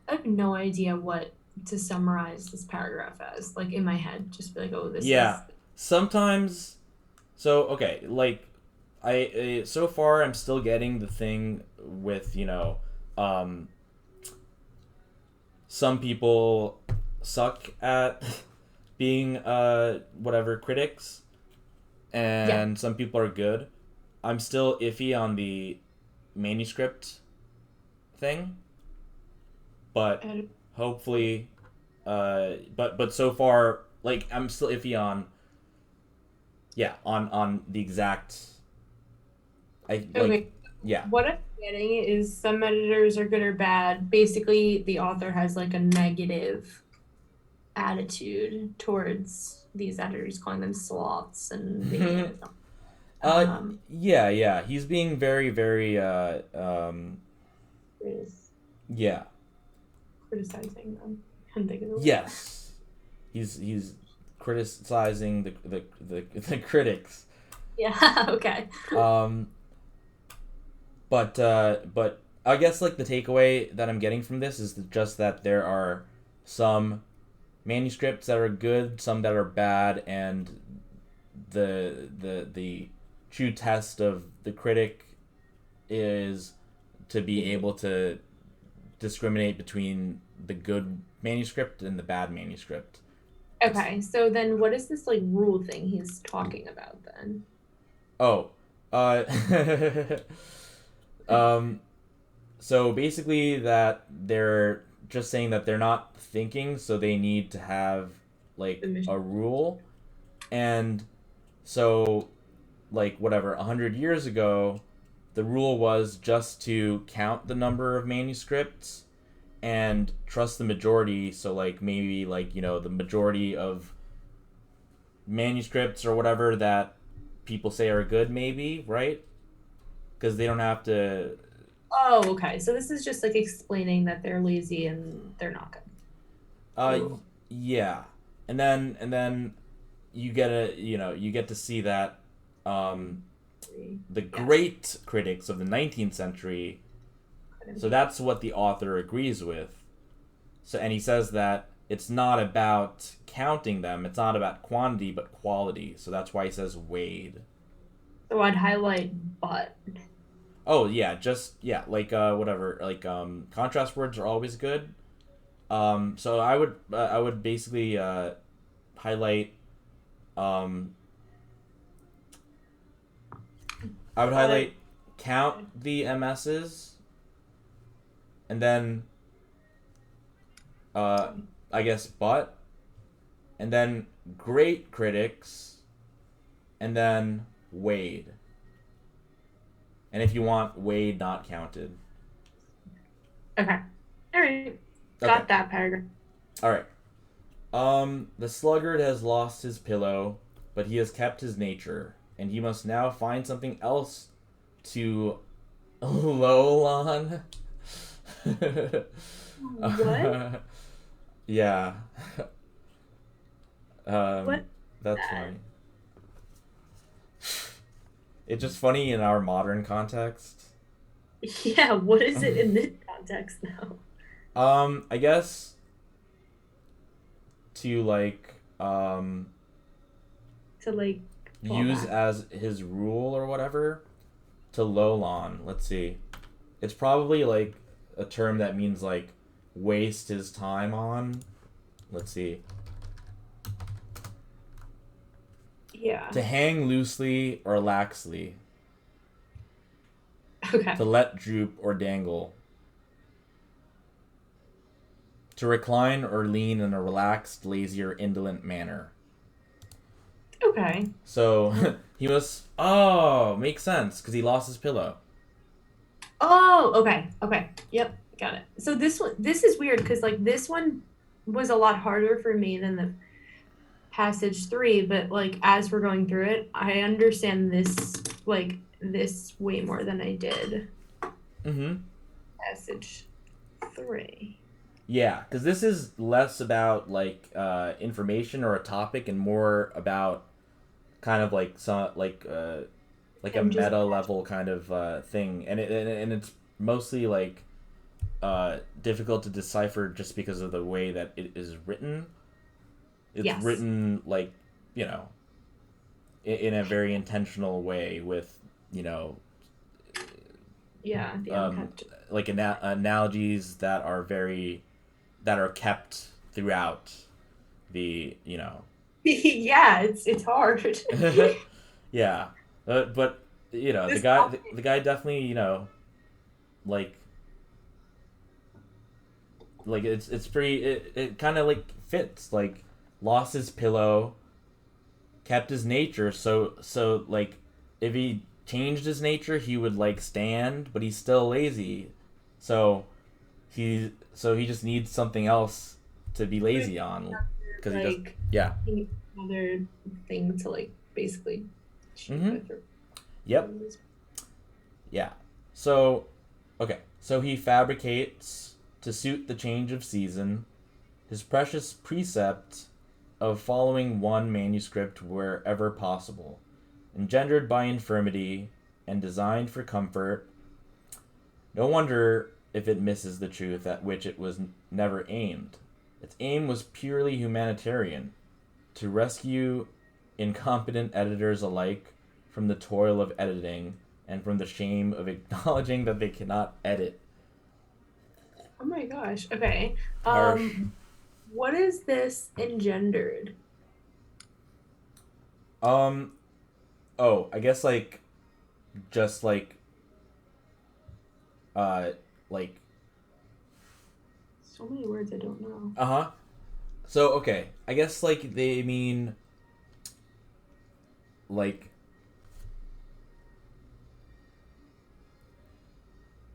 I have no idea what to summarize this paragraph as, like in my head. Just be like, oh, this is. Sometimes. So okay, like I so far I'm still getting the thing with some people suck at being whatever critics, and some people are good. I'm still iffy on the manuscript thing, but And hopefully, but so far, like I'm still iffy on, yeah, on the exact, I like, okay, yeah. what I'm getting is some editors are good or bad. Basically, the author has like a negative attitude towards these editors, calling them sloths and making it. uh, Um, yeah. He's being very, very, is yeah, criticizing them. I'm thinking of the word. yes. He's criticizing the critics. Yeah. Okay. Um, but I guess like the takeaway that I'm getting from this is just that there are some manuscripts that are good, some that are bad, and the true test of the critic is to be able to discriminate between the good manuscript and the bad manuscript. It's Okay. So then, what is this like rule thing he's talking about then? oh, uh, um, so basically that they're just saying that they're not thinking, so they need to have The like mission. a rule, and so like whatever 100 years ago, the rule was just to count the number of manuscripts and trust the majority. So like maybe like the majority of manuscripts or whatever that people say are good, maybe right because they don't have to. Oh, okay. So this is just like explaining that they're lazy and they're not good. The Uh, rule. yeah, and then you get to see that um, the Yes. great critics of the 19th century. So that's what the author agrees with. So and he says that it's not about counting them. It's not about quantity but quality. So that's why he says weighed. So I'd highlight but. Oh yeah, just yeah, like whatever, like contrast words are always good. So I would basically highlight um I would But highlight count the MSs and then uh I guess but and then great critics and then weighed. And if you want weighed not counted. okay. All right. Okay. Got that paragraph. All right. The sluggard has lost his pillow, but he has kept his nature, and he must now find something else to lull on. What? Yeah. What? That's That? funny. It's just funny in our modern context. Yeah. What is it in this context now? I guess to like To like fall use back. as his rule or whatever to lull on. Let's see. It's probably like a term that means like waste his time on. Let's see. Yeah. To hang loosely or laxly. Okay. To let droop or dangle. To recline or lean in a relaxed, lazy, or indolent manner. Okay. So he was. Oh, makes sense because he lost his pillow. Oh, okay. Okay. Yep. Got it. So this is weird because like this one was a lot harder for me than the passage three, but like as we're going through it, I understand this way more than I did Mm-hmm. passage three. Yeah, because this is less about like information or a topic and more about kind of like some like a And just meta level kind of thing, and it's mostly like difficult to decipher just because of the way that it is written. It's yes. written like you know in a very intentional way with you know Yeah, the um, uncut. like analogies that are kept throughout the Yeah, it's hard. yeah, but the This guy the guy definitely, like it's pretty it kind of like fits, like lost his pillow, kept his nature. So like if he changed his nature, he would like stand, but he's still lazy. So he just needs something else to be lazy on, because he just like yeah. he needs another thing to like basically cheat Mm-hmm. with or Yep. Yeah. So okay. So he fabricates to suit the change of season his precious precept of following one manuscript wherever possible, engendered by infirmity and designed for comfort. No wonder if it misses the truth at which it was never aimed. Its aim was purely humanitarian, to rescue incompetent editors alike from the toil of editing and from the shame of acknowledging that they cannot edit. Oh my gosh. Okay. Harsh. What is this engendered? Um. Oh, I guess like just uh like So many words I don't know. uh-huh. So okay, I guess like they mean like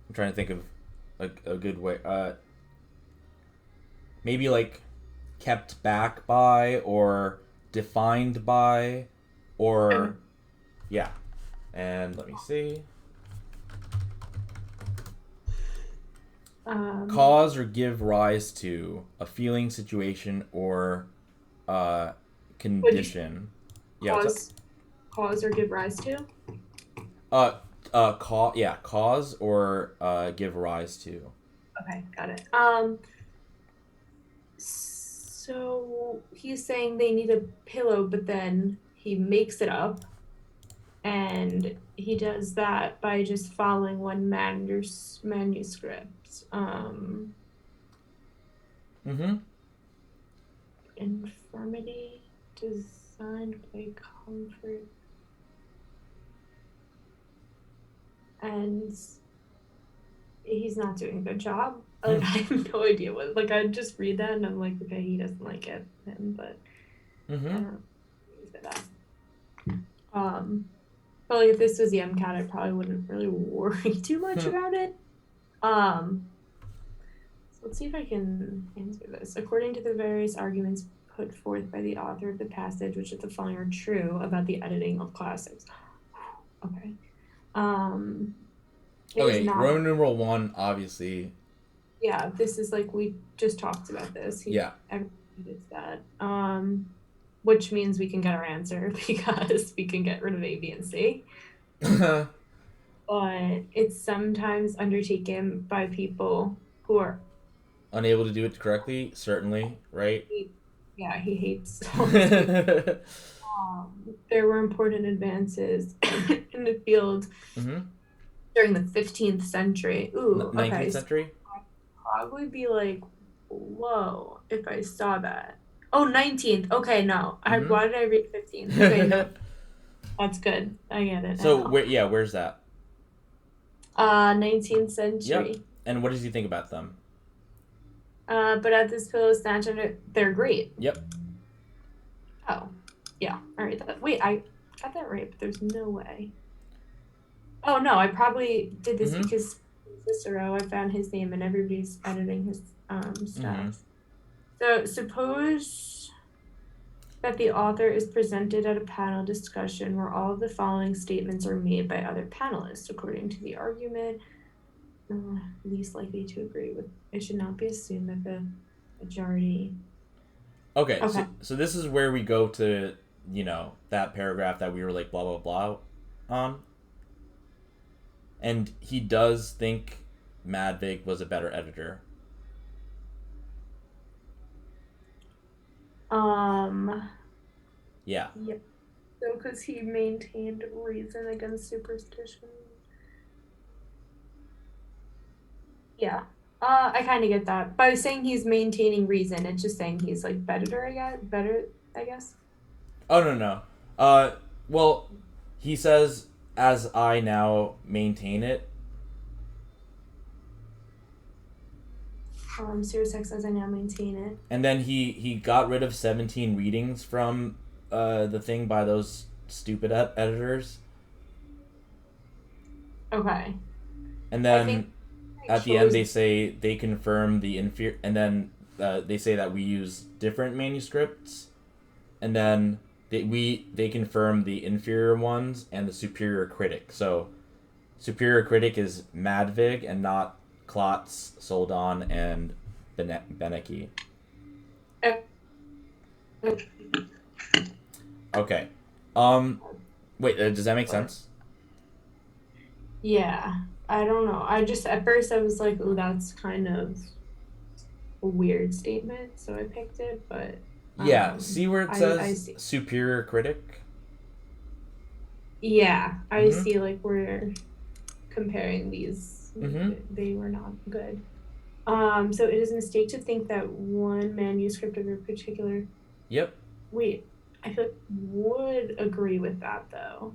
I'm trying to think of a good way. Maybe like kept back by, or defined by, Okay. or yeah. And let me see. Um, Cause or give rise to a feeling, situation, or uh would you say condition. Yeah, what's up? cause, cause or give rise to? Uh cause or give rise to. Okay, got it. So he's saying they need a pillow, but then he makes it up, and he does that by just following one manuscript. Mm-hmm. Infirmity designed by comfort, and he's not doing a good job. Like I have no idea what. Like I just read that and I'm like, okay, he doesn't like it, him, but I Mm-hmm. don't know. That. But like if this was the MCAT, I probably wouldn't really worry too much about it. Um, so let's see if I can answer this. According to the various arguments put forth by the author of the passage, which of the following are true about the editing of classics. Okay. Um, it is Okay, not. Roman numeral one, obviously. Yeah, this is like we just talked about this. Yeah. Everybody did that. Which means we can get our answer because we can get rid of A, B, and C. But it's sometimes undertaken by people who are Unable to do it correctly, certainly, right? yeah, he hates. Mm-hmm. There were important advances in the field during the 15th century. Ooh, okay. 19th So century? I'd probably be like, whoa, if I saw that. Oh, 19th. Okay, no. Mm-hmm. Why did I read 15th? Okay, no. That's good. I get it So, now. where's that? 19th Yep. century. And what does he think about them? But at this pillow snatch under, they're great. Yep. Oh, yeah. All right. Wait, I got that right, but there's no way. Oh no, I probably did this Mm-hmm. because Cicero. I found his name and everybody's editing his stuff. Mm-hmm. So suppose that the author is presented at a panel discussion where all of the following statements are made by other panelists according to the argument. Least likely to agree with. It should not be assumed that the majority. Okay, Okay. so this is where we go to, that paragraph that we were like, blah, blah, blah on. And he does think Madvig was a better editor. Yeah. Yep. So, because he maintained reason against superstition. Yeah. I kind of get that. By saying he's maintaining reason, it's just saying he's like better, I guess. Oh, no. Well, he says as I now maintain it. Serious text as I now maintain it. And then he got rid of 17 readings from the thing by those stupid editors. Okay. And then at the end they say they confirm the inferior, and then they say that we use different manuscripts, and then they confirm the inferior ones and the superior critic. So superior critic is Madvig and not Klotz, Soldan, and Benecke. Okay. Wait, does that make sense? Yeah. I don't know. At first I was like, oh, that's kind of a weird statement, so I picked it, but yeah, see where it says I see. Superior critic? Yeah, I see, like, we're comparing these. They were not good. So it is a mistake to think that one manuscript of a particular... Yep. Wait, I feel like would agree with that, though.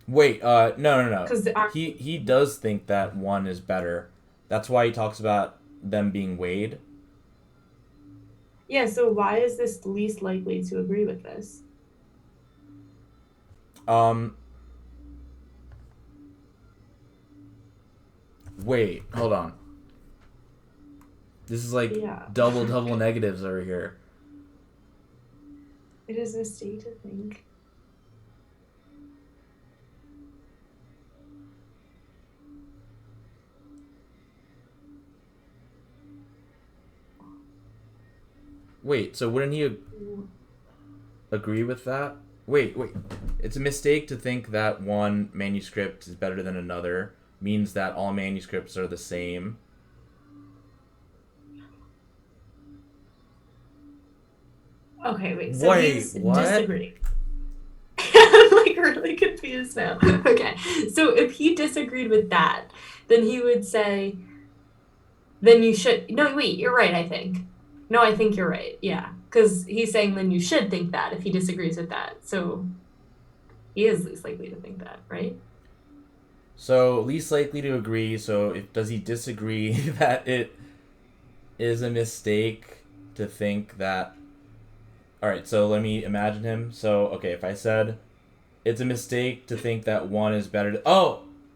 Wait, no. He does think that one is better. That's why he talks about them being weighed. Yeah, so why is this least likely to agree with this? Wait, hold on. This is like double negatives over here. It is a mistake to think. Wait, so wouldn't he agree with that? Wait. It's a mistake to think that one manuscript is better than another. Means that all manuscripts are the same. Okay, wait. So he's disagreeing. I'm like really confused now. Okay, so if he disagreed with that, then he would say, then you should. No, wait, you're right, I think. No, I think you're right. Yeah, because he's saying then you should think that if he disagrees with that. So he is least likely to think that, right? So least likely to agree. So does he disagree that it is a mistake to think that? All right. So let me imagine him. So okay, if I said it's a mistake to think that one is better.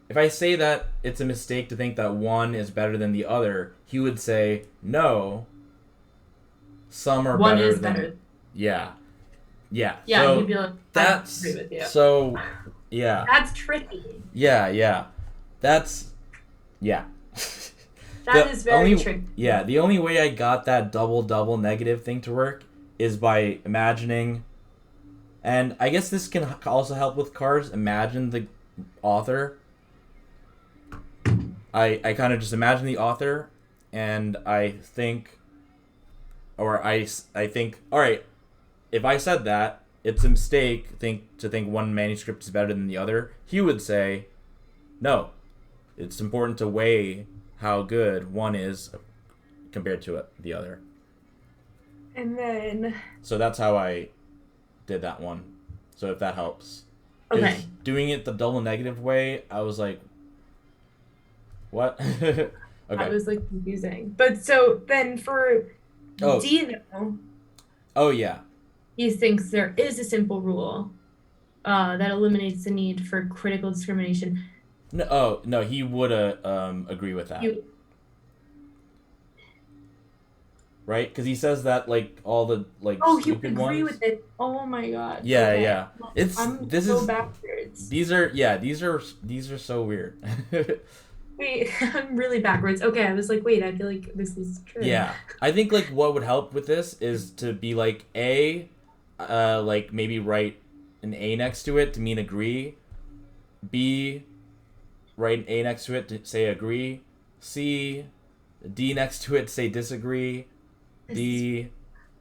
If I say that it's a mistake to think that one is better than the other, he would say no. Some are one better is than. better. Yeah. Yeah, so he'd be like, that's I agree with you. So yeah. That's tricky. Yeah. That's That is very tricky. Yeah, the only way I got that double negative thing to work is by imagining, and I guess this can also help with cars. Imagine the author. I kind of just imagine the author, and I think, I think, all right, if I said that, it's a mistake to think one manuscript is better than the other. He would say, no, it's important to weigh how good one is compared to the other. And then... So that's how I did that one. So if that helps. Okay. Doing it the double negative way, I was like, what? Okay. That was like confusing. But so then for Dino... Oh, yeah. He thinks there is a simple rule that eliminates the need for critical discrimination. No, he would agree with that. Right? Because he says that like all the like stupid ones. Oh, you would agree with it. Oh my god. Yeah, okay. yeah. I'm backwards. These are so weird. Wait, I'm really backwards. Okay, I was like, wait, I feel like this is true. Yeah, I think like what would help with this is to be like like maybe write an A next to it to mean agree. B, write an A next to it to say agree. C, D next to it to say disagree. D,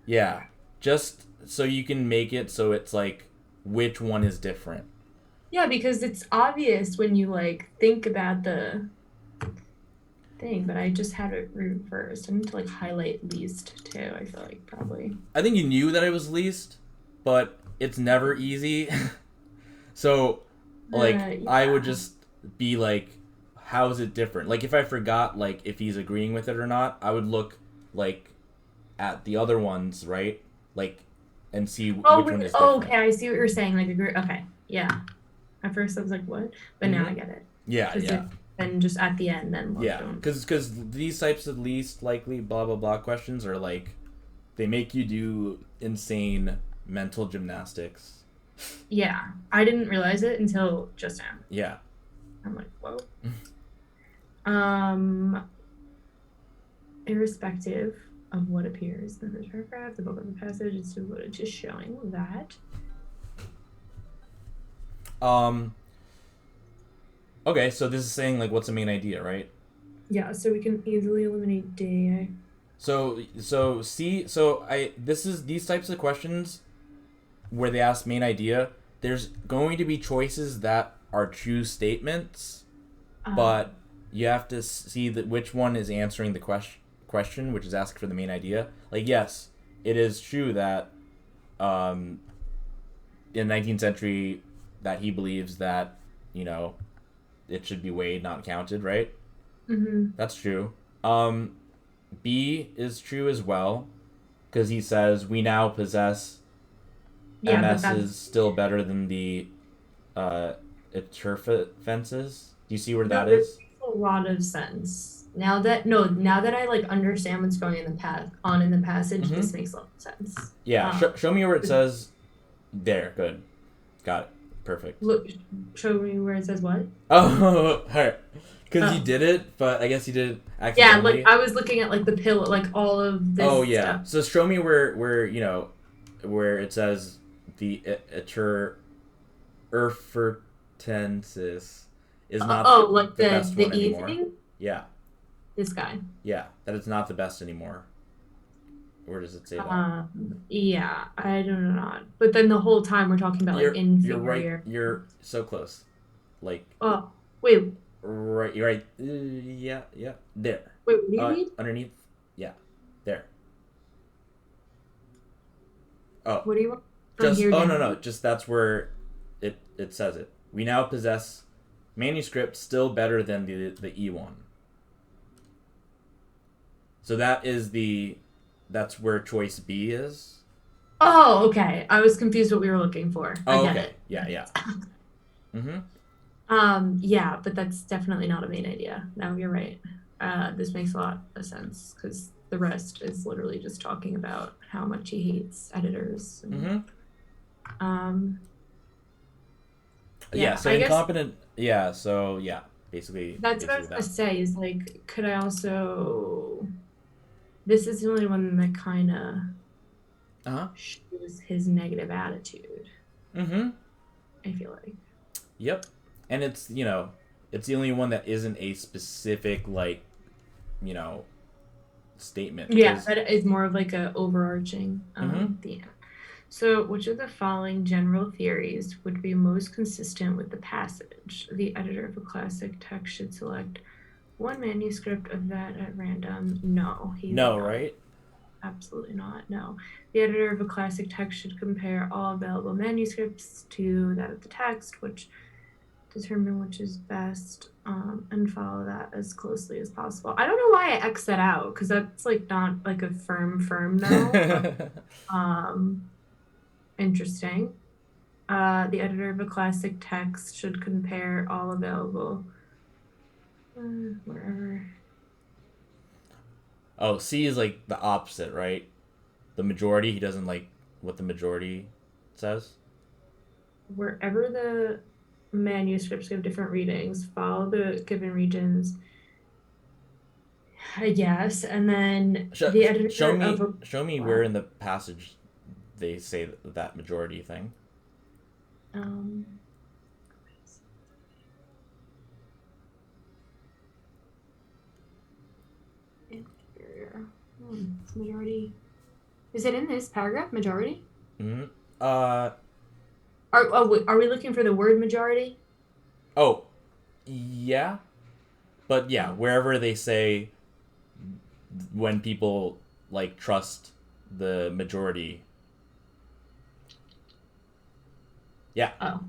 yeah, just so you can make it so it's like which one is different. Yeah, because it's obvious when you like think about the thing, but I just had it reversed. I need to like highlight least too. I feel like probably. I think you knew that it was least, but it's never easy. So, like, I would Yeah. just be like, how is it different? Like, if I forgot, like, if he's agreeing with it or not, I would look, like, at the other ones, right? Like, and see Oh, which one is oh, different. okay. I see what you're saying. Like, agree. Okay. Yeah. At first, I was like, "What?" But now Mm-hmm. I get it. Yeah, Because yeah. if then just at the end, then look, Yeah, don't. because these types of least likely blah blah blah questions are like they make you do insane mental gymnastics. Yeah, I didn't realize it until just now. Yeah. I'm like, whoa. Um, Irrespective of what appears in the paragraph, the book of the passage is devoted to showing that. Um. Okay, so this is saying like what's the main idea, right? Yeah, so we can easily eliminate day. So see so I this is these types of questions where they ask main idea. There's going to be choices that are true statements, but you have to see that which one is answering the question, which is asked for the main idea. Like, yes, it is true that in the 19th century that he believes that you know it should be weighed, not counted, right? Mm-hmm. That's true. B is true as well because he says we now possess Yeah, but MS that's is still better than the turf fences. Do you see where no, that this is? makes a lot of sense. Now that I like understand what's going in the in the passage, Mm-hmm. this makes a lot of sense. Yeah, show me where it says there. Good. Got it. Perfect. Look, show me where it says what? Oh, alright. Because you Oh. did it, but I guess you did it Yeah, accidentally. like I was looking at like the pill, like all of this Oh, yeah. stuff. So show me where where it says the Erfertensis is not Like the the best the one anymore. evening. Yeah. This guy. Yeah. That it's not the best anymore. Where does it say that? Yeah, I don't know. But then the whole time we're talking about like You're right. inferior. You're so close. Like Oh, wait, right. You're right. Yeah. Yeah. There. what do you mean? Underneath. Yeah. There. Oh. What do you want from Just here oh down? no. Just that's where it says it. We now possess manuscript still better than the E1. So that's where choice B is. Oh, okay. I was confused what we were looking for. I Oh, get okay. it. Yeah. Mm-hmm. Yeah, but that's definitely not a main idea. No, you're right. This makes a lot of sense because the rest is literally just talking about how much he hates editors. And, Mm-hmm. Yeah, So I guess incompetent. Yeah. So yeah. that's what I Basically was gonna that. say. Is like, could I also? This is the only one that kind of Uh huh. shows his negative attitude. Mm-hmm. I feel like. Yep. And it's it's the only one that isn't a specific like you know statement. Yeah, 'Cause- that is more of like a overarching theme. So, which of the following general theories would be most consistent with the passage? The editor of a classic text should select one manuscript of that at random. No, he would no, not. right? Absolutely not. No. The editor of a classic text should compare all available manuscripts to that of the text, which determine which is best, and follow that as closely as possible. I don't know why I X that out because that's like not like a firm no. But, interesting. The editor of a classic text should compare all available wherever. Oh, C is like the opposite, right? The majority. He doesn't like what the majority says. Wherever the manuscripts give different readings, follow the given regions. I guess, and then the editor of a Show me what? where in the passage they say that majority thing. Um, inferior. It's majority. Is it in this paragraph? Majority? Mm-hmm. Are we looking for the word majority? Oh, yeah. But yeah, wherever they say when people like trust the majority. Yeah. Oh.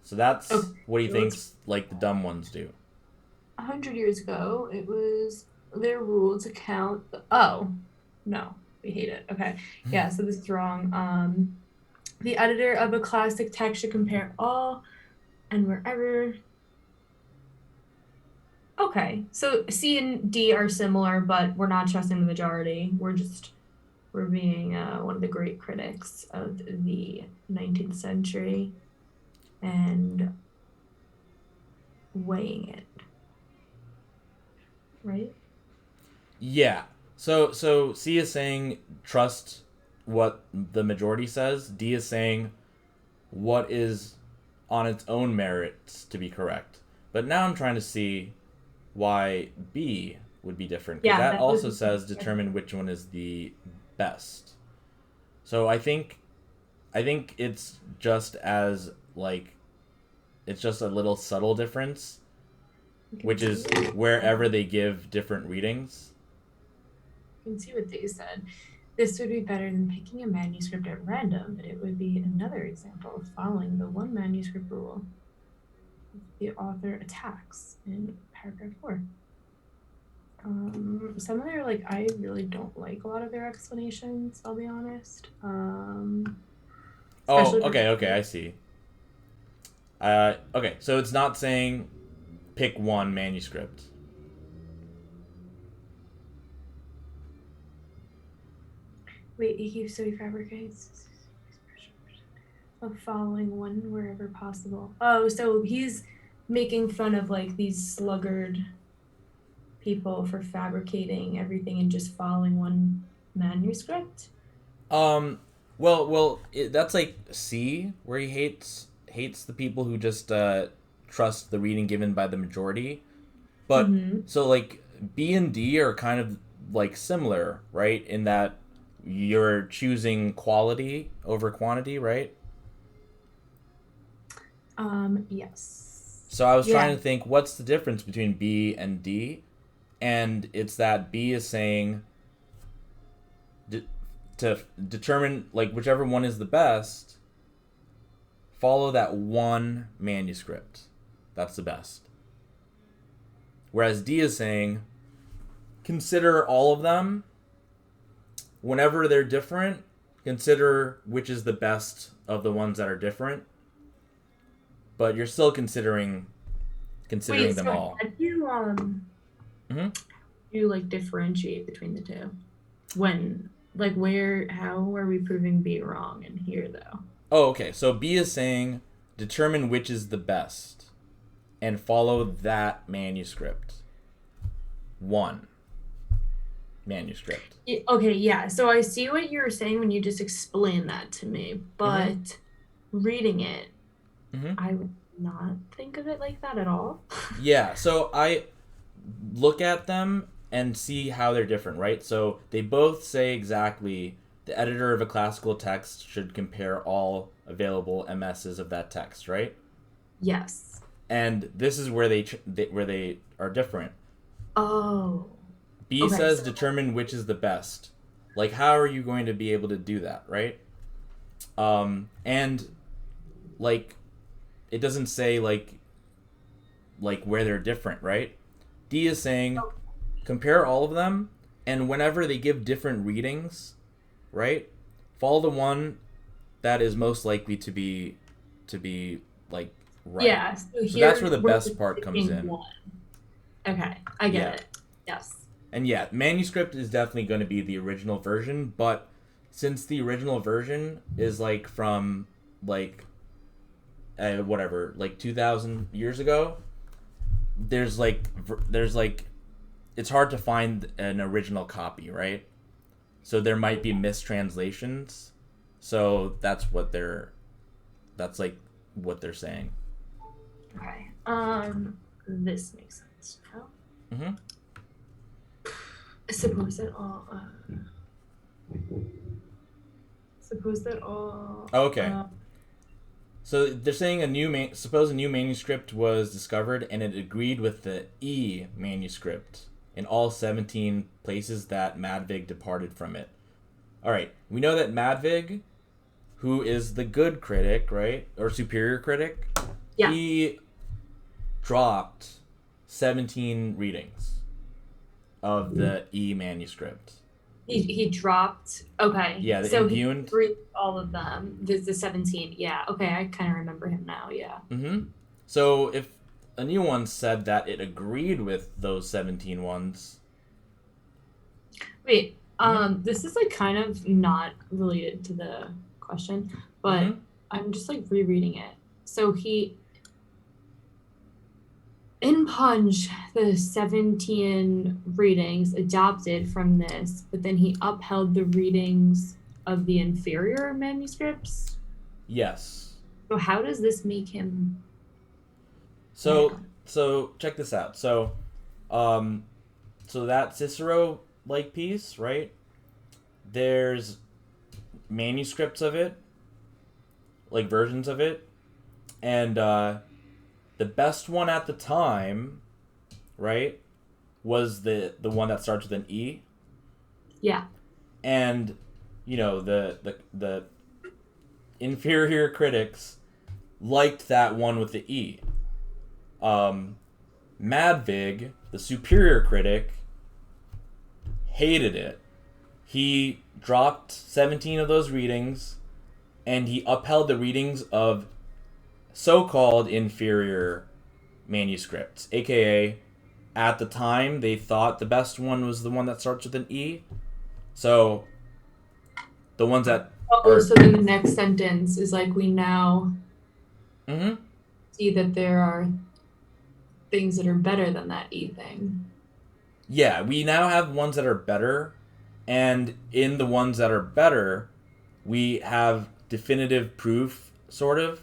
So that's Okay. what he So thinks like the dumb ones do. 100 years ago, it was their rule to count oh, no, we hate it. Okay. Yeah, so this is wrong. The editor of a classic text should compare all and wherever. Okay, so C and D are similar, but we're not trusting the majority. We're being one of the great critics of the 19th century and weighing it, right? Yeah. So C is saying trust what the majority says. D is saying what is on its own merits to be correct. But now I'm trying to see why B would be different because Yeah, that that was also says determine which one is the best. So I think it's just as like it's just a little subtle difference, which is wherever they give different readings. You can see what they said. This would be better than picking a manuscript at random, but it would be another example of following the one manuscript rule the author attacks in paragraph 4. Some of their I really don't like a lot of their explanations, I'll be honest. Oh, okay, I see. Okay, so it's not saying pick one manuscript. Wait, so he fabricates of following one wherever possible. Oh, so he's making fun of these sluggard people for fabricating everything and just following one manuscript. That's like C, where he hates the people who just trust the reading given by the majority. But so like B and D are kind of like similar, right? In that you're choosing quality over quantity, right? Yes. So I was trying to think what's the difference between B and D, and it's that B is saying to determine whichever one is the best, follow that one manuscript. That's the best. Whereas D is saying consider all of them. Whenever they're different, consider which is the best of the ones that are different. But you're still considering them all. How do you differentiate between the two? When how are we proving B wrong in here though? Oh, okay. So B is saying determine which is the best and follow that manuscript. One manuscript. Okay, yeah. So I see what you were saying when you just explained that to me, but reading it, I would not think of it like that at all. Yeah, so I look at them and see how they're different, right? So they both say exactly the editor of a classical text should compare all available MSs of that text, right? Yes. And this is where they are different. Oh. B says determine which is the best. Like, how are you going to be able to do that, right? And it doesn't say where they're different, right? D is saying compare all of them, and whenever they give different readings, right, follow the one that is most likely to be right. Yeah. So that's where the best part comes in. One. Okay, I get it. Yes. And yeah, manuscript is definitely going to be the original version, but since the original version is from 2,000 years ago, there's it's hard to find an original copy, right? So there might be mistranslations. So that's what they're saying. Okay. This makes sense now. Suppose that all. Okay. So they're saying suppose a new manuscript was discovered and it agreed with the E manuscript in all 17 places that Madvig departed from it. All right, we know that Madvig, who is the good critic, right, or superior critic, Yeah. He dropped 17 readings of the E manuscript. He dropped. Okay. Yeah, the So he imbued. read all of them. The 17. Yeah. Okay. I kind of remember him now. Yeah. Mm-hmm. So if a new one said that it agreed with those 17 ones. Wait. Mm-hmm. This is like kind of not related to the question, but Mm-hmm. I'm just like rereading it. So he impunged the 17 readings adopted from this, but then he upheld the readings of the inferior manuscripts. Yes. So how does this make him So better? so check this out. Um, so that Cicero like piece, right? There's manuscripts of it, like versions of it, and the best one at the time, right, was the one that starts with an E, Yeah. and the inferior critics liked that one with the E. Madvig, the superior critic, hated it. He dropped 17 of those readings, and he upheld the readings of so-called inferior manuscripts, aka at the time they thought the best one was the one that starts with an E. So the ones that Oh, are so then the next sentence is like, we now mm-hmm. see that there are things that are better than that E thing. Yeah, we now have ones that are better, and in the ones that are better, we have definitive proof, sort of,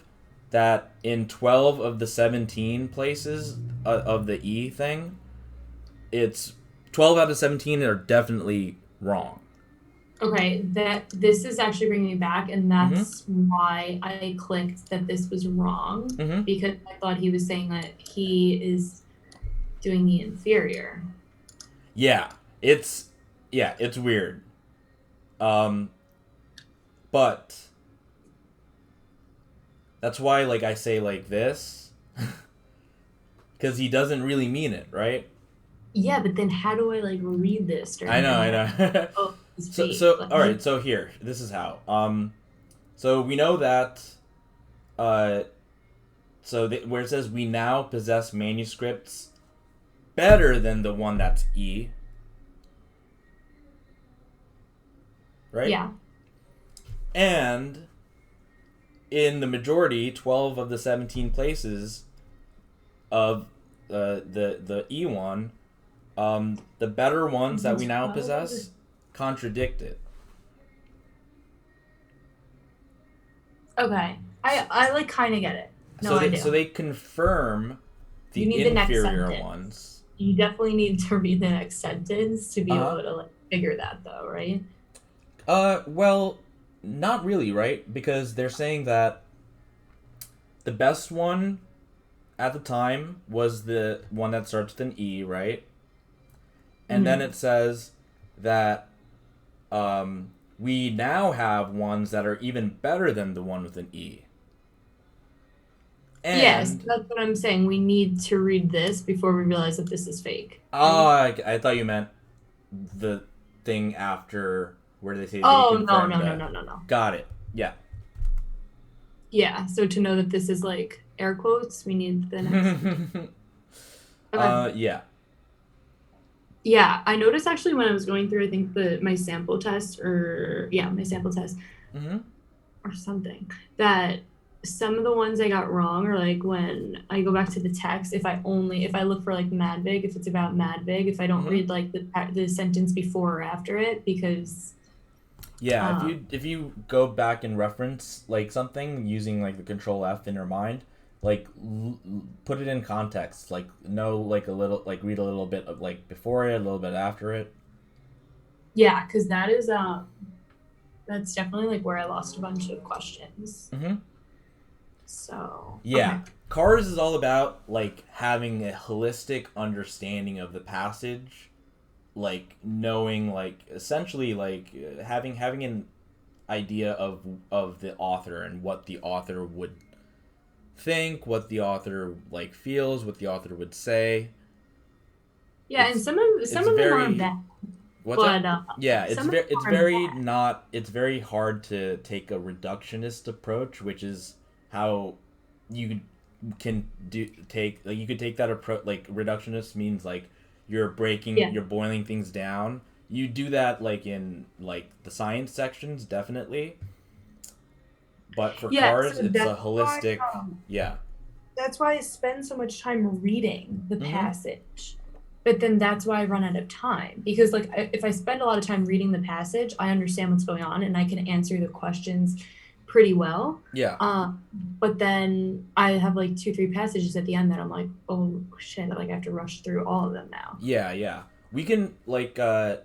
that in 12 of the 17 places of the E thing, it's 12 out of 17 are definitely wrong. Okay, that this is actually bringing me back, and Mm-hmm. that's why I clicked that this was wrong, Mm-hmm. because I thought he was saying that he is doing the inferior. Yeah, it's weird. Um, but that's why, like, I say like this, because he doesn't really mean it, right? Yeah, but then how do I like read this I during know, my I head? know. Oh, he's so, fake. so, Like, all right. So here, this is how. So we know that, uh, where it says we now possess manuscripts better than the one that's E, right? yeah. And in the majority, 12 of the 17 places of the E one, the better ones that we now possess contradict it. Okay, I like kind of get it. No, I do. So they confirm the You need the next inferior sentence. ones. You definitely need to read the next sentence to be Uh-huh. able to like figure that, though, right? Well, not really, right? Because they're saying that the best one at the time was the one that starts with an E, right? And then Mhm. it says that we now have ones that are even better than the one with an E. Yes, And that's what I'm saying. We need to read this before we realize that this is fake. oh, Right? I thought you meant the thing after where they say they Oh, no, confirmed no, no, that. no, no, no. Got it. Yeah. Yeah, so to know that this is like air quotes, we need the next sentence. Okay. Yeah. Yeah, I noticed actually when I was going through, I think my sample test, or yeah, my sample test Mm-hmm. or something, that some of the ones I got wrong are like when I go back to the text, if I look for like Madvig, if it's about Madvig, if I don't Mm-hmm. read like the sentence before or after it, because Yeah, um if you go back and reference like something using like the control F in your mind, like put it in context, like know like a little, like read a little bit of like before it, a little bit after it. yeah, because that's definitely like where I lost a bunch of questions. Mm-hmm. So okay. Yeah, Cars is all about like having a holistic understanding of the passage, like knowing like essentially like having an idea of the author and what the author would think, what the author like feels, what the author would say. Yeah, and some of them aren't bad. What's but that? Yeah, some of them aren't bad. it's very hard to take a reductionist approach, which is how you can you could take that approach. Like reductionist means like Yeah. you're boiling things down. You do that like in like the science sections, definitely. But for Yeah, cars, so it's a that's why holistic. Yeah. that's why I spend so much time reading the Mm-hmm. passage. But then that's why I run out of time because like if I spend a lot of time reading the passage, I understand what's going on and I can answer the questions pretty well. Yeah. But then I have like 2, 3 passages at the end that I'm like, oh shit, like I have to rush through all of them now. Yeah. Yeah. We can so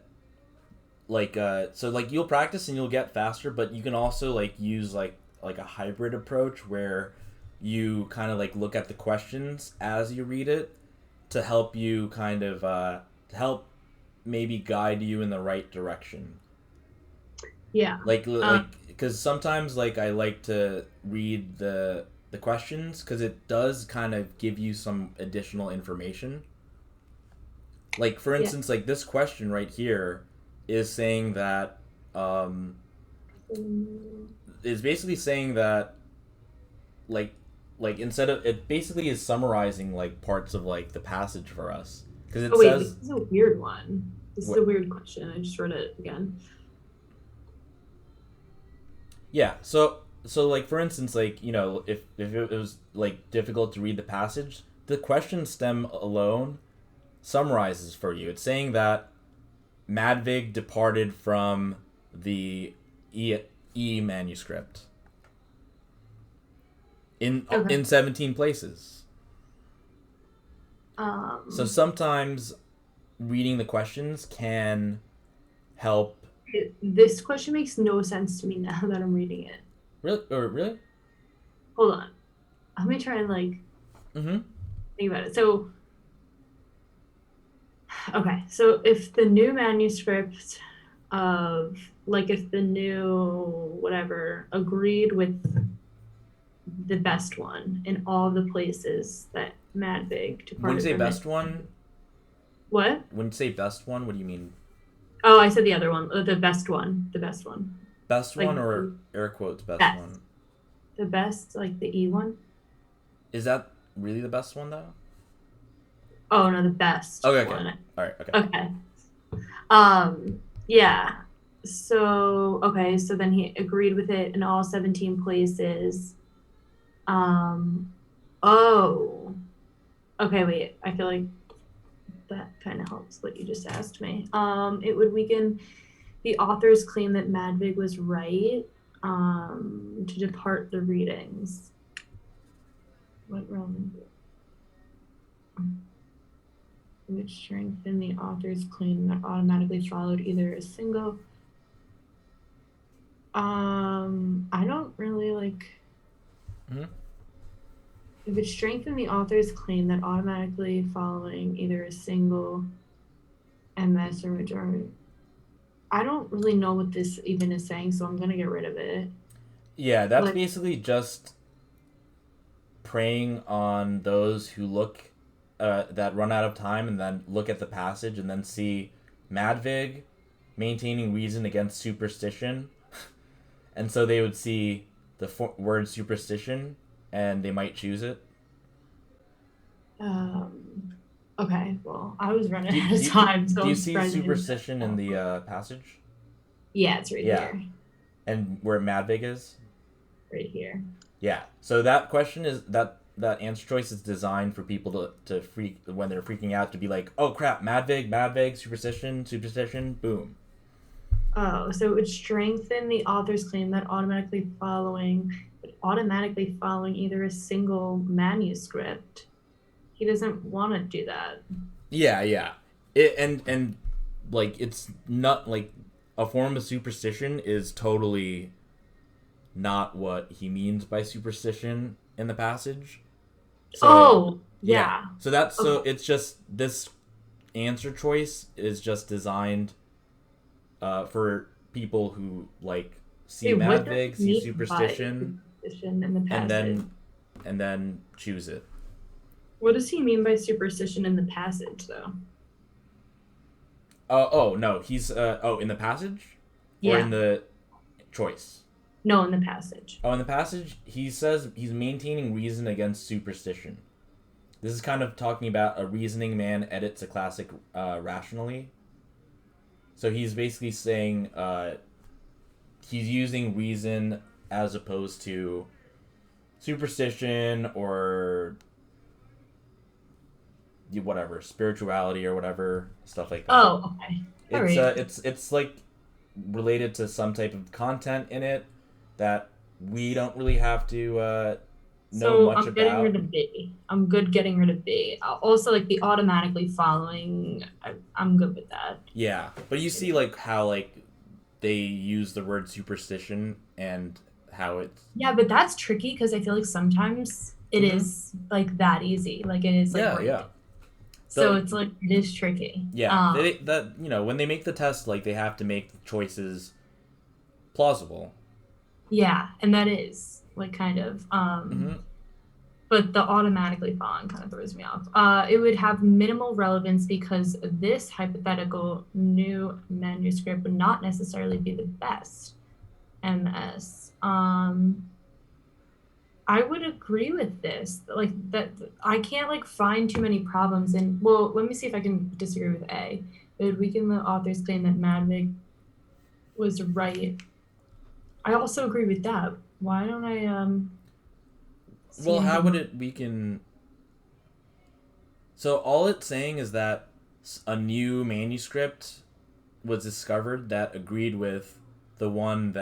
like you'll practice and you'll get faster, but you can also like use like a hybrid approach where you kind of like look at the questions as you read it to help you kind of to help maybe guide you in the right direction. Yeah. Like because sometimes like I like to read the questions because it does kind of give you some additional information. Like for Yeah. instance, like this question right here is saying that is basically saying that like instead of it basically is summarizing like parts of like the passage for us because it Oh wait, says this is a weird one. This is what, a weird question. I just read it again. yeah, so like for instance, like you know if it was like difficult to read the passage, the question stem alone summarizes for you. It's saying that Madvig departed from the E manuscript in 17 places. So sometimes reading the questions can help. This question makes no sense to me now that I'm reading it. Really? Hold on. Let me try and like think about it. So, okay. So if the new manuscript of like if the new whatever agreed with the best one in all the places that Madvig departed When you say from best it. one, What? when you say best one, what do you mean? Oh, I said the other one. The best one. The best one. Best Like one or air quotes best best. one? The best, like the E one. Is that really the best one though? Oh no, the best Okay. one. All right. Okay. Okay. Yeah. So okay, so then he agreed with it in all 17 places. Oh. Okay, wait. I feel like that kind of helps what you just asked me. It would weaken the author's claim that Madvig was right to depart the readings. What Roman? Which strengthen the author's claim that automatically followed either a single. I don't really like. If it strengthened the author's claim that automatically following either a single MS or majority. I don't really know what this even is saying, so I'm gonna get rid of it. Yeah, that's basically just preying on those who look that run out of time and then look at the passage and then see Madvig maintaining reason against superstition, and so they would see the word superstition and they might choose it. Okay, well, I was running out of time, so do you see superstition in the passage? Yeah, it's right here. And where Madvig is? Right here. Yeah. So that question is that answer choice is designed for people to freak when they're freaking out to be like, oh crap, Madvig, superstition, boom. Oh, so it would strengthen the author's claim that automatically following either a single manuscript. He doesn't want to do that. Yeah. And like it's not like a form of superstition is totally not what he means by superstition in the passage. So, yeah. So that's so it's just this answer choice is just designed for people who like see Madvig, see superstition, in the passage. and then and then choose it. What does he mean by superstition in the passage, though? Oh no, he's in the passage or Yeah. in the choice. No, in the passage. Oh, in the passage, he says he's maintaining reason against superstition. This is kind of talking about a reasoning man edits a classic rationally. So he's basically saying he's using reason as opposed to superstition or whatever, spirituality or whatever, stuff like that. Oh, okay. All right. It's like related to some type of content in it that we don't really have to know So much I'm getting about. rid of B. I'm good getting rid of B. Also, like the automatically following, I'm good with that. Yeah, but you see like how like they use the word superstition and how it's Yeah, but that's tricky because I feel like sometimes it Mhm. is like that easy. Like it is like yeah right. yeah So The- it's like it is tricky. yeah that when they make the test, like they have to make the choices plausible. Yeah, and that is like kind of hmm but the automatically following kind of throws me off. It would have minimal relevance because this hypothetical new manuscript would not necessarily be the best MS. I would agree with this. Like that, I can't like find too many problems. And well, let me see if I can disagree with A. It would weaken the author's claim that Madvig was right. I also agree with that. Why don't I see Well, how anything- would it weaken? So all it's saying is that a new manuscript was discovered that agreed with the one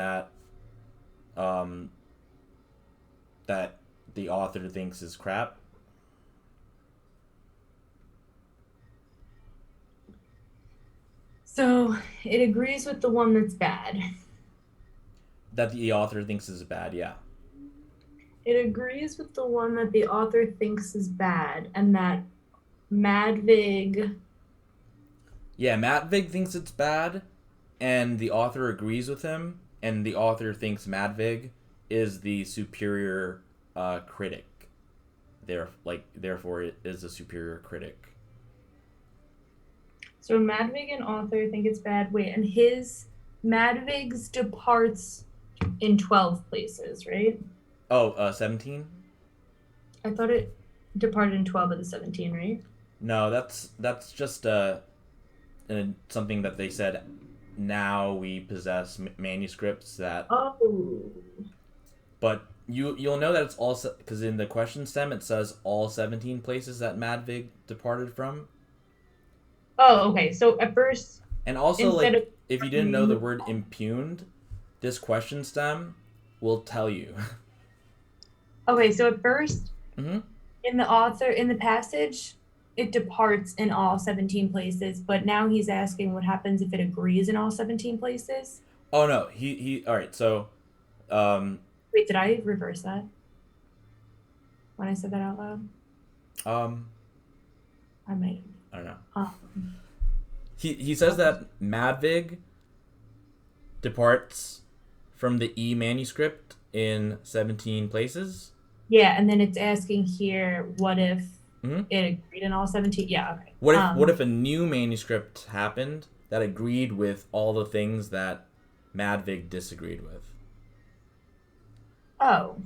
um, that the author thinks is crap. So it agrees with the one that's bad. That the author thinks is bad, yeah. It agrees with the one that the author thinks is bad, and that Madvig. Yeah, Matvig thinks it's bad, and the author agrees with him, and the author thinks Madvig is the superior critic. Therefore, it is a superior critic. So Madvig and author think it's bad. Wait, and his Madvig's departs in 12 places, right? Oh, 17? I thought it departed in 12 of the 17, right? No, that's just something that they said. Now we possess manuscripts that, Oh. but you'll know that it's all because in the question stem it says all 17 places that Madvig departed from. Oh, okay. So at first, And also, instead like, of if you didn't know the word impugned, this question stem will tell you. okay, so at first, hmm in the passage, it departs in all 17 places, but now he's asking what happens if it agrees in all 17 places. Oh no, he. All right, so, Wait, did I reverse that when I said that out loud? I might I don't know. have. He says that Madvig departs from the E manuscript in 17 places. Yeah, and then it's asking here, what if Mhm. it agreed in all 17? Yeah, okay. What if a new manuscript happened that agreed with all the things that Madvig disagreed with? Oh.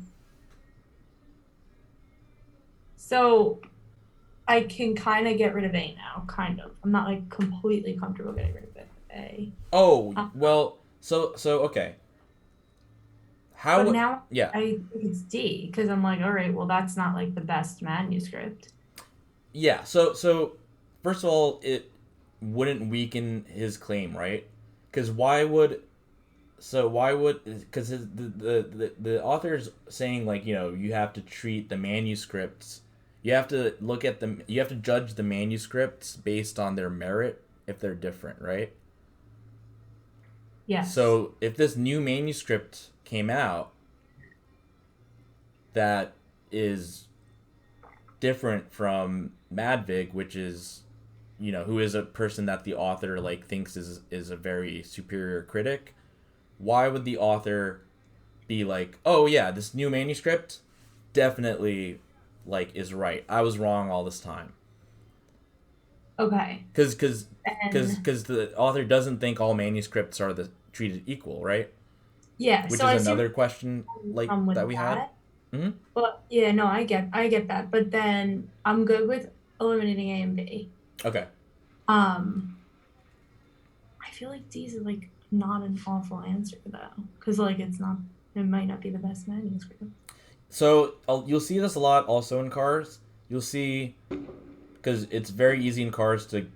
So I can kind of get rid of A now, kind of. I'm not like completely comfortable getting rid of A. Oh, well, so okay. How But now yeah. I think it's D because I'm like, all right, well, that's not like the best manuscript. Yeah, so first of all, it wouldn't weaken his claim, right? Because because the author's saying, like, you have to treat the manuscripts, you have to look at them, you have to judge the manuscripts based on their merit if they're different, right? Yes. So if this new manuscript came out that is different from Madvig, which is, who is a person that the author like thinks is a very superior critic, why would the author be like, oh yeah, this new manuscript, definitely like is right. I was wrong all this time. Okay. Because And the author doesn't think all manuscripts are treated equal, right? yeah, Which so is I see where another question you're like coming that with we had. that. Hmm. But yeah, no, I get that. But then I'm good with eliminating A and B. Okay. Um, I feel like D is like not an awful answer though, because like it might not be the best manuscript. So you'll see this a lot also in cars. You'll see because it's very easy in cars to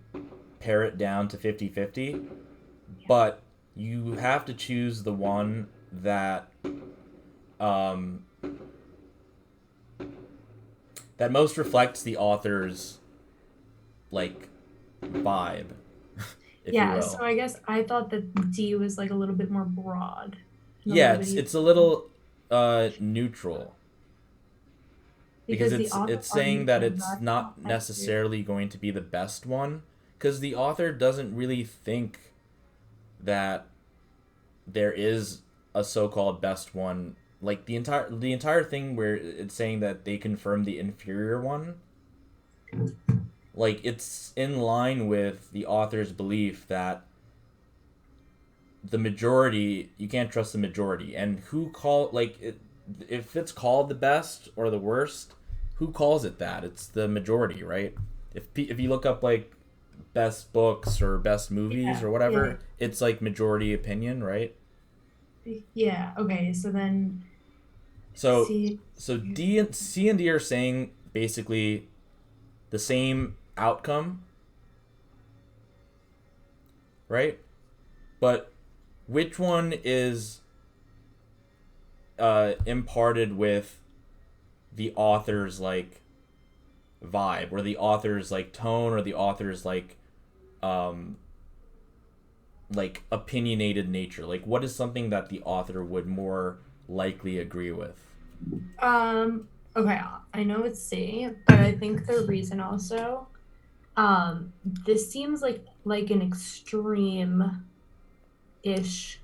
pare it down to 50-50, but you have to choose the one that um, that most reflects the author's like vibe, if you Yeah, so will. I guess I thought that D was like a little bit more broad and a Yeah, little bit it's a easier little neutral because because the author it's saying argued that for it's rational not accuracy. necessarily going to be the best one because the author doesn't really think that there is a so-called best one. Like the entire thing where it's saying that they confirm the inferior one, like it's in line with the author's belief that the majority, you can't trust the majority, and who call like it, if it's called the best or the worst, who calls it that? It's the majority, right? If you look up like best books or best movies Yeah, or yeah, whatever, it's like majority opinion, right? yeah. Okay, so then So C. D and C and D are saying basically the same outcome, right? But which one is imparted with the author's like vibe, or the author's like tone, or the author's um like opinionated nature? Like what is something that the author would more likely agree with? Okay, I know it's C, but I think the reason also, this seems like an extreme ish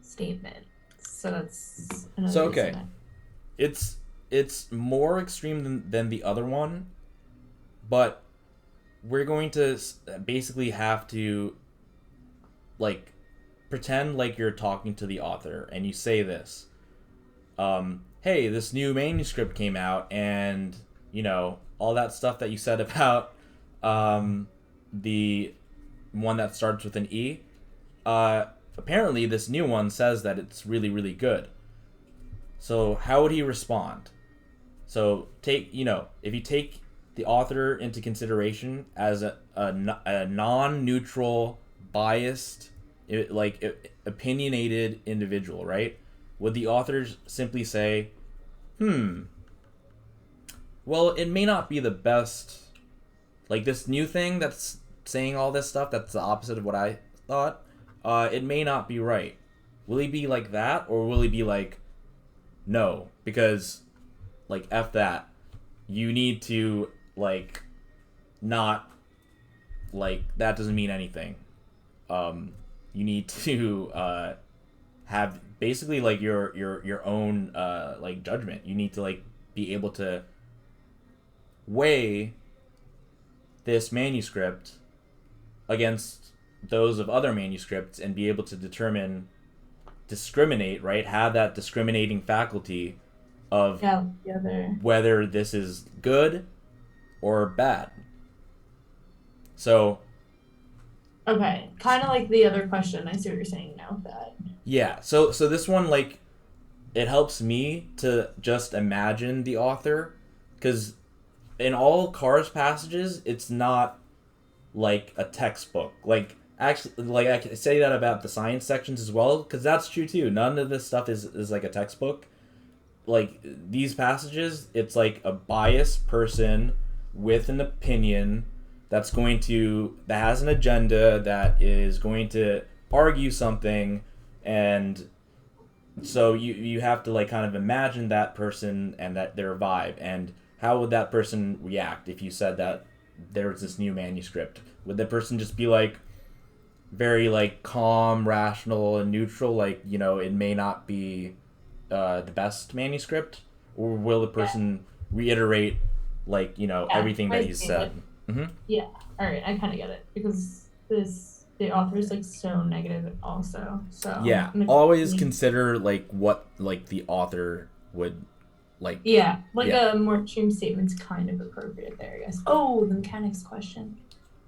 statement. So that's another So reason okay, it's it's more extreme than the other one, but we're going to basically have to like pretend like you're talking to the author and you say this, hey, this new manuscript came out, and all that stuff that you said about the one that starts with an E. Uh, Apparently, this new one says that it's really, really good. So how would he respond? So if you take the author into consideration as a non-neutral, biased, opinionated individual, right? Would the authors simply say, well, it may not be the best, like this new thing that's saying all this stuff that's the opposite of what I thought, it may not be right. Will he be like that, or will he be like, no, because like F that. You need to not that doesn't mean anything. You need to have basically like your own judgment. You need to be able to weigh this manuscript against those of other manuscripts and be able to discriminate, right? Have that discriminating faculty of yeah, the other. whether this is good or bad. So Okay, kind of like the other question. I see what you're saying now with that. yeah, so this one it helps me to just imagine the author, because in all Cars passages, it's not like a textbook. Like actually, like I can say that about the science sections as well, because that's true too. None of this stuff is like a textbook. Like these passages, it's like a biased person with an opinion that has an agenda, that is going to argue something, and so you have to kind of imagine that person and that their vibe, and how would that person react if you said that there was this new manuscript? Would the person just be very calm, rational, and neutral, it may not be the best manuscript, or will the person reiterate like Yeah, everything that I he's see said? it. Hmm. Yeah. All right, I kind of get it because the author is like so negative also. So Yeah, and always consider like what like the author would like. yeah, like Yeah. a more extreme statement's kind of appropriate there, I guess. Oh, the mechanics question.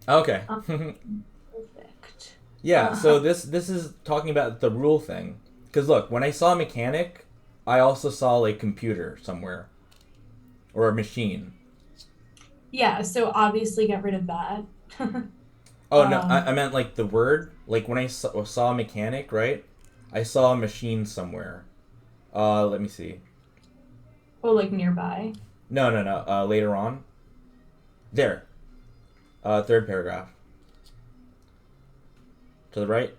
Okay. Perfect. Yeah. So this is talking about the rule thing. Because look, when I saw mechanic, I also saw like computer somewhere or a machine. Yeah, so obviously get rid of that. Oh no, I meant like the word. Like when I saw mechanic, right? I saw a machine somewhere. Let me see. or like nearby. No, no, no. Later on. There. Third paragraph. To the right.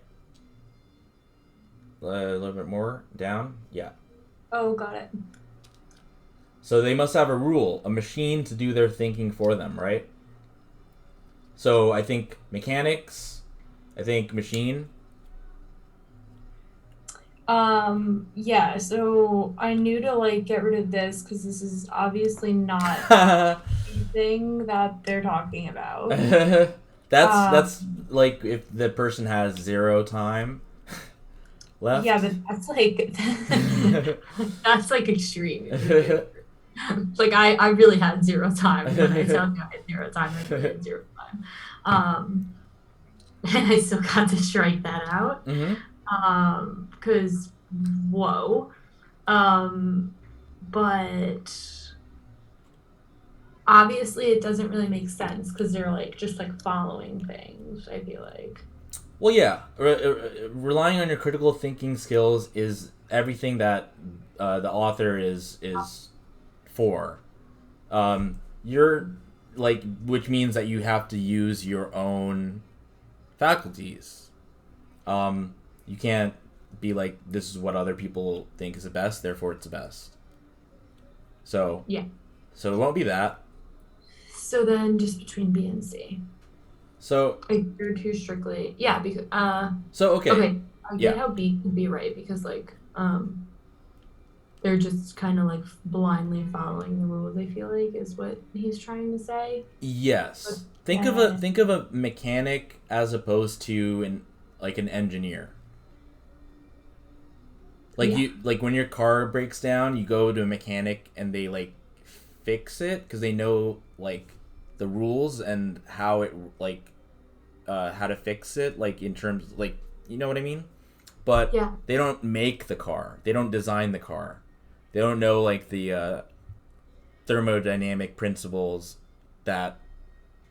A little bit more down. Yeah. Oh, got it. So they must have a rule, a machine to do their thinking for them, right? So I think mechanics. I think machine. Yeah, so I knew to like get rid of this because this is obviously not anything that they're talking about. That's like if the person has 0 time left. Yeah, but that's like that's like extreme. Like I really had 0 time when I tell you I had 0 time, I really had 0 time. And I still got to strike that out. Because whoa. But obviously it doesn't really make sense because they're like just like following things, I feel like. Well, yeah, relying on your critical thinking skills is everything that the author is for. You're like, which means that you have to use your own faculties. You can't be like, this is what other people think is the best, therefore it's the best. So Yeah. So it won't be that. So then just between B and C. So Like they're too strictly yeah, because so okay. okay. I get Yeah. how B could be right because like they're just kind of like blindly following the rules, I feel like is what he's trying to say. Yes. But, Think of a mechanic as opposed to an engineer. Like yeah. you like when your car breaks down, you go to a mechanic and they like fix it because they know like the rules and how it like how to fix it like in terms like you know what I mean? But Yeah. they don't make the car. They don't design the car. They don't know like the thermodynamic principles that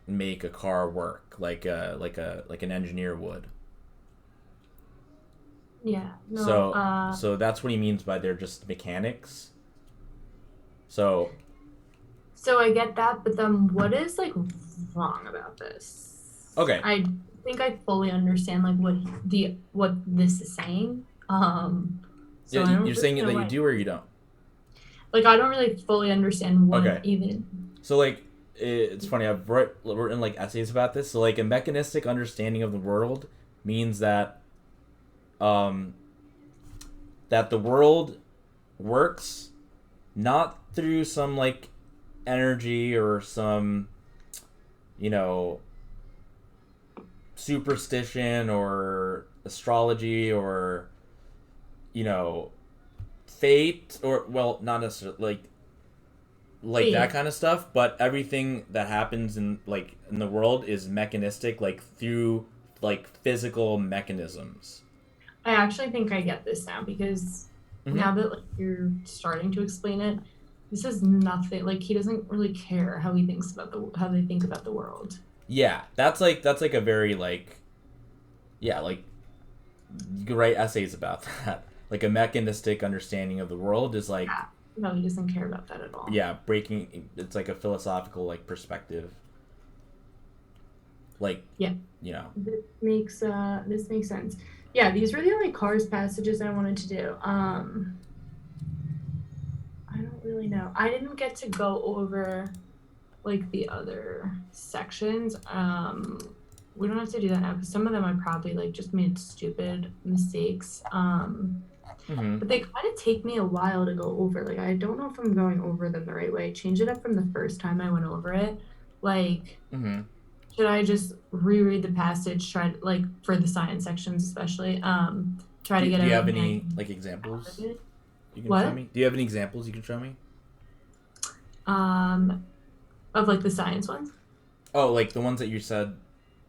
make a car work like an engineer would. Yeah. No, So that's what he means by they're just mechanics. So I get that, but then what is like wrong about this? okay. I think I fully understand like what this is saying. So I don't You're saying really that know you do or you don't. like I don't really fully understand what Okay. even. So like it's funny. I've written like essays about this. So like a mechanistic understanding of the world means that that the world works not through some like energy or some superstition or astrology or fate or well not necessarily like that kind of stuff, but everything that happens in the world is mechanistic like through like physical mechanisms. I actually think I get this now because now that like you're starting to explain it, this is nothing like he doesn't really care how he thinks about how they think about the world. Yeah, that's like a very like yeah, like you could write essays about that. Like a mechanistic understanding of the world is like no, he doesn't care about that at all. Yeah, breaking it's like a philosophical like perspective. Like yeah, this makes sense. Yeah, these were the only Cars passages I wanted to do. I don't really know. I didn't get to go over like the other sections. We don't have to do that now because some of them I probably like just made stupid mistakes. Mm-hmm. but they kind of take me a while to go over. Like, I don't know if I'm going over them the right way. Change it up from the first time I went over it. Like, Mm-hmm. should I just reread the passage, try to, like, for the science sections especially, try to get Do you have everything I any can like out of examples it? you can show What? me? Do you have any examples you can show me? Um, of like the science ones? Oh, like the ones that you said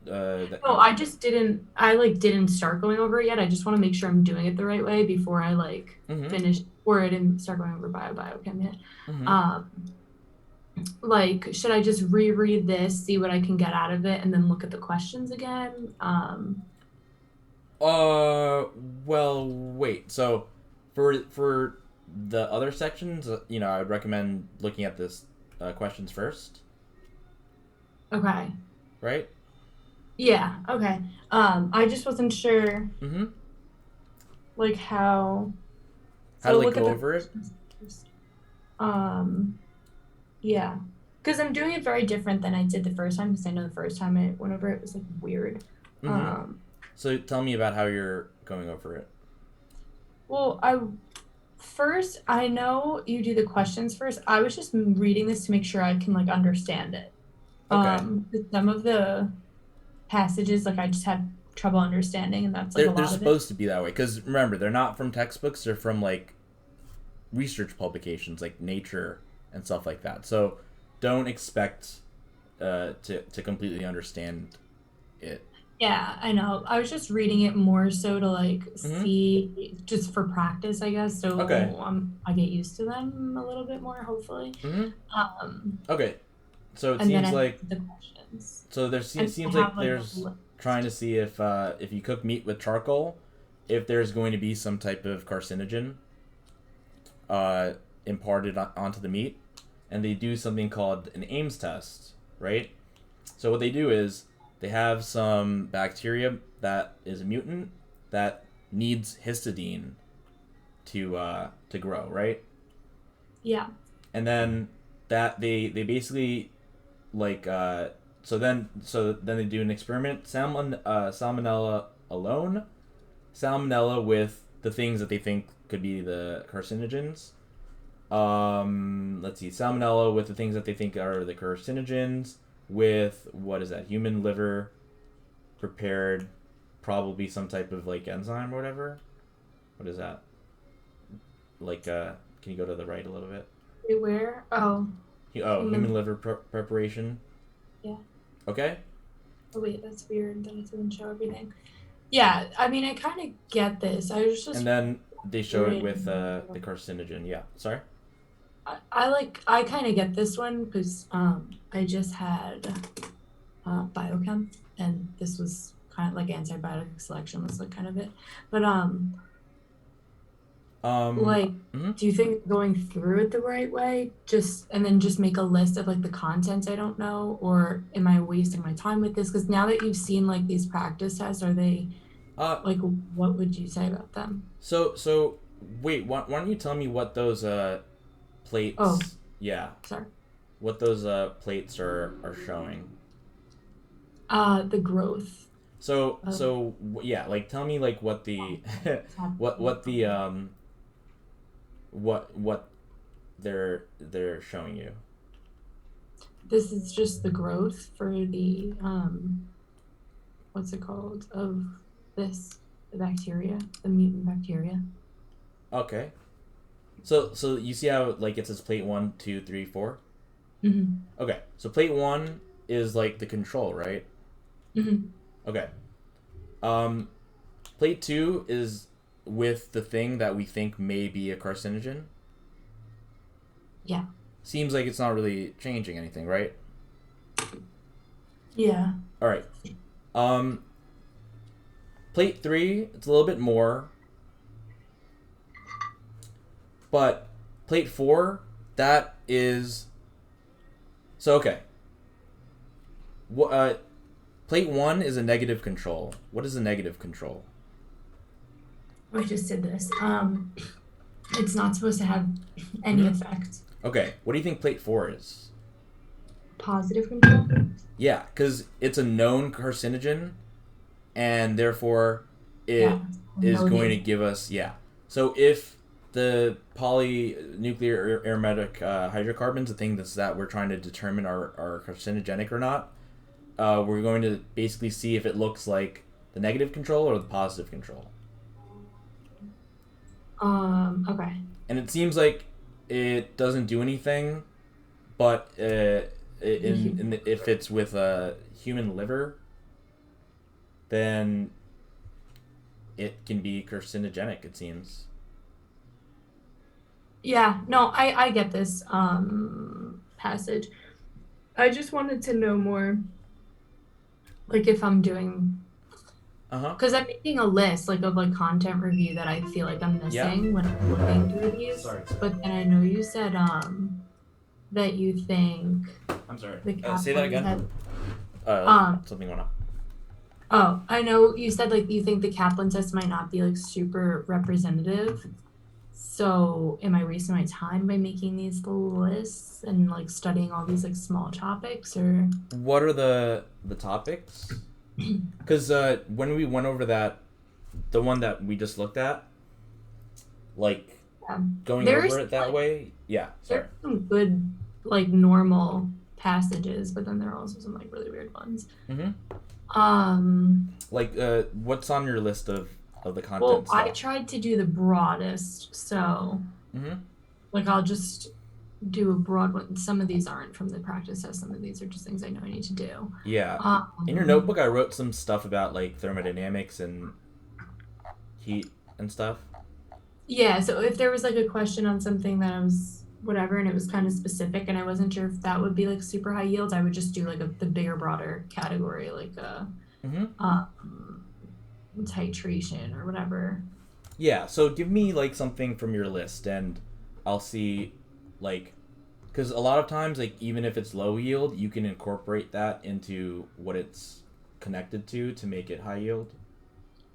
that No, you. I just didn't. I like didn't start going over it yet. I just want to make sure I'm doing it the right way before I like Mm-hmm. finish, or I didn't start going over biochem yet. Mm-hmm. Um, like, should I just reread this, see what I can get out of it, and then look at the questions again? Uh, well, wait. So, for the other sections, I would recommend looking at this questions first, Okay. right? Yeah. Okay. I just wasn't sure Mm-hmm. like how. How to So like look at go the over it? questions first. Um, yeah, because I'm doing it very different than I did the first time. Because I know the first time I went over it was like weird. Mm-hmm. Um, So tell me about how you're going over it. well, I know you do the questions first. I was just reading this to make sure I can like understand it. Okay. 'Cause some of the passages like I just had trouble understanding, and that's like a They're lot of it. supposed to be that way because remember they're not from textbooks. They're from like research publications like Nature and stuff like that. So don't expect to completely understand it. Yeah, I know. I was just reading it more so to like Mm-hmm. see just for practice, I guess. Okay. So I get used to them a little bit more, hopefully. Mm-hmm. Um, Okay. So it and then seems I like the questions. it And I seems like have like a there's list. trying to see if you cook meat with charcoal, if there's going to be some type of carcinogen uh, imparted onto the meat, and they do something called an Ames test, right? So what they do is they have some bacteria that is a mutant that needs histidine to grow, right? Yeah. And then that they basically like so then they do an experiment salmonella alone, salmonella with the things that they think could be the carcinogens. Let's see, salmonella with the things that they think are the carcinogens, with what is that, human liver prepared, probably some type of like enzyme or whatever. What is that, like can you go to the right a little bit? Where? Oh, Human human. liver preparation. Yeah. Okay. Oh wait, that's weird that it doesn't show everything. Yeah, I mean, I kind of get this. I was And just then they show it with reading. the carcinogen. Yeah. Sorry. I kind of get this one because I just had biochem, and this was kind of like antibiotic selection was like kind of it. But Um. like, Mhm. do you think going through it the right way, just and then just make a list of like the contents I don't know, or am I wasting my time with this? Because now that you've seen like these practice tests, are they Uh. like what would you say about them? So wait. Why don't you tell me what those Oh, plates? Yeah. sorry. What those plates are showing. The growth of Yeah. Like tell me like what the what the what they're showing you. this is just the growth for the what's it called of this the bacteria, the mutant bacteria. Okay. So you see how like it says plate 1, 2, 3, 4. Mm-hmm. Okay. So plate 1 is like the control, right? Mm-hmm. Okay. Um, plate 2 is with the thing that we think may be a carcinogen. Yeah. Seems like it's not really changing anything, right? Yeah. All right. Um, plate 3, it's a little bit more, but plate 4, that is so okay. What plate 1 is a negative control. What is a negative control? I just did this. It's not supposed to have any Mm-hmm. effect. Okay. What do you think plate 4 is? Positive control. Yeah, because it's a known carcinogen, and therefore it Yeah. is No going to need. give us, yeah. So if the polynuclear aromatic hydrocarbons, the thing that we're trying to determine are carcinogenic or not, we're going to basically see if it looks like the negative control or the positive control. Okay. And it seems like it doesn't do anything, but if it's with a human liver, then it can be carcinogenic, it seems. Yeah, no, I get this passage. I just wanted to know more, like if I'm doing, because I'm making a list like of like content review that I feel like I'm missing when I'm looking through these. Sorry. But then I know you said that you think I'm sorry. the Say that again. Something went up. Oh, I know you said like you think the Kaplan test might not be like super representative. So am I wasting my time by making these lists and like studying all these like small topics, or what are the topics? Because when we went over that, the one that we just looked at, like going over it that way, yeah. Sorry. There's some good like normal passages, but then there are also some like really weird ones. Like what's on your list of the content well, stuff? I tried to do the broadest, so like I'll just do a broad one. Some of these aren't from the practice test. Some of these are just things I know I need to do. Yeah. In your notebook, I wrote some stuff about like thermodynamics and heat and stuff. Yeah. So if there was like a question on something that I was whatever, and it was kind of specific, and I wasn't sure if that would be like super high yields, I would just do like the bigger, broader category, like titration or whatever. Yeah. So give me like something from your list, and I'll see, like, because a lot of times, like, even if it's low yield, you can incorporate that into what it's connected to make it high yield.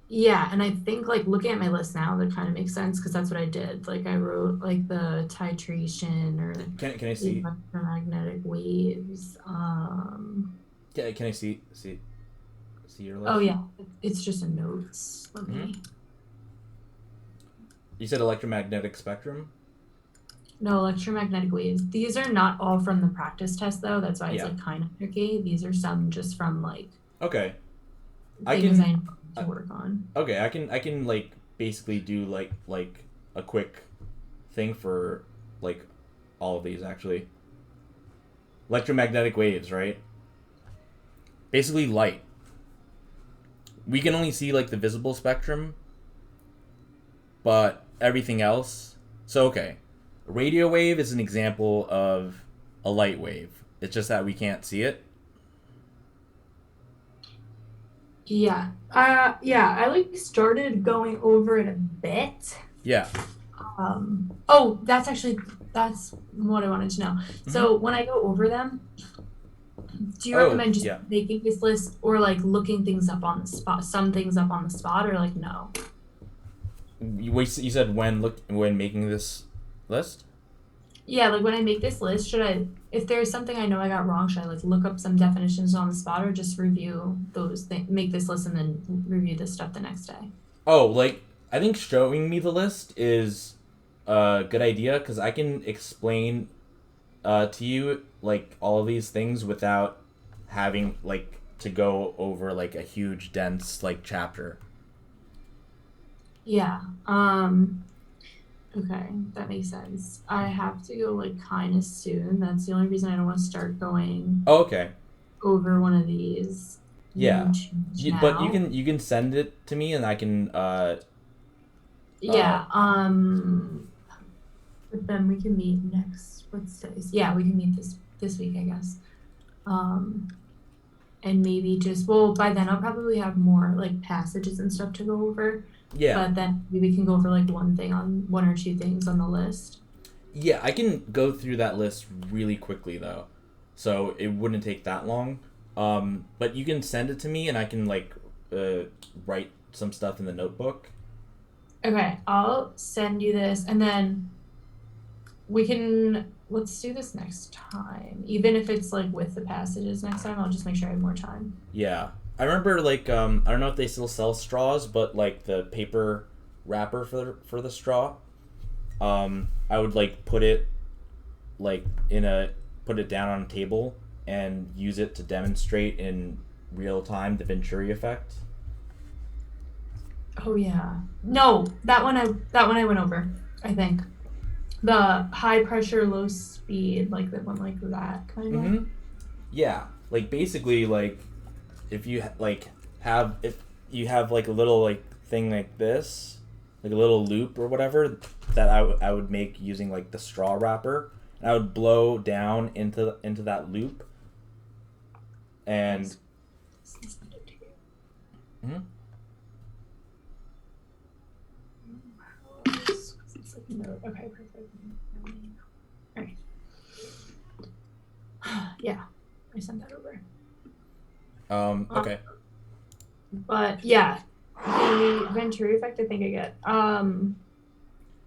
Yeah, and I think like looking at my list now, that kind of makes sense because that's what I did. Like I wrote like the titration or Can I see electromagnetic waves. Can I see your list? Oh yeah, it's just a notes. Let me. You said electromagnetic spectrum? No, electromagnetic waves. These are not all from the practice test though. That's why it's like kind of tricky. These are some just from like okay. things I need to work on. Okay, I can like basically do like a quick thing for like all of these actually. Electromagnetic waves, right? Basically light. We can only see like the visible spectrum, but everything else. So okay, a radio wave is an example of a light wave. It's just that we can't see it. Yeah. I like started going over it a bit. Yeah. Oh, that's what I wanted to know. So when I go over them, do you recommend just making this list or like looking things up on the spot, some things up on the spot, or like no? You said when making this list? Yeah, like when I make this list, should I, if there's something I know I got wrong, should I like look up some definitions on the spot or just review those things, make this list and then review this stuff the next day? Oh, like I think showing me the list is a good idea because I can explain to you like all of these things without having like to go over like a huge dense like chapter. Yeah. Okay, that makes sense. I have to go like kind of soon. That's the only reason I don't want to start going over one of these. Yeah. But you can send it to me and I can yeah. But then we can meet next yeah, we can meet this week, I guess. And maybe just by then I'll probably have more like passages and stuff to go over. Yeah. But then maybe we can go over like one or two things on the list. Yeah, I can go through that list really quickly though. So it wouldn't take that long. But you can send it to me and I can like write some stuff in the notebook. Okay, I'll send you this and then let's do this next time. Even if it's like with the passages next time, I'll just make sure I have more time. Yeah. I remember like I don't know if they still sell straws, but like the paper wrapper for the straw. I would like put it down on a table and use it to demonstrate in real time the Venturi effect. Oh yeah. No, that one I went over, I think. The high pressure, low speed, like the one like that kind of. Mm-hmm. Yeah, like basically, like if you have like a little like thing like this, like a little loop or whatever that I would make using like the straw wrapper, and I would blow down into that loop, and mm-hmm. Okay, perfect. All right. Yeah, I sent that over. Okay. But yeah, the Venturi effect, I think I get.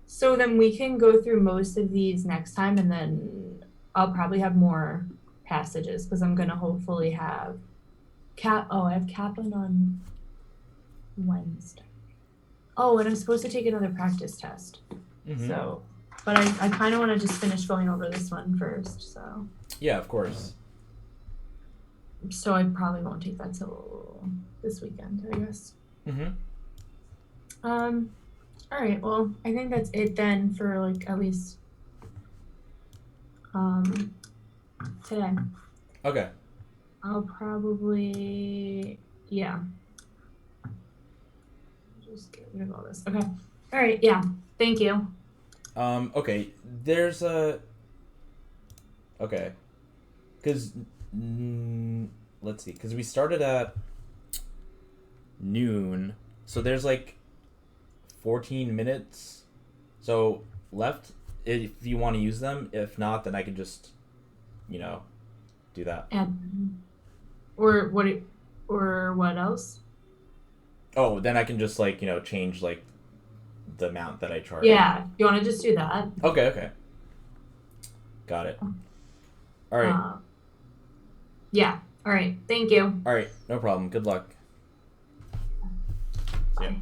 So then we can go through most of these next time, and then I'll probably have more passages because I'm gonna hopefully have I have Kaplan on Wednesday. Oh, and I'm supposed to take another practice test. Mm-hmm. So, but I kind of want to just finish going over this one first. So. Yeah, of course. So I probably won't take that till this weekend, I guess. Mm-hmm. All right. Well, I think that's it then for like at least today. Okay. I'll probably just get rid of all this. Okay. All right. Yeah. Thank you. Okay. There's a. Okay. Because let's see. Because we started at noon, so there's like 14 minutes. So left if you want to use them. If not, then I can just, do that. And or what else? Oh, then I can just change the amount that I charge. Yeah, you want to just do that? Okay. Got it. All right. Yeah. All right. Thank you. All right. No problem. Good luck. Bye. Yeah.